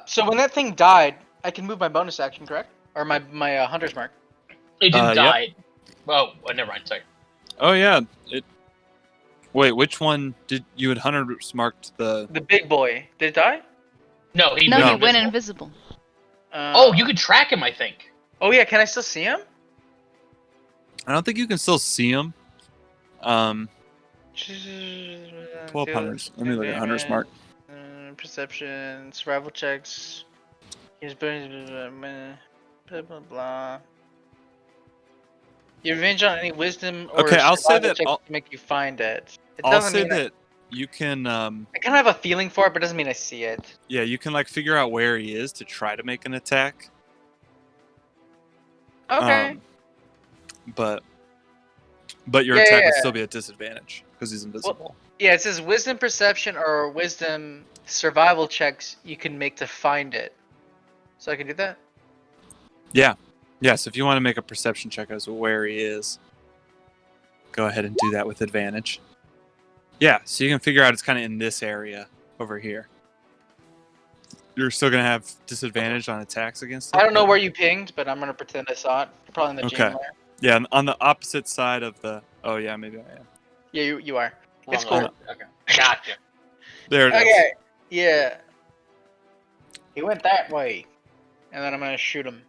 So when that thing died, I can move my bonus action, correct? Or my hunter's mark. It didn't Yep. die. Oh, never mind. Sorry. Oh yeah. Wait, which one did you had hunters marked the? The big boy. Did it die? No, he No, went he went invisible. invisible. Oh, you could track him, I think. Oh yeah, can I still see him? I don't think you can still see them. Pull up hunters. Let me look at hunters mark. Perception, survival checks. Here's blah blah blah. Your revenge on any wisdom or Okay, I'll say survival that checks I'll- to make you find it. It I'll doesn't say mean that you can. I kind of have a feeling for it, but it doesn't mean I see it. Yeah, you can like figure out where he is to try to make an attack. Okay. But your Yeah, attack yeah, would yeah. still be at disadvantage because he's invisible. Yeah, it says wisdom perception or wisdom survival checks you can make to find it. So I can do that? Yes, if you want to make a perception check as to where he is, go ahead and do that with advantage. Yeah, so you can figure out it's kind of in this area over here. You're still gonna have disadvantage on attacks against it. I don't know but- where you pinged, but I'm gonna pretend I saw it. Probably in the Okay. gym layer. Yeah, on the opposite side of the. Oh yeah, maybe I am. Yeah, you are. It's Wrong cool. one. Okay. Gotcha. There it is. Okay. Yeah. He went that way. And then I'm gonna shoot him.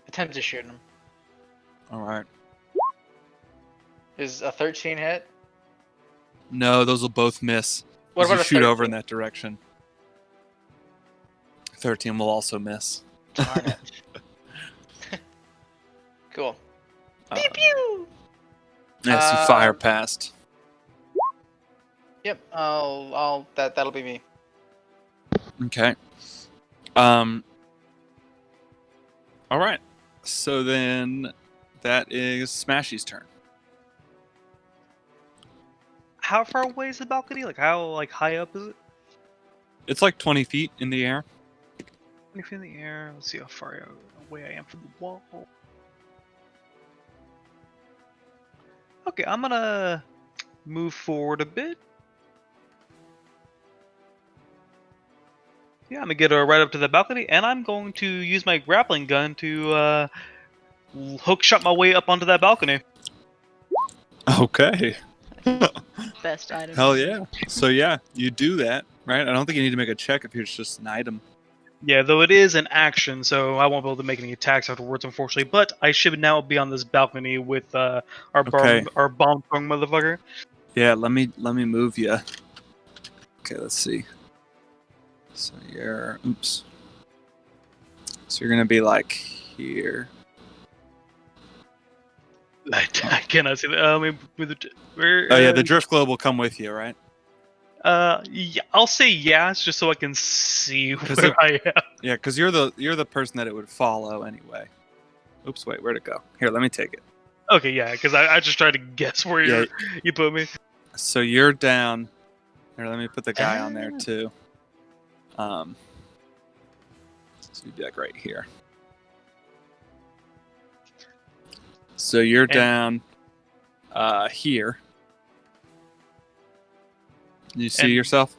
Attempt to shoot him. All right. Is a 13 hit? No, those will both miss. What as you about a shoot over 13? in that direction. 13 will also miss. Darn it. Cool. Uh, Pew pew! yes, you fire past. Yep, that'll be me. Okay. All right. So then that is Smashy's turn. How far away is the balcony? Like how high up is it? It's like 20 feet in the air. 20 feet in the air. Let's see how far away I am from the wall. Okay, I'm gonna move forward a bit. Yeah, I'm gonna get right up to the balcony, and I'm going to use my grappling gun to hook shot my way up onto that balcony. Okay. Best item. Hell yeah. So yeah, you do that, right? I don't think you need to make a check if it's just an item. Yeah, though it is an action, so I won't be able to make any attacks afterwards, unfortunately. But I should now be on this balcony with our Okay. bomb throwing motherfucker. Yeah, let me move you. Okay, let's see. So oops. So you're gonna be like here. I cannot see that. Oh yeah, the drift globe will come with you, right? Yeah, I'll say yes, just so I can see 'Cause where I am. Yeah, because you're the person that it would follow anyway. Oops, wait, where'd it go? Here, let me take it. Okay, yeah, because I just tried to guess where Yeah. you put me. So you're down, Here, let me put the guy on there too. So you'd be like right here. So you're down here. You see yourself?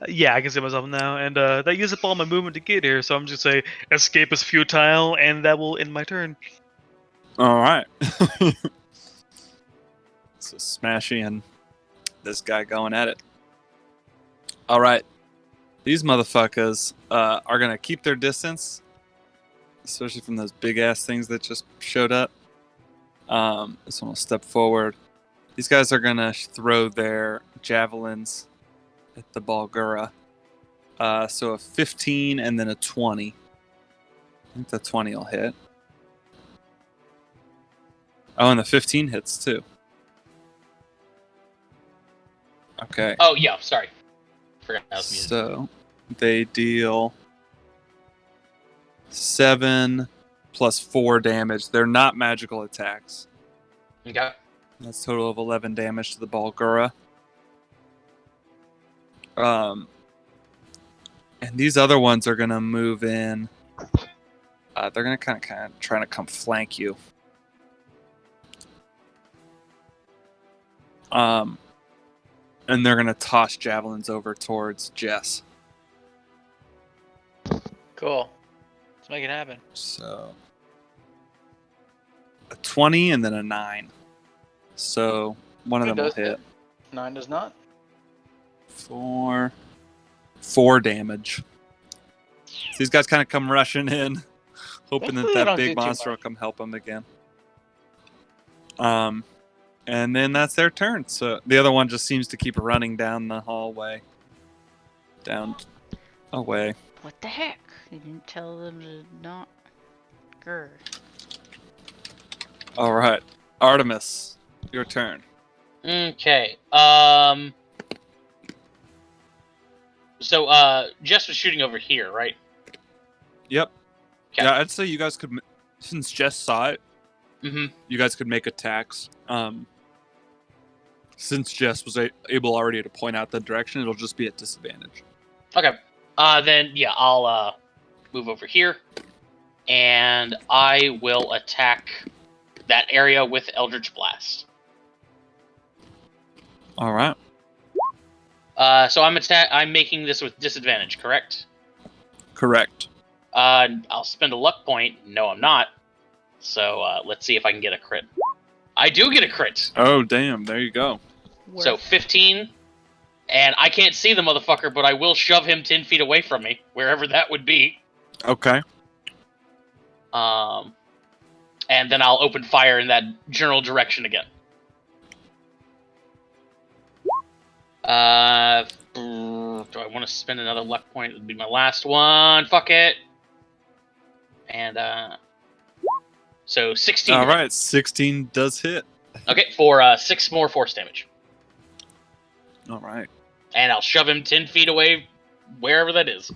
Yeah, I can see myself now, and that used up all my movement to get here, so I'm just say escape is futile, and that will end my turn. All right. So Smashy and this guy going at it. All right. These motherfuckers are going to keep their distance, especially from those big-ass things that just showed up. This one will step forward. These guys are going to throw their javelins at the Balgura. So a 15 and then a 20. I think the 20 will hit. Oh, and the 15 hits too. Okay. Oh yeah, sorry. Forgot I was muted. So they deal 7 plus 4 damage. They're not magical attacks. Okay. That's a total of 11 damage to the Balgura. And these other ones are gonna move in. They're gonna kind of trying to come flank you. And they're gonna toss javelins over towards Jess. Cool. Let's make it happen. So a 20 and then a 9. So one of them will hit. 9 does not. 4 damage. So these guys kind of come rushing in, hoping Hopefully they that don't big do too monster will much. come help them again. And then that's their turn. So the other one just seems to keep running down the hallway. Down away. What the heck? You didn't tell them to not. Grr. All right, Artemis, your turn. Okay. So Jess was shooting over here, right? Yep. Okay. Yeah, I'd say you guys could, since Jess saw it, Mm-hmm. you guys could make attacks. Since Jess was able already to point out the direction, it'll just be at disadvantage. Okay. Then yeah, I'll move over here, and I will attack that area with Eldritch Blast. All right. So I'm making this with disadvantage, correct? Correct. I'll spend a luck point. No, I'm not. So let's see if I can get a crit. I do get a crit. Oh, damn. There you go. So 15, and I can't see the motherfucker, but I will shove him 10 feet away from me, wherever that would be. Okay. And then I'll open fire in that general direction again. Do I want to spend another luck point? It would be my last one. Fuck it. And so 16. All right, 16 does hit. Okay, for 6 more force damage. All right. And I'll shove him 10 feet away, wherever that is.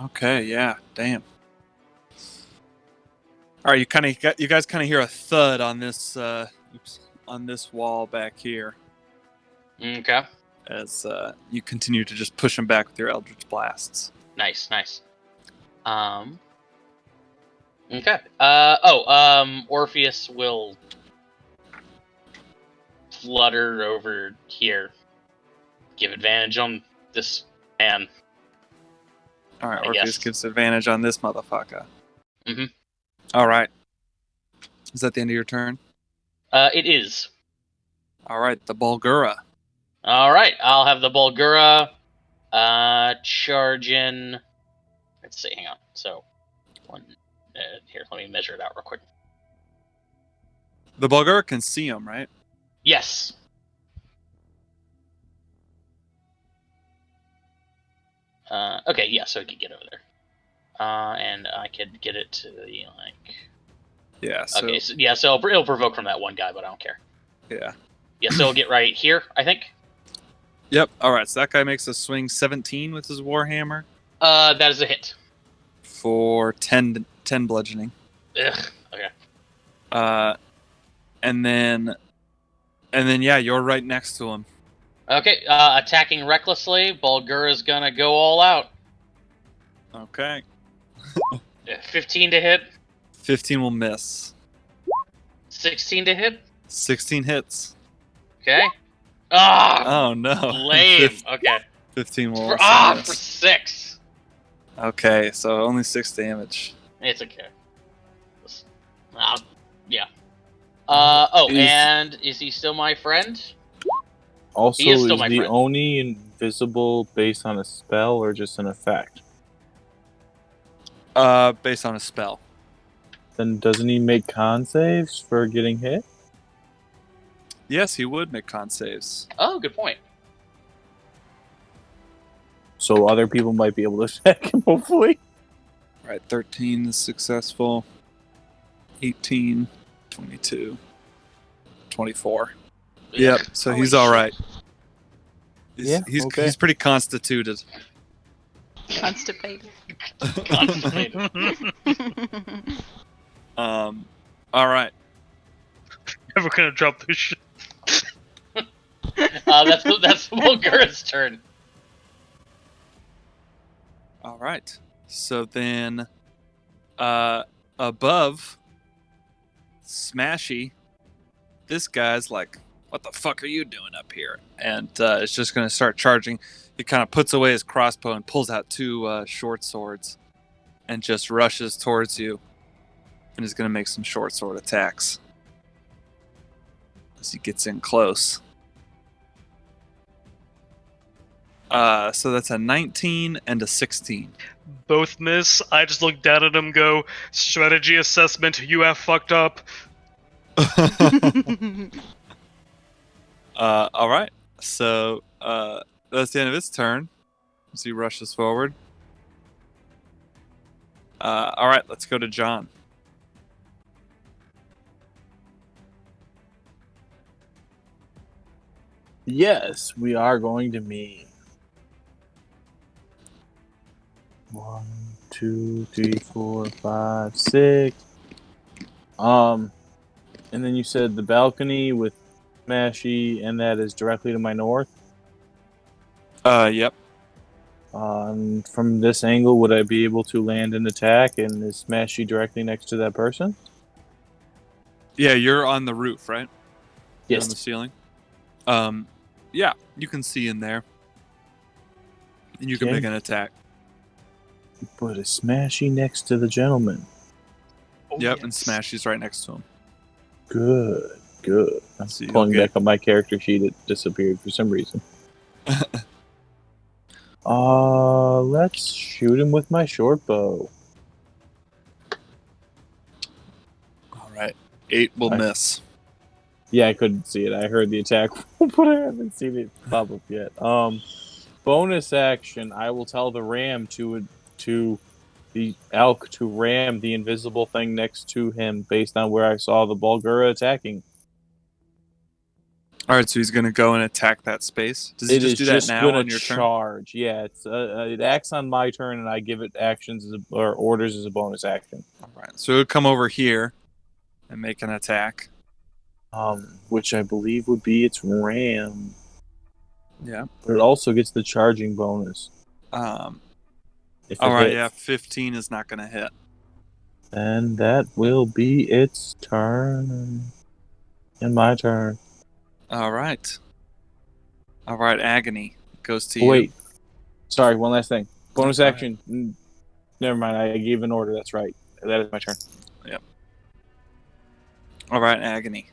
Okay, yeah, damn. All right, you guys kind of hear a thud on this on this wall back here Okay. as you continue to just push them back with your Eldritch Blasts. Nice. Okay. Orpheus will flutter over here. Give advantage on this man. All right, I Orpheus guess. gives advantage on this motherfucker. Mhm. All right. Is that the end of your turn? It is. All right, the Bulgura. Alright, I'll have the Bulgura charge in. Let's see, hang on. So, here, let me measure it out real quick. The Bulgura can see him, right? Yes. Okay, yeah, so I could get over there. And I could get it to the, like... Yeah, so... Okay, so, yeah, so it'll provoke from that one guy, but I don't care. Yeah. Yeah, so it'll get right here, I think. Yep, alright, so that guy makes a swing 17 with his Warhammer. That is a hit. For 10 bludgeoning. Ugh, okay. And then And then you're right next to him. Okay, attacking recklessly. Bulgura's gonna go all out. Okay. 15 to hit. 15 will miss. 16 to hit. 16 hits. Okay. Ah, Oh no. lame. Okay. 15 will For also miss. for 6. Okay, so only 6 damage. It's okay. Yeah. Is- and is he still my friend? Also, He is still is my the friend. Oni invisible based on a spell or just an effect? Based on a spell. Then doesn't he make con saves for getting hit? Yes, he would make con saves. Oh, good point. So other people might be able to attack him, hopefully. Right, 13 is successful. 18, 22, 24. Yep, so Holy he's all shit. right. Okay. He's pretty constituted. Constipated. Constipated. All right. Never gonna drop this shit. That's Bulgura's turn. All right. So then, above Smashy, this guy's like, "What the fuck are you doing up here?" And it's just gonna start charging. He kind of puts away his crossbow and pulls out 2 short swords, and just rushes towards you, and is gonna make some short sword attacks as he gets in close. So that's a 19 and a 16. Both miss. I just look down at him, go, strategy assessment, you have fucked up. All right. So that's the end of its turn as he rushes forward. All right, let's go to John. Yes, we are going to meet. 1, 2, 3, 4, 5, 6. And then you said the balcony with Smashy, and that is directly to my north. Yep. From this angle, would I be able to land an attack, and is Smashy directly next to that person? Yeah, you're on the roof, right? You're on the Yes. ceiling. Yeah, you can see in there, and you can Okay. make an attack. But is Smashy next to the gentleman? Oh, Yep, yes. and Smashy's right next to him. Good. I'm So you'll pulling get- back on my character sheet. It disappeared for some reason. Let's shoot him with my short bow. All right, 8 will I- miss. Yeah, I couldn't see it. I heard the attack, but I haven't seen it pop up yet. Bonus action. I will tell the ram to the elk to ram the invisible thing next to him, based on where I saw the Bulgura attacking. All right, so he's gonna go and attack that space. Does he It just is do that just now gonna on your turn? charge. Yeah, it acts on my turn, and I give it actions or orders as a bonus action. All right, so it would come over here and make an attack. Which I believe would be its ram. Yeah. But it also gets the charging bonus. If All it right, hits. yeah, 15 is not gonna hit. And that will be its turn. And my turn. All right, Agony goes to you. Wait. Sorry, one last thing. Bonus Go action. Never mind, I gave an order. That's right. That is my turn. All right, Agony.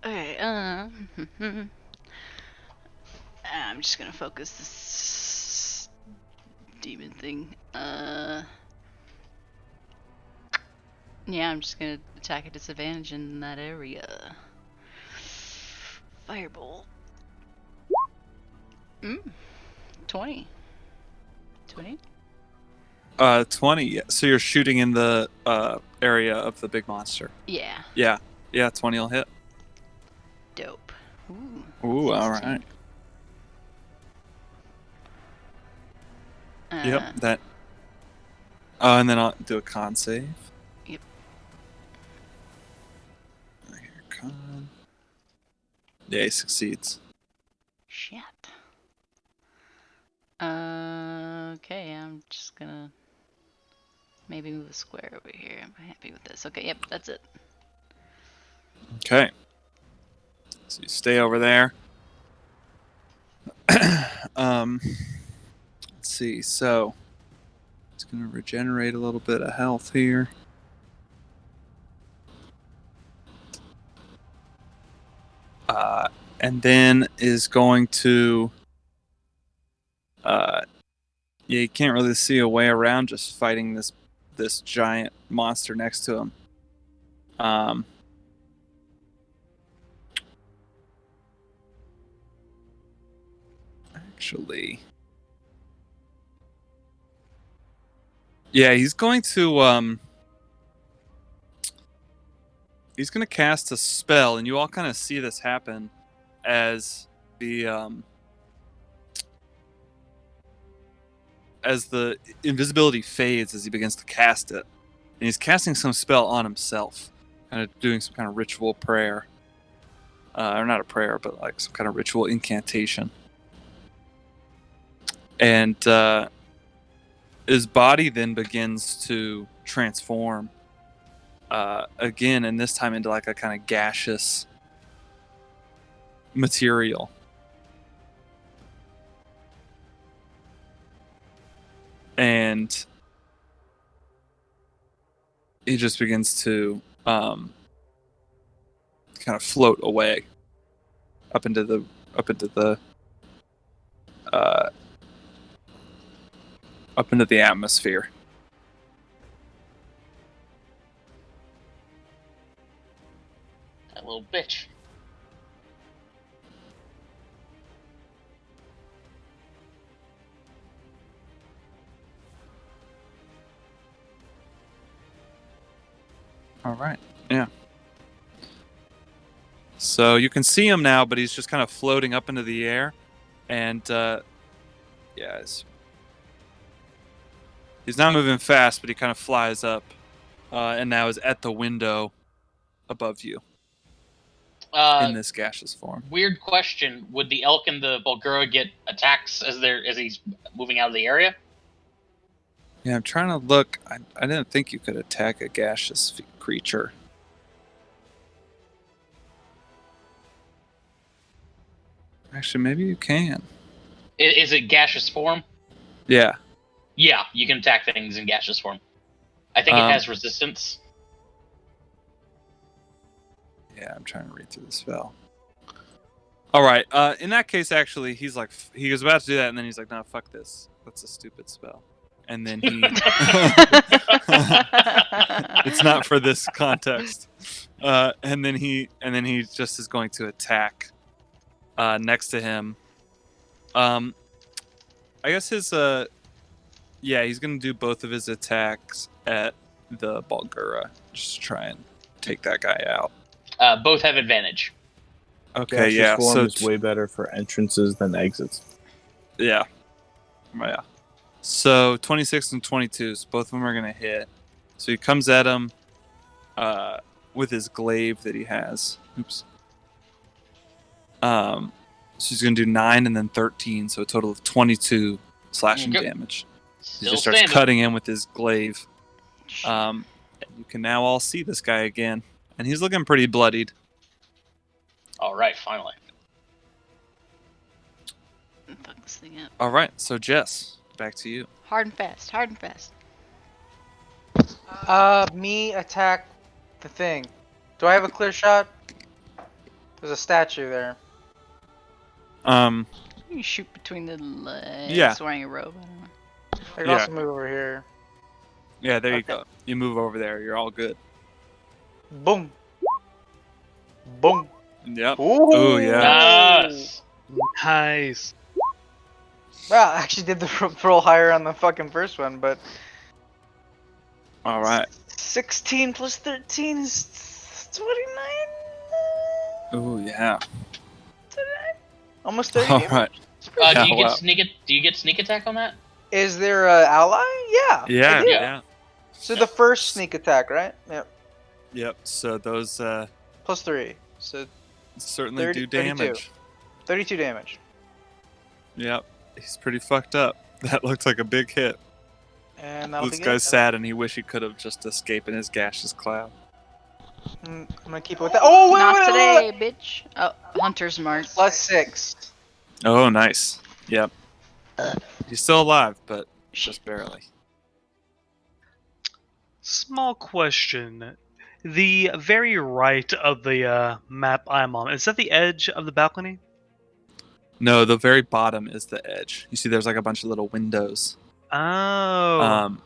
Okay, I'm just gonna focus this demon thing. Yeah, I'm just gonna attack at disadvantage in that area. Firebolt. 20. 20? 20. Yeah. So you're shooting in the area of the big monster. Yeah. Yeah, 20 will hit. Dope. Ooh. Ooh, all 16. right. Yep, that. And then I'll do a con save. Yep. Yeah, he succeeds. Shit. Okay, I'm just gonna maybe move a square over here. I'm happy with this. Okay, yep, that's it. Okay. So you stay over there. Let's see. So it's going to regenerate a little bit of health here. And then is going to. Yeah, you can't really see a way around just fighting this giant monster next to him. Actually, yeah, he's going to cast a spell, and you all kind of see this happen as the invisibility fades as he begins to cast it, and he's casting some spell on himself, kind of doing some kind of ritual prayer, or not a prayer, but like some kind of ritual incantation. And his body then begins to transform again, and this time into like a kind of gaseous material. And he just begins to kind of float away up into the atmosphere. That little bitch. All right. Yeah. So you can see him now, but he's just kind of floating up into the air, and he's not moving fast, but he kind of flies up, and now is at the window above you in this gaseous form. Weird question: would the elk and the Bulgura get attacks as he's moving out of the area? Yeah, I'm trying to look. I didn't think you could attack a gaseous creature. Actually, maybe you can. Is it gaseous form? Yeah. Yeah, you can attack things in gaseous form. I think it has resistance. Yeah, I'm trying to read through the spell. All right. In that case, actually, he was about to do that, and then he's like, "No, fuck this. That's a stupid spell." And then he. It's not for this context. And then he just is going to attack next to him. I guess he's going to do both of his attacks at the Bulgura, just to try and take that guy out. Both have advantage. Okay, Gaseous form is way better for entrances than exits. Yeah. So 26 and 22, so both of them are going to hit. So he comes at him with his glaive that he has. Oops. So he's going to do 9 and then 13, so a total of 22 slashing damage. He just starts cutting him with his glaive. And you can now all see this guy again, and he's looking pretty bloodied. All right, finally. Fuck this thing up. All right, so Jess, back to you. Hard and fast. Hard and fast. Me attack the thing. Do I have a clear shot? There's a statue there. You can shoot between the legs. Yeah. Wearing a robe. I don't know. I can also move over here. Yeah, there you go. You move over there. You're all good. Boom. Boom. Yep. Ooh. Oh, yeah. Nice. Nice. Well, I actually did the roll higher on the fucking first one, but All right. 16 plus 13 is 29. Oh, yeah. Almost 30. All right. Do you get Do you get sneak attack on that? Is there an ally? Yeah. Yeah, I do. yeah. So the first sneak attack, right? Yep. Yep. So those Plus 3. So certainly 30 do 32. damage. 32 damage. Yep, he's pretty fucked up. That looks like a big hit. And that'll This be guy's good. sad, and he wish he could have just escaped in his gaseous cloud. I'm gonna keep it with that. Oh, wait, Not wait, today, bitch. Oh, Hunter's Mark. +6. Oh, nice. Yep. He's still alive, but just barely. Small question. The very right of the map I'm on, is that the edge of the balcony? No, the very bottom is the edge. You see, there's like a bunch of little windows. Oh.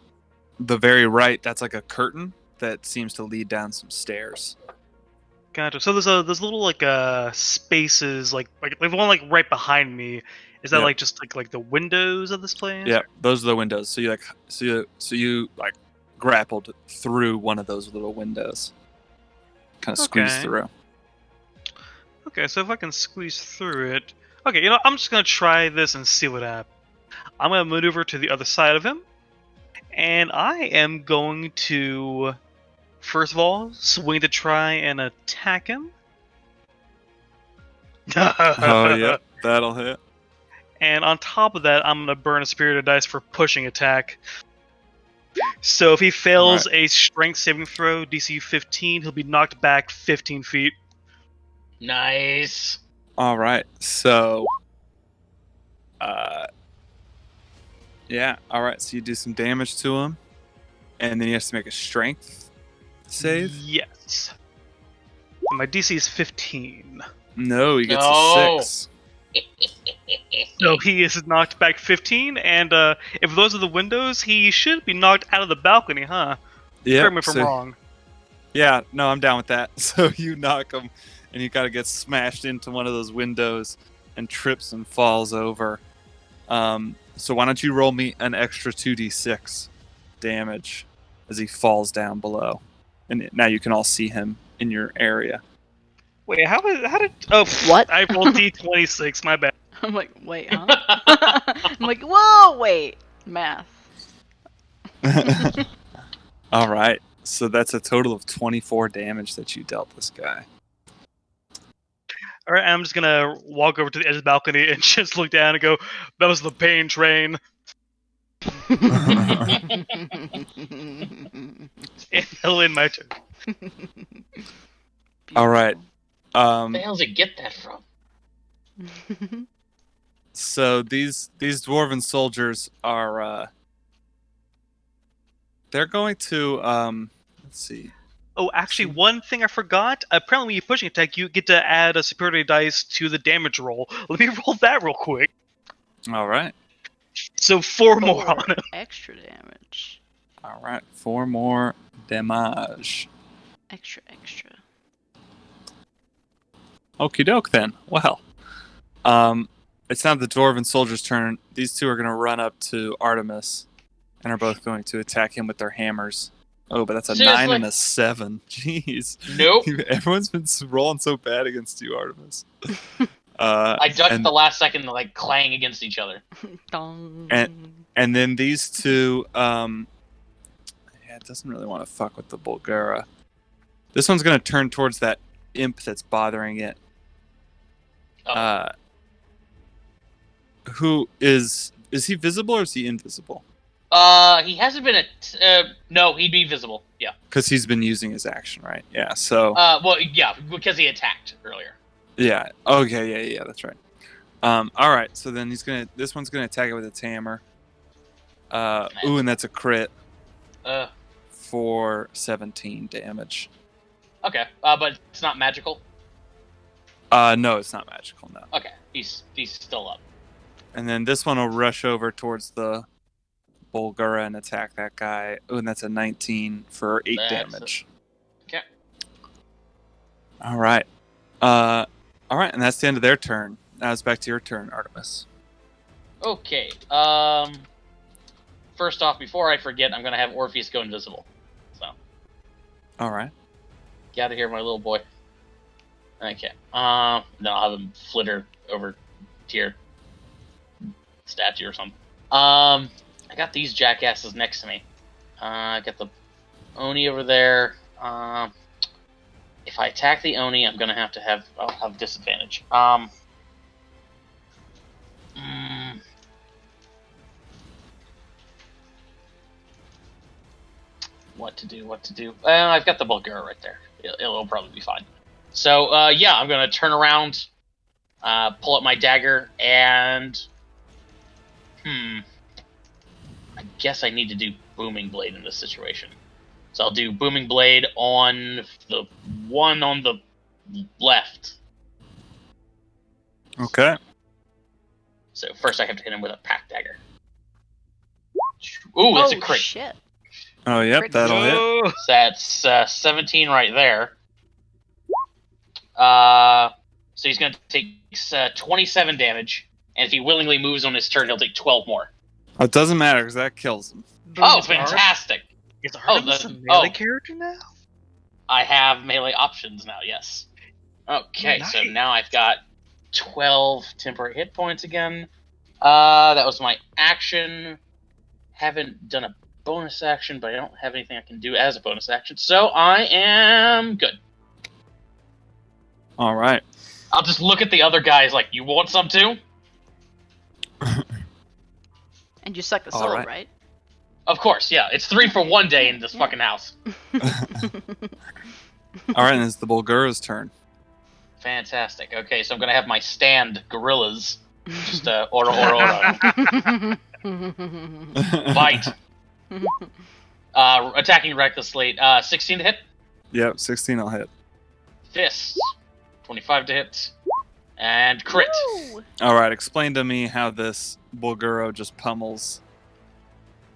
The very right, that's like a curtain that seems to lead down some stairs. Gotcha. So there's little like spaces like the one like right behind me. Is that Yep. like just like the windows of this place? Yeah, those are the windows. So you grappled through one of those little windows. Kind of squeezed Okay. through. Okay, so if I can squeeze through it. Okay, I'm just gonna try this and see what happens. I'm gonna maneuver to the other side of him, and I am going to first of all swing to try and attack him. Oh, yep, that'll hit. And on top of that, I'm gonna burn a spirit of dice for pushing attack. So if he fails a strength saving throw, DC 15, he'll be knocked back 15 feet. Nice. All right, so, yeah, all right. So you do some damage to him, and then he has to make a strength save. Yes. And my DC is 15. No, he gets No. a 6. So he is knocked back 15, and if those are the windows, he should be knocked out of the balcony, huh? Yeah. Correct me if I'm wrong. Yeah, no, I'm down with that. So you knock him, and he kind of gets smashed into one of those windows and trips and falls over. So why don't you roll me an extra 2d6 damage as he falls down below, and now you can all see him in your area. Wait, how did? Oh, What? I rolled D26. My bad. I'm like, wait, huh? I'm like, whoa, wait. Math. All right, so that's a total of 24 damage that you dealt this guy. All right, I'm just gonna walk over to the edge of the balcony and just look down and go, "That was the pain train." It'll end my turn. All right. Where the hell does it get that from? So these dwarven soldiers are they're going to let's see. Oh, actually, one thing I forgot. Apparently, when you pushing attack, you get to add a superiority dice to the damage roll. Let me roll that real quick. All right. So 4 more on him. Extra damage. All right. 4 more damage. Extra. Okie doke then. Well, it's now the dwarven soldier's turn. These two are going to run up to Artemis and are both going to attack him with their hammers. Oh, but that's a Seriously? 9 and a 7. Jeez. Nope. Everyone's been rolling so bad against you, Artemis. I ducked and, the last second to like clang against each other. and then these two, yeah, it doesn't really want to fuck with the Bulgara. This one's going to turn towards that imp that's bothering it. Oh. Who is he visible or is he invisible? He hasn't been no, he'd be visible. Yeah. Because he's been using his action, right? Yeah. So. Well, yeah, because he attacked earlier. Yeah. Okay. Yeah. That's right. All right. So then this one's gonna attack it with its hammer. Ooh, and that's a crit. For 17 damage. Okay. But it's not magical. No, it's not magical. No. Okay. He's still up. And then this one will rush over towards the Bulgara and attack that guy. Ooh, and that's a 19 for 8 damage. Okay. All right. All right, and that's the end of their turn. Now it's back to your turn, Artemis. Okay. First off, before I forget, I'm gonna have Orpheus go invisible. So. All right. Get out of here, my little boy. Okay. Then I'll have him flitter over to your statue or something. I got these jackasses next to me. I got the Oni over there. If I attack the Oni, I'm gonna I'll have disadvantage. What to do? Well, I've got the Bulgara right there. It'll probably be fine. So, yeah, I'm gonna turn around, pull up my dagger, and I guess I need to do Booming Blade in this situation. So I'll do Booming Blade on the one on the left. Okay. So first I have to hit him with a pack dagger. Ooh, that's a crit. Shit. Oh, yep, Crit. that'll hit. No. So that's 17 right there. So he's going to take 27 damage, and if he willingly moves on his turn, he'll take 12 more. It doesn't matter because that kills him. Oh, fantastic! Is Artemis a melee character now? I have melee options now, yes. Okay, Nice. so now I've got 12 temporary hit points again. That was my action. Haven't done a bonus action, but I don't have anything I can do as a bonus action, so I am good. All right. I'll just look at the other guys like, you want some too? And you suck the All soul, right. right? Of course, yeah. It's 3 for 1 day in this fucking house. All right, and it's the Bulgara's turn. Fantastic. Okay, so I'm gonna have my stand gorillas. Just ora. Bite. Attacking recklessly. 16 to hit. Yep, 16 will hit. Fists. 25 to hit. And crit. Woo! All right, explain to me how this Bulgaro just pummels.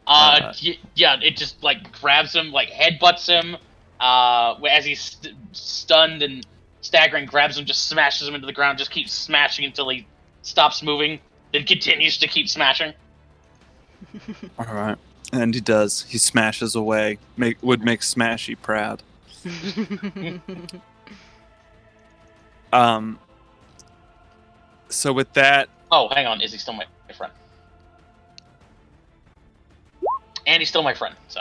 Yeah, it just like grabs him, like headbutts him. As he's stunned and staggering, grabs him, just smashes him into the ground, just keeps smashing until he stops moving, then continues to keep smashing. All right, and he does. He smashes away. Would make Smashy proud. So with that, Oh, hang on, is he still my friend? And he's still my friend, so.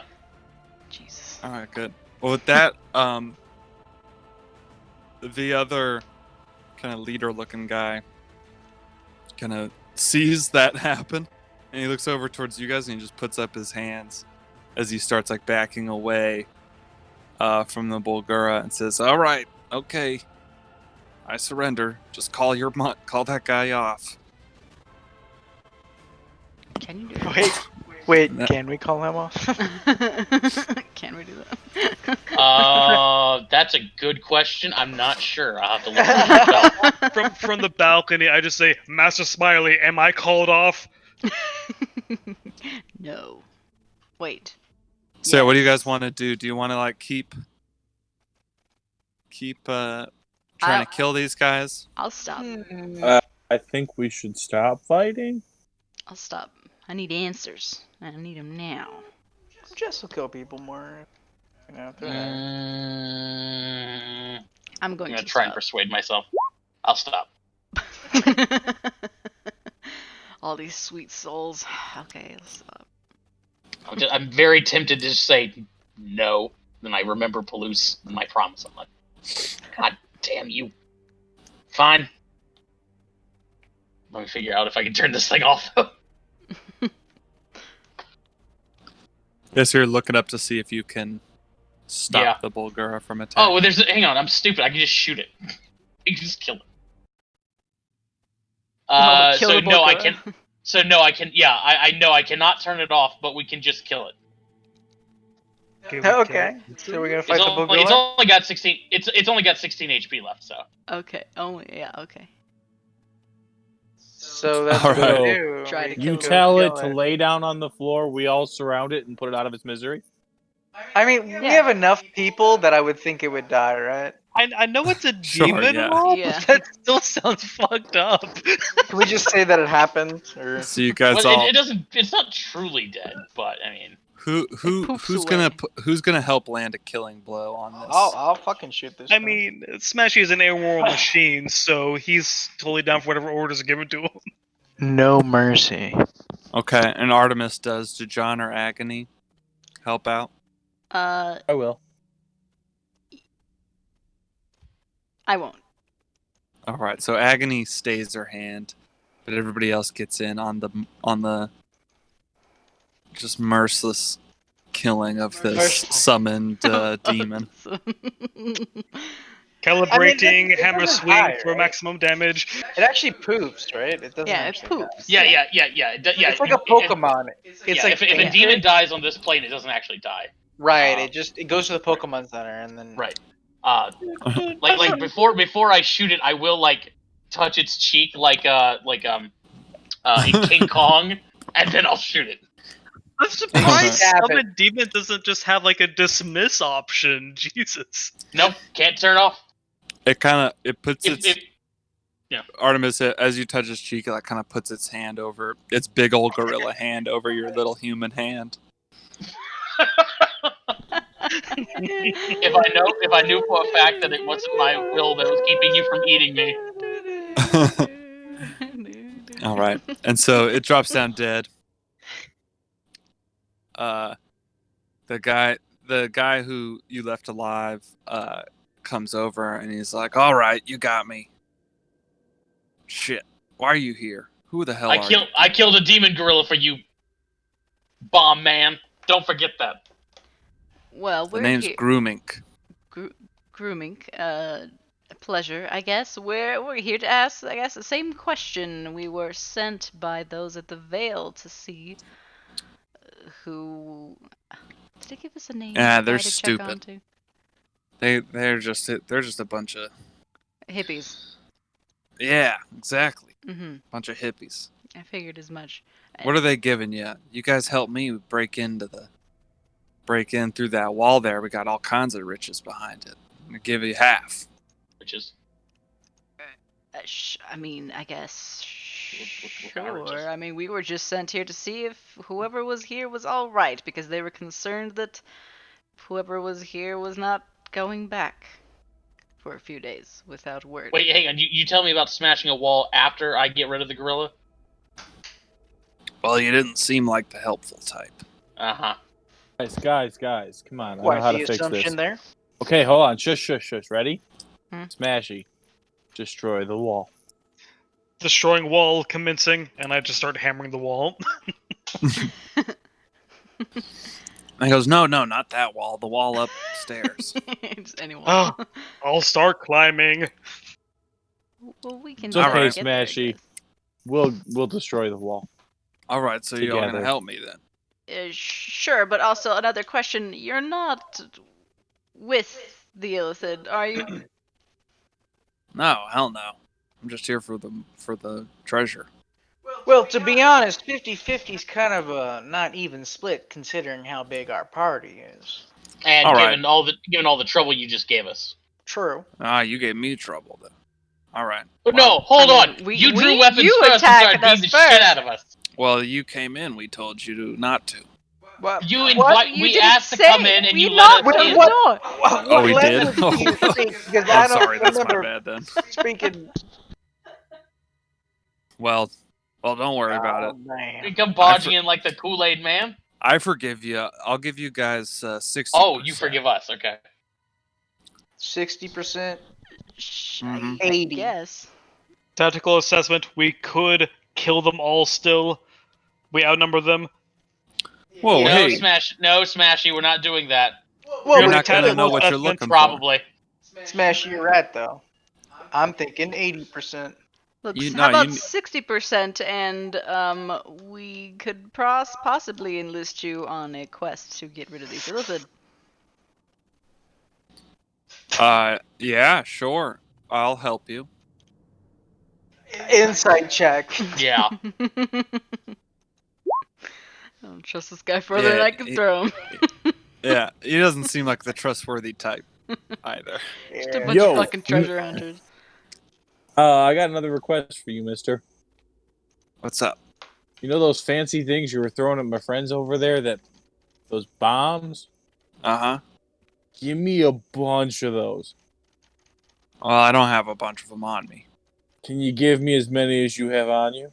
Jesus. all right, good. Well, with that, the other kind of leader-looking guy kind of sees that happen, and he looks over towards you guys, and he just puts up his hands as he starts like backing away from the Bulgara and says, "All right, okay, I surrender. Just call that guy off." Can you do that? Wait, No. can we call him off? Can we do that? That's a good question. I'm not sure. I'll have to look at it. From the balcony, I just say, Master Smiley, am I called off? No. Wait. So what do you guys Yes. want to do? Do you want to like keep trying to kill these guys? I'll stop. I think we should stop fighting. I'll stop. I need answers. I need them now. Just will kill people more. You know, I'm going I'm to gonna try and stop. persuade myself. I'll stop. All these sweet souls. Okay, let's stop. I'm very tempted to just say no. Then I remember Palouse and my promise. I'm like, God damn you. Fine. Let me figure out if I can turn this thing off. Guess you're looking up to see if you can stop Yeah. the Bulgara from attacking. Oh, well, hang on. I'm stupid. I can just shoot it. You can just kill it. Kill So the no, I Bulgara. can. So no, I can. Yeah, I know I cannot turn it off, but we can just kill it. Okay, so we're gonna fight It's the only, it's Bulgara? only got 16. It's only got 16 HP left. So Okay, okay. So that's All what right. we do. Try We to You kill tell it kill to lay down on the floor. We all surround it and put it out of its misery. I mean, we have enough people that I would think it would die, right? I know it's a Sure, demon yeah. and all, Yeah. but that still sounds fucked up. Can we just say that it happened? Or So you guys well, all it doesn't. It's not truly dead, but I mean, poops who's away. gonna help land a killing blow on this? I'll fucking shoot this. I thing. mean, Smashy is an air war machine, so he's totally down for whatever orders are given to him. No mercy. Okay, and Artemis does. Do John or Agony help out? I will. I won't. All right, so Agony stays her hand, but everybody else gets in on the just merciless killing of this Merciless. summoned demon. Calibrating it hammer doesn't swing die, for right? maximum damage. It actually poops, right? It doesn't Yeah, it actually die. poops. Yeah. It's like a Pokemon. It's like If a fainted. demon dies on this plane, it doesn't actually die. Right, it goes to the Pokemon Center and then Right. Like before I shoot it, I will like touch its cheek in King Kong, and then I'll shoot it. I'm surprised Stab Summon Demon doesn't just have like a dismiss option. Jesus. Nope, can't turn off. It puts If, its if Artemis, as you touch its cheek, it like kind of puts its hand over its big old gorilla hand over your little human hand. if I knew for a fact that it wasn't my will that was keeping you from eating me. All right, and so it drops down dead. The guy who you left alive comes over and he's like, "All right, you got me. Shit, why are you here? Who the hell are you?" I killed a demon gorilla for you, bomb man. Don't forget that. Well, The we're name's here. Groomink. Grooming. A pleasure, I guess. We're here to ask, I guess, the same question. We were sent by those at the Vale to see who. Did they give us a name? Yeah, A they're guy to check stupid. onto? They're just a bunch of Hippies. yeah, exactly. Mm-hmm. Bunch of hippies. I figured as much. What are they giving you? You guys helped me break in through that wall there. We got all kinds of riches behind it. I'm gonna give you half. Which is I mean, I guess. What kind of riches? Sure. I mean, we were just sent here to see if whoever was here was all right, because they were concerned that whoever was here was not going back for a few days without word. Wait, hang on. You tell me about smashing a wall after I get rid of the gorilla? Well, you didn't seem like the helpful type. Uh-huh. Guys, come on. I know Quite how the to fix assumption this. there. Okay, hold on. Shush. Ready? Hmm? Smashy. Destroy the wall. Destroying wall commencing, and I just start hammering the wall. And he goes, no, not that wall. The wall upstairs. Just anyone. Oh. I'll start climbing. Well, we can It's try okay, to get there, I Smashy. guess. We'll destroy the wall. All right, so you're all gonna Together. help me then. Sure, but also another question. You're not with the Illithid, are you? No, hell no. I'm just here for the treasure. Well, to be honest, 50-50 is kind of a not even split considering how big our party is. And All given all the trouble you just gave us. True. Ah, you gave me trouble then. All right. But Well, no, hold I mean, on. we- You drew we- weapons you first and attacked started beating us the shit first. out of us. Well, you came in. We told you not to. What? You What? invite. You We didn't asked to say- come in, and we you let knocked us on in. the What? door. What Oh, we did? language do you speak? Because I I'm don't sorry. That's my remember bad then. speaking. Well, don't worry about it. Man. You come barging in like the Kool-Aid man. I forgive you. I'll give you guys 60%. Oh, you forgive us. Okay. 60%. Mhm. I 80. guess. Tactical assessment. We could kill them all still. We outnumber them. Whoa, no, hey. Smashy. We're not doing that. Well, You're we not gonna could- know what you're assessment, looking for. Probably. Smash, you're right though. I'm thinking 80%. Look, You- how no, about you- 60% and we could possibly enlist you on a quest to get rid of these Illithid. Yeah, sure. I'll help you. Insight check. Yeah. I don't trust this guy further than I can throw him. Yeah, he doesn't seem like the trustworthy type either. Just a Yeah. bunch Yo. of fucking treasure hunters. I got another request for you, mister. What's up? You know those fancy things you were throwing at my friends over there? Those bombs? Uh-huh. Give me a bunch of those. Well, I don't have a bunch of them on me. Can you give me as many as you have on you?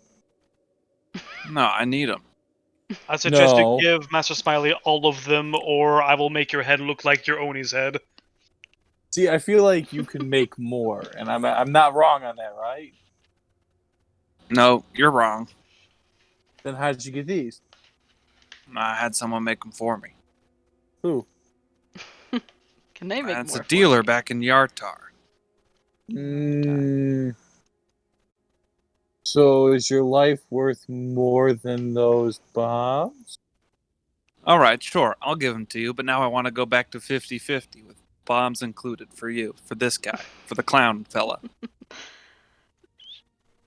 No, I need them. I suggest No. you give Master Smiley all of them, or I will make your head look like your Oni's head. See, I feel like you can make more, and I'm not wrong on that, right? No, you're wrong. Then how did you get these? I had someone make them for me. Who? Can they make That's more a dealer for me? back in Yartar. So is your life worth more than those bombs? All right, sure, I'll give them to you, but now I want to go back to 50-50 with bombs included for you, for this guy, for the clown fella.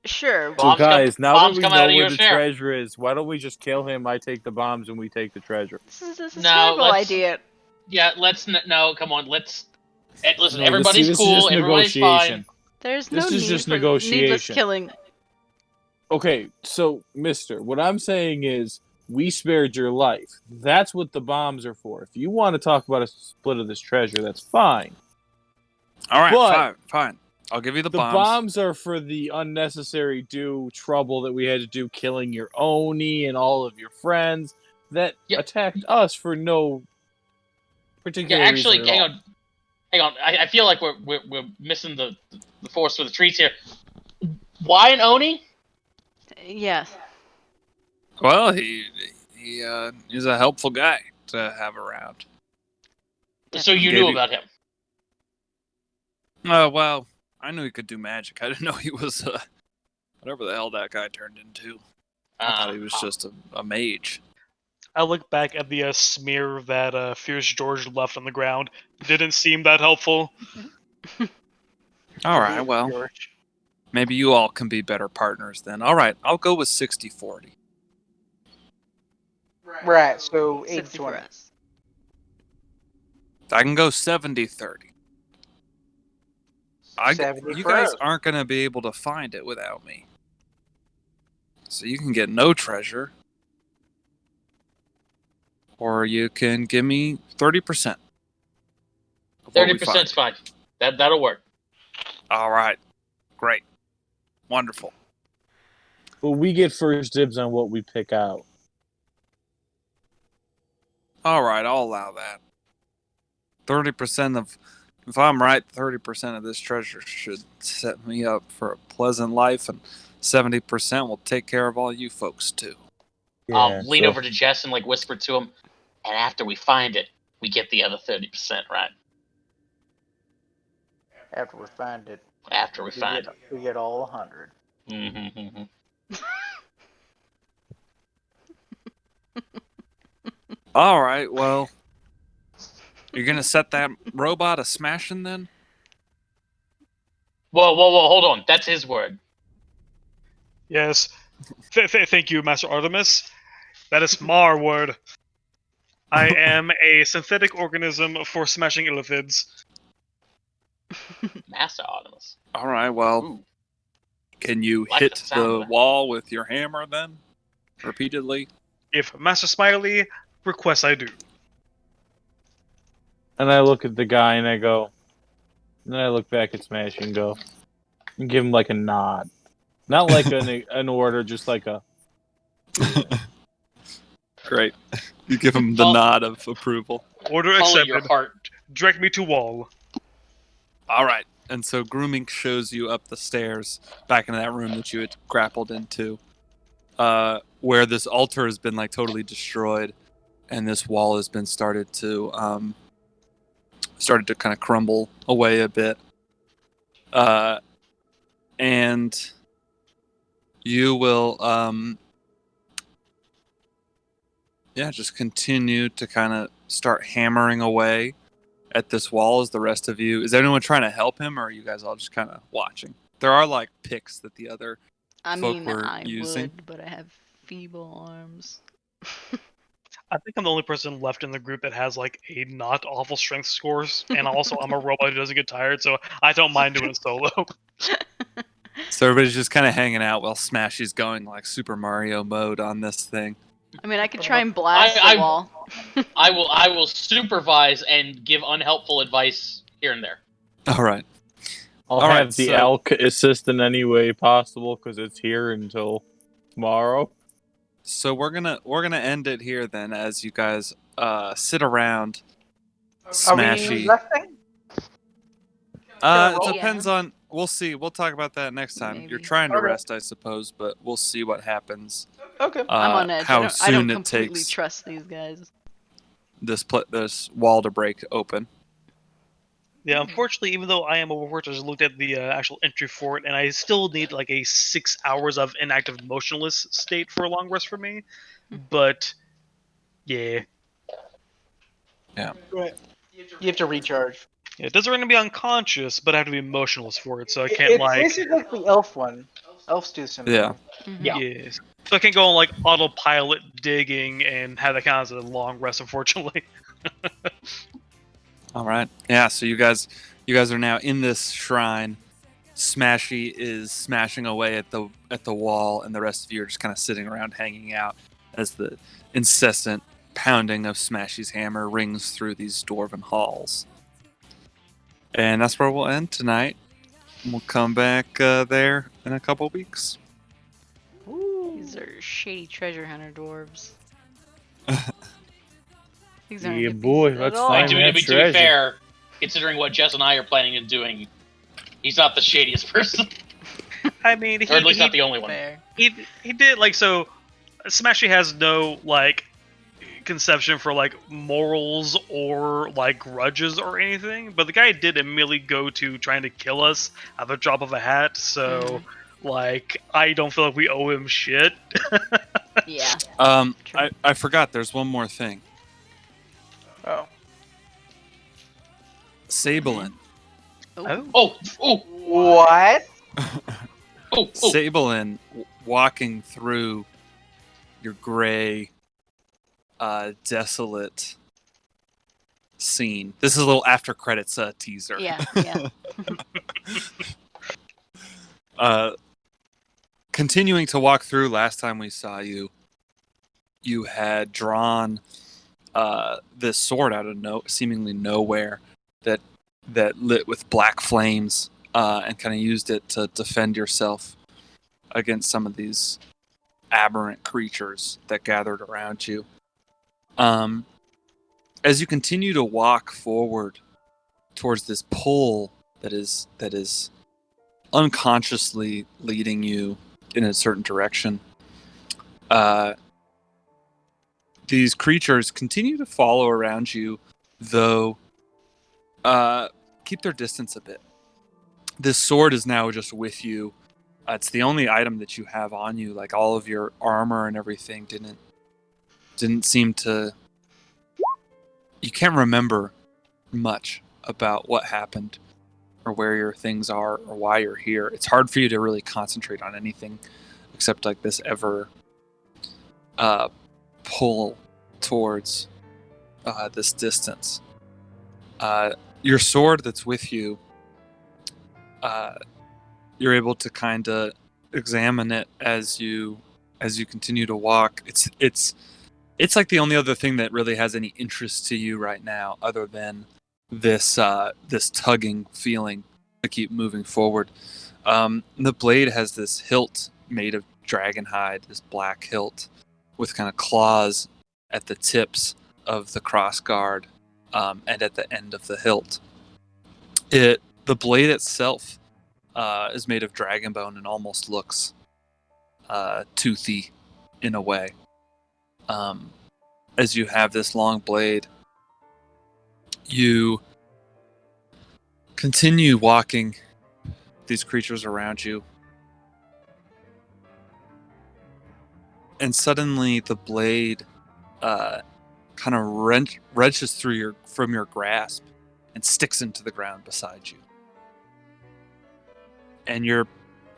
Sure. So guys, now that bombs we come know out of where your the share. treasure is, why don't we just kill him? I take the bombs and we take the treasure. This is a No, terrible let's- idea. Yeah, no, come on, let's. Listen, No, everybody's this cool. is just Everybody's negotiation. fine. There's This no is need just for needless negotiation. killing. Okay, so Mister, what I'm saying is we spared your life. That's what the bombs are for. If you want to talk about a split of this treasure, that's fine. All right, But fine. I'll give you the the bombs. bombs are for the unnecessary trouble that we had to do killing your Oni and all of your friends that Yep. attacked us for no particular Yeah, actually, reason at all. hang on. I feel like we're missing the forest for the trees here. Why an Oni? Yeah. Well, he's a helpful guy to have around. So you Gave knew you- about him. Well, I knew he could do magic. I didn't know he was whatever the hell that guy turned into. I thought he was just a mage. I look back at the smear that Fierce George left on the ground. Didn't seem that helpful. All right, well, George. maybe you all can be better partners then. All right, I'll go with 60-40. Right, so 60 for 80-20. us. I can go 70-30. 70 You for guys us. aren't going to be able to find it without me. So you can get no treasure. Or you can give me 30%. 30%'s fine. That'll work. All right. Great. Wonderful. But we get first dibs on what we pick out. All right, I'll allow that. 30% of, if I'm right, 30% of this treasure should set me up for a pleasant life, and 70% will take care of all you folks too. Lean over to Jess and whisper to him, and after we find it, we get the other 30%, right? After we find it, After we find it. we get all 100. Mm-hmm. All right, well, you're gonna set that robot a smashing then? Whoa, hold on. That's his word. Yes. Thank you, Master Artemis. That is my word. I am a synthetic organism for smashing illithids. Master Artemis. All right, well, Ooh. can you Like hit the sound the of that. wall with your hammer then? Repeatedly? If Master Smiley requests, I do. And I look at the guy and I go, and then I look back at Smash and go, and give him like a nod. Not like an order, just like a. Great. You give him the nod of approval. Order Follow accepted. your heart. Direct me to wall. All right. And so Grooming shows you up the stairs back into that room that you had grappled into, where this altar has been totally destroyed, and this wall has been started to kind of crumble away a bit. And you will just continue to kind of start hammering away at this wall as the rest of you. Is anyone trying to help him, or are you guys all just kind of watching? There are picks that the other folk were I using. would, but I have feeble arms. I think I'm the only person left in the group that has a not awful strength scores, and also I'm a robot who doesn't get tired, so I don't mind doing it solo. So everybody's just kind of hanging out while Smashy's going Super Mario mode on this thing. I mean, I could try and blast I- the wall. I will supervise and give unhelpful advice here and there. All right. I'll All have right, the so- elk assist in any way possible because it's here until tomorrow. So we're gonna end it here then, as you guys sit around Are we Smashy. resting? I It roll? depends on. We'll see. We'll talk about that next time. Maybe. You're trying to Okay. rest, I suppose, but we'll see what happens. Okay. I'm on edge. How I soon don't it completely takes trust these guys. this wall to break open. Yeah, unfortunately, even though I am Overwatch, I just looked at the actual entry for it, and I still need like a 6 hours of inactive motionless state for a long rest for me. But yeah, Right. You have to recharge. it doesn't really be unconscious, but I have to be motionless for it, so I can't It's like basically like the elf one. Elves do similar. Yeah. Yeah. yes. So I can't go on like autopilot digging and have that kind of a long rest, unfortunately. All right. Yeah. So you guys are now in this shrine. Smashy is smashing away at the wall, and the rest of you are just kind of sitting around, hanging out, as the incessant pounding of Smashy's hammer rings through these dwarven halls. And that's where we'll end tonight. We'll come back there in a couple weeks. These are shady treasure hunter dwarves. These aren't Yeah, hippies boy, at let's all. find To that be treasure. fair, considering what Jess and I are planning on doing, he's not the shadiest person, I mean, or at least not the only one. Fair. he did like so. Smashy has no like conception for like morals or like grudges or anything, but the guy did immediately go to trying to kill us at the drop of a hat. So like, I don't feel like we owe him shit. Yeah. True. I forgot. There's one more thing. Oh. Sablin. Oh, What? Sablin walking through your gray, desolate scene. This is a little after credits teaser. Yeah. Continuing to walk through, last time we saw you, you had drawn this sword out of seemingly nowhere that lit with black flames, and kind of used it to defend yourself against some of these aberrant creatures that gathered around you. As you continue to walk forward towards this pull that is unconsciously leading you in a certain direction, these creatures continue to follow around you, though keep their distance a bit. This sword is now just with you. It's the only item that you have on you. Like, all of your armor and everything didn't seem to. You can't remember much about what happened or where your things are or why you're here. It's hard for you to really concentrate on anything except like this ever pull towards this distance. Your sword that's with you, you're able to kind of examine it as you continue to walk. It's like the only other thing that really has any interest to you right now, other than this tugging feeling to keep moving forward. The blade has this hilt made of dragon hide, this black hilt with kind of claws at the tips of the crossguard, and at the end of the hilt. The blade itself is made of dragon bone and almost looks toothy in a way. As you have this long blade, you continue walking these creatures around you, and suddenly the blade kind of wrenches from your grasp and sticks into the ground beside you. And your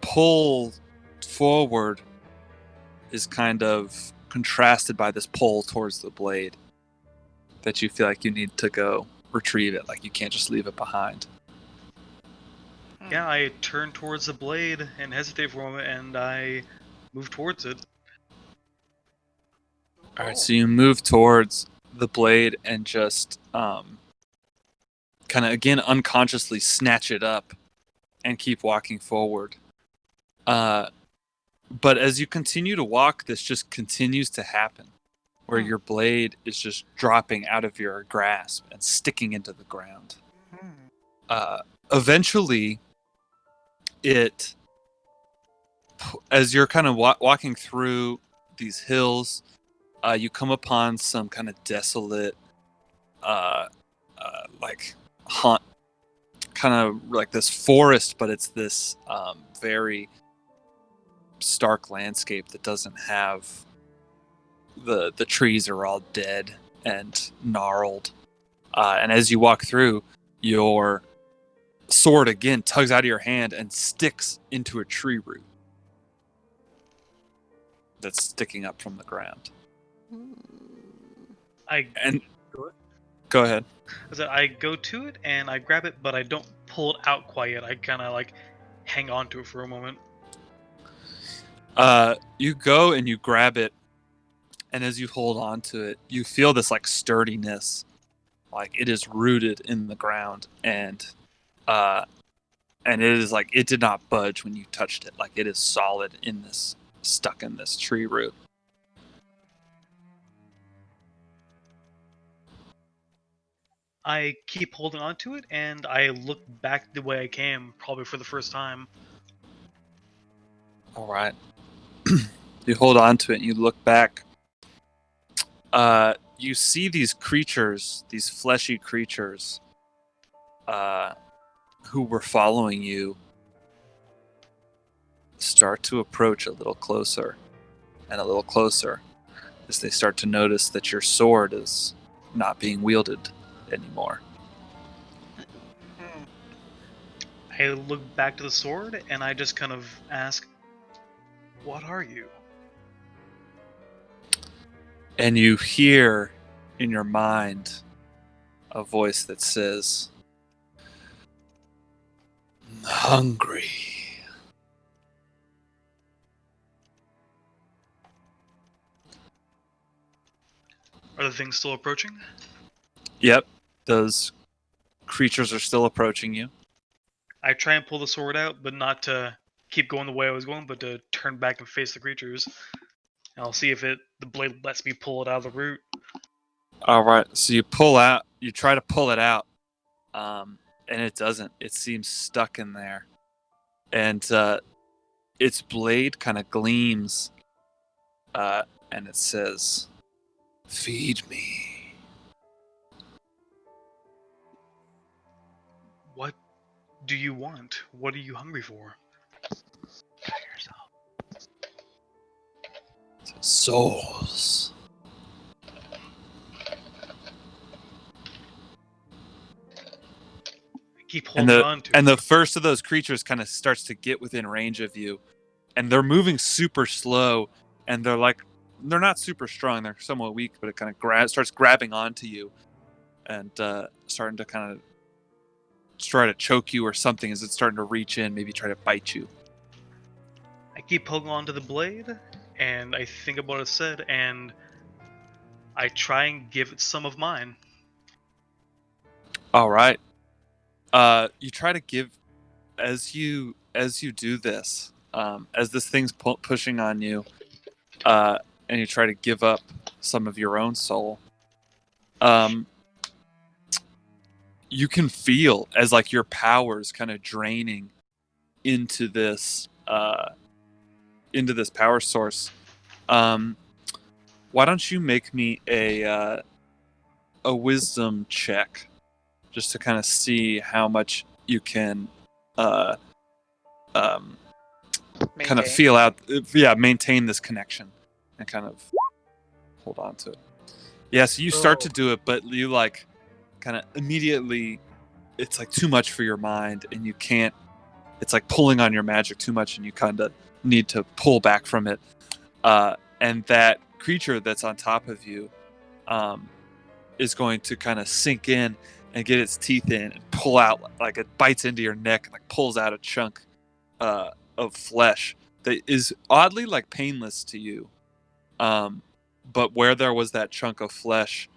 pull forward is kind of contrasted by this pull towards the blade, that you feel like you need to go retrieve it, like you can't just leave it behind. Yeah, I turn towards the blade and hesitate for a moment, and I move towards it. All right, so you move towards the blade and just kind of again unconsciously snatch it up and keep walking forward. But as you continue to walk, this just continues to happen, where your blade is just dropping out of your grasp and sticking into the ground. eventually, as you're kind of walking through these hills, you come upon some kind of desolate, like haunt, kind of like this forest, but it's this very stark landscape that doesn't have the trees are all dead and gnarled. And as you walk through, your sword again tugs out of your hand and sticks into a tree root that's sticking up from the ground. Go ahead. I go to it and I grab it, but I don't pull it out quite yet. I kind of like hang on to it for a moment. You go and you grab it, and as you hold on to it, you feel this like sturdiness, like it is rooted in the ground, and it is like it did not budge when you touched it. Like it is solid stuck in this tree root. I keep holding on to it, and I look back the way I came, probably for the first time. All right. You hold on to it and you look back. You see these creatures, these fleshy creatures, who were following you, start to approach a little closer and a little closer as they start to notice that your sword is not being wielded anymore. I look back to the sword, and I just kind of ask, "What are you?" And you hear in your mind a voice that says, "Hungry." Are the things still approaching? Yep, those creatures are still approaching you. I try and pull the sword out, but not to keep going the way I was going, but to turn back and face the creatures. And I'll see if the blade lets me pull it out of the root. All right, so you try to pull it out, and it doesn't. It seems stuck in there. And its blade kind of gleams, and it says, "Feed me." What do you want? What are you hungry for? Souls. Keep holding on to and it. the first of those creatures kind of starts to get within range of you, and they're moving super slow, and they're not super strong, they're somewhat weak, but it kind of starts grabbing onto you and starting to kind of try to choke you or something as it's starting to reach in, maybe try to bite you. I keep holding on to the blade, and I think about what it said, and I try and give it some of mine. All right. You try to give as you do this, as this thing's pushing on you, and you try to give up some of your own soul. You can feel as like your powers kind of draining into this power source. Why don't you make me a wisdom check, just to kind of see how much you can kind of feel out, maintain this connection and kind of hold on to it. Yeah, so you start to do it, but you like kind of immediately, it's like too much for your mind, and you can't. It's like pulling on your magic too much, and you kind of need to pull back from it. And that creature that's on top of you is going to kind of sink in and get its teeth in and pull out, like it bites into your neck and like pulls out a chunk of flesh that is oddly like painless to you. But where there was that chunk of flesh,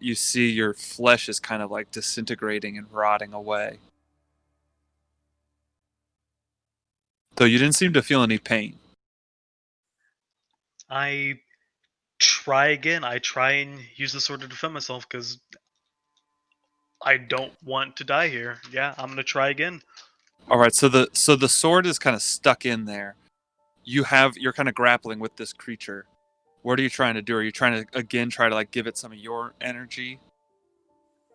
you see your flesh is kind of like disintegrating and rotting away. Though you didn't seem to feel any pain. I try again. I try and use the sword to defend myself, because I don't want to die here. Yeah, I'm gonna try again. All right, so the sword is kind of stuck in there. You're kind of grappling with this creature. What are you trying to do? Are you trying to again try to like give it some of your energy?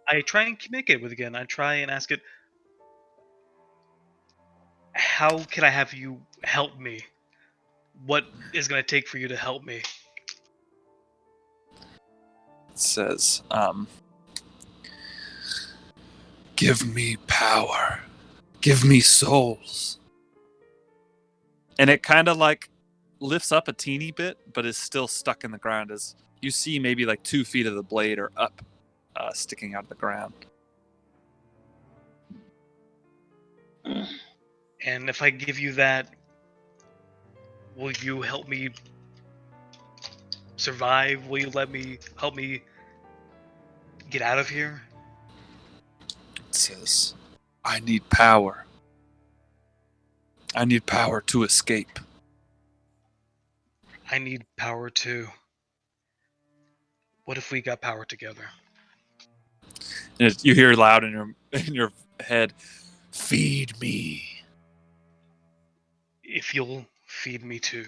I try and communicate with it again. I try and ask it, how can I have you help me? What is gonna take for you to help me? It says, "Give me power. Give me souls." And it kind of like lifts up a teeny bit, but is still stuck in the ground. As you see, maybe like 2 feet of the blade are up, sticking out of the ground. And if I give you that, will you help me survive? Will you help me get out of here? It says, "I need power. I need power to escape." I need power too. What if we got power together? And you hear loud in your head, "Feed me." If you'll feed me too.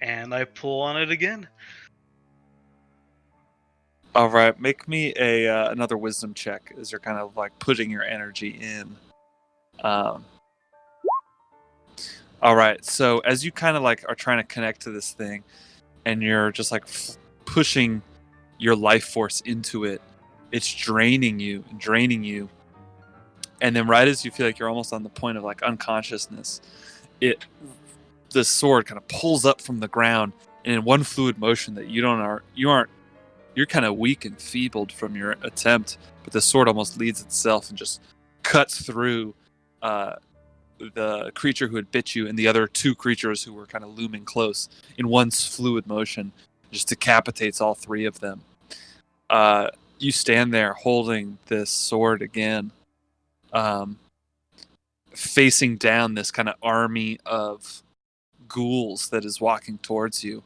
And I pull on it again. All right, make me another wisdom check as you're kind of like putting your energy in. All right, so as you kind of like are trying to connect to this thing, and you're just like pushing your life force into it, it's draining you, and then right as you feel like you're almost on the point of like unconsciousness, the sword kind of pulls up from the ground, and in one fluid motion that you're kind of weak and feebled from your attempt, but the sword almost leads itself and just cuts through the creature who had bit you and the other 2 creatures who were kind of looming close in one fluid motion, just decapitates all 3 of them. You stand there holding this sword again, facing down this kind of army of ghouls that is walking towards you.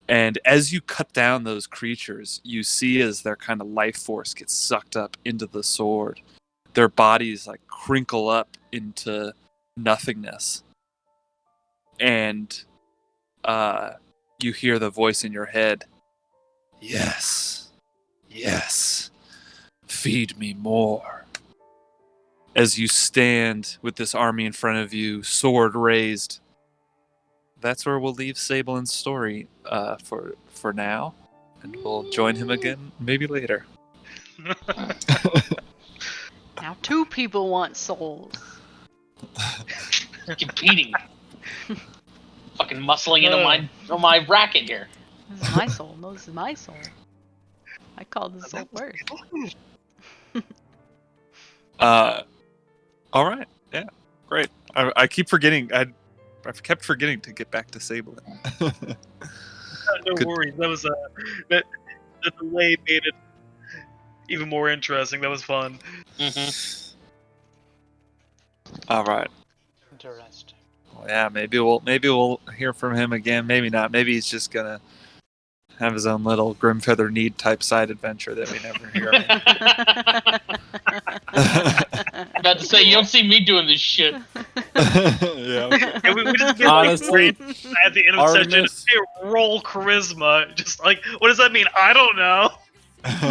And as you cut down those creatures, you see as their kind of life force gets sucked up into the sword, their bodies like crinkle up into nothingness. And you hear the voice in your head, "Yes, yes, feed me more." As you stand with this army in front of you, sword raised. That's where we'll leave Sablin's story for now, and we'll join him again maybe later. Now 2 people want souls. Competing. Fucking muscling into my racket here. This is my soul. No, this is my soul. I call this soul work. All right, yeah, great. I keep forgetting. I've kept forgetting to get back to Sablin. No Good. worries. That was that the delay made it even more interesting. That was fun. Mm-hmm. All right. Interesting. Well, yeah, maybe we'll hear from him again. Maybe not. Maybe he's just gonna have his own little Grimfeather Need type side adventure that we never hear of. About to say, you don't see me doing this shit. Yeah. And we just get Honestly, like at the end of the session, Artemis, hey, roll charisma. Just like, what does that mean? I don't know.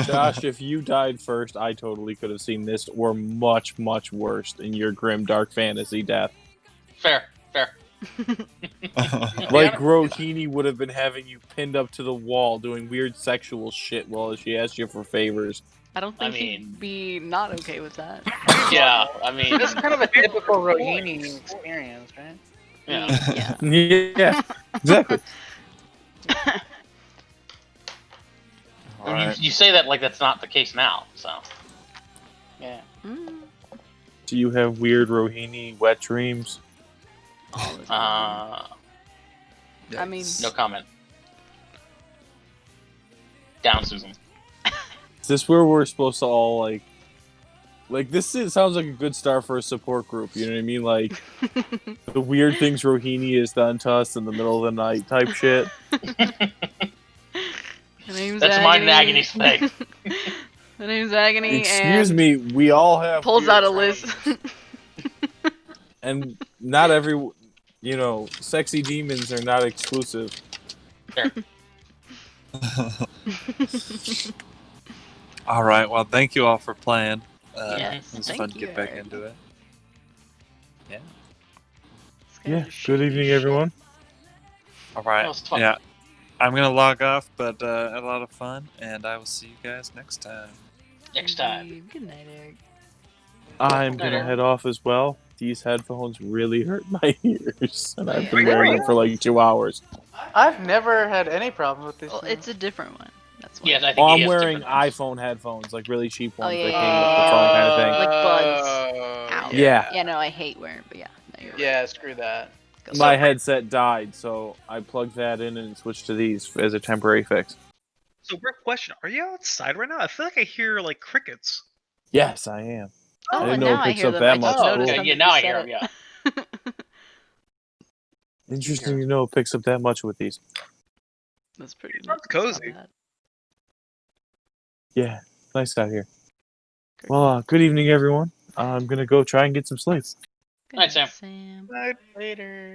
Josh, if you died first, I totally could have seen this or much, much worse in your grim, dark fantasy death. Fair. Like Rohini would have been having you pinned up to the wall doing weird sexual shit while she asked you for favors. I don't think he'd be not okay with that. Yeah, I mean, That's kind of a typical Rohini experience, right? yeah. Yeah, exactly. I mean, you say that like that's not the case now, so. Yeah. Do you have weird Rohini wet dreams? I mean, No comment. Down, Susan. Is this where we're supposed to all like this sounds like a good start for a support group, you know what I mean? Like the weird things Rohini has done to us in the middle of the night type shit. My name's That's Agony. mine and Agony's thing. My name's Agony. Excuse and me, we all have Pulls weird out a list. names. And not every, sexy demons are not exclusive. All right. Well, thank you all for playing. Yes, It was thank fun to you, get back Eric. into it. Yeah. This guy's Yeah. a Good shady evening, shit. everyone. All right. That was fun. Yeah. I'm gonna log off, but a lot of fun, and I will see you guys next time. Next time. Indeed. Good night, Eric. I'm Night, gonna Eric. head off as well. These headphones really hurt my ears, and I've been Yeah. wearing them for like 2 hours. I've never had any problem with this. Well, thing. it's a different one. That's why. Yes, I think Oh, he I'm has wearing different ones. iPhone headphones, like really cheap Oh, ones yeah, that yeah, came yeah, with the phone kind of thing. Like buds. Oh, Ow. Yeah. Yeah, no, I hate wearing, but yeah. No, you're right. Yeah, screw that. Go My for it. headset died, so I plugged that in and switched to these as a temporary fix. So, quick question: are you outside right now? I feel like I hear like crickets. Yes, I am. Oh, I didn't and know now it I picks hear up them. that I just much. Oh, noticed okay. them Yeah, that now you I said hear it. him, Interesting to know it picks up that much with these. That's pretty neat. Sounds That's not cozy. bad. Yeah, nice out here. Great. Well, good evening, everyone. I'm gonna go try and get some sleep. Good Night, Sam. Sam. Night. Later.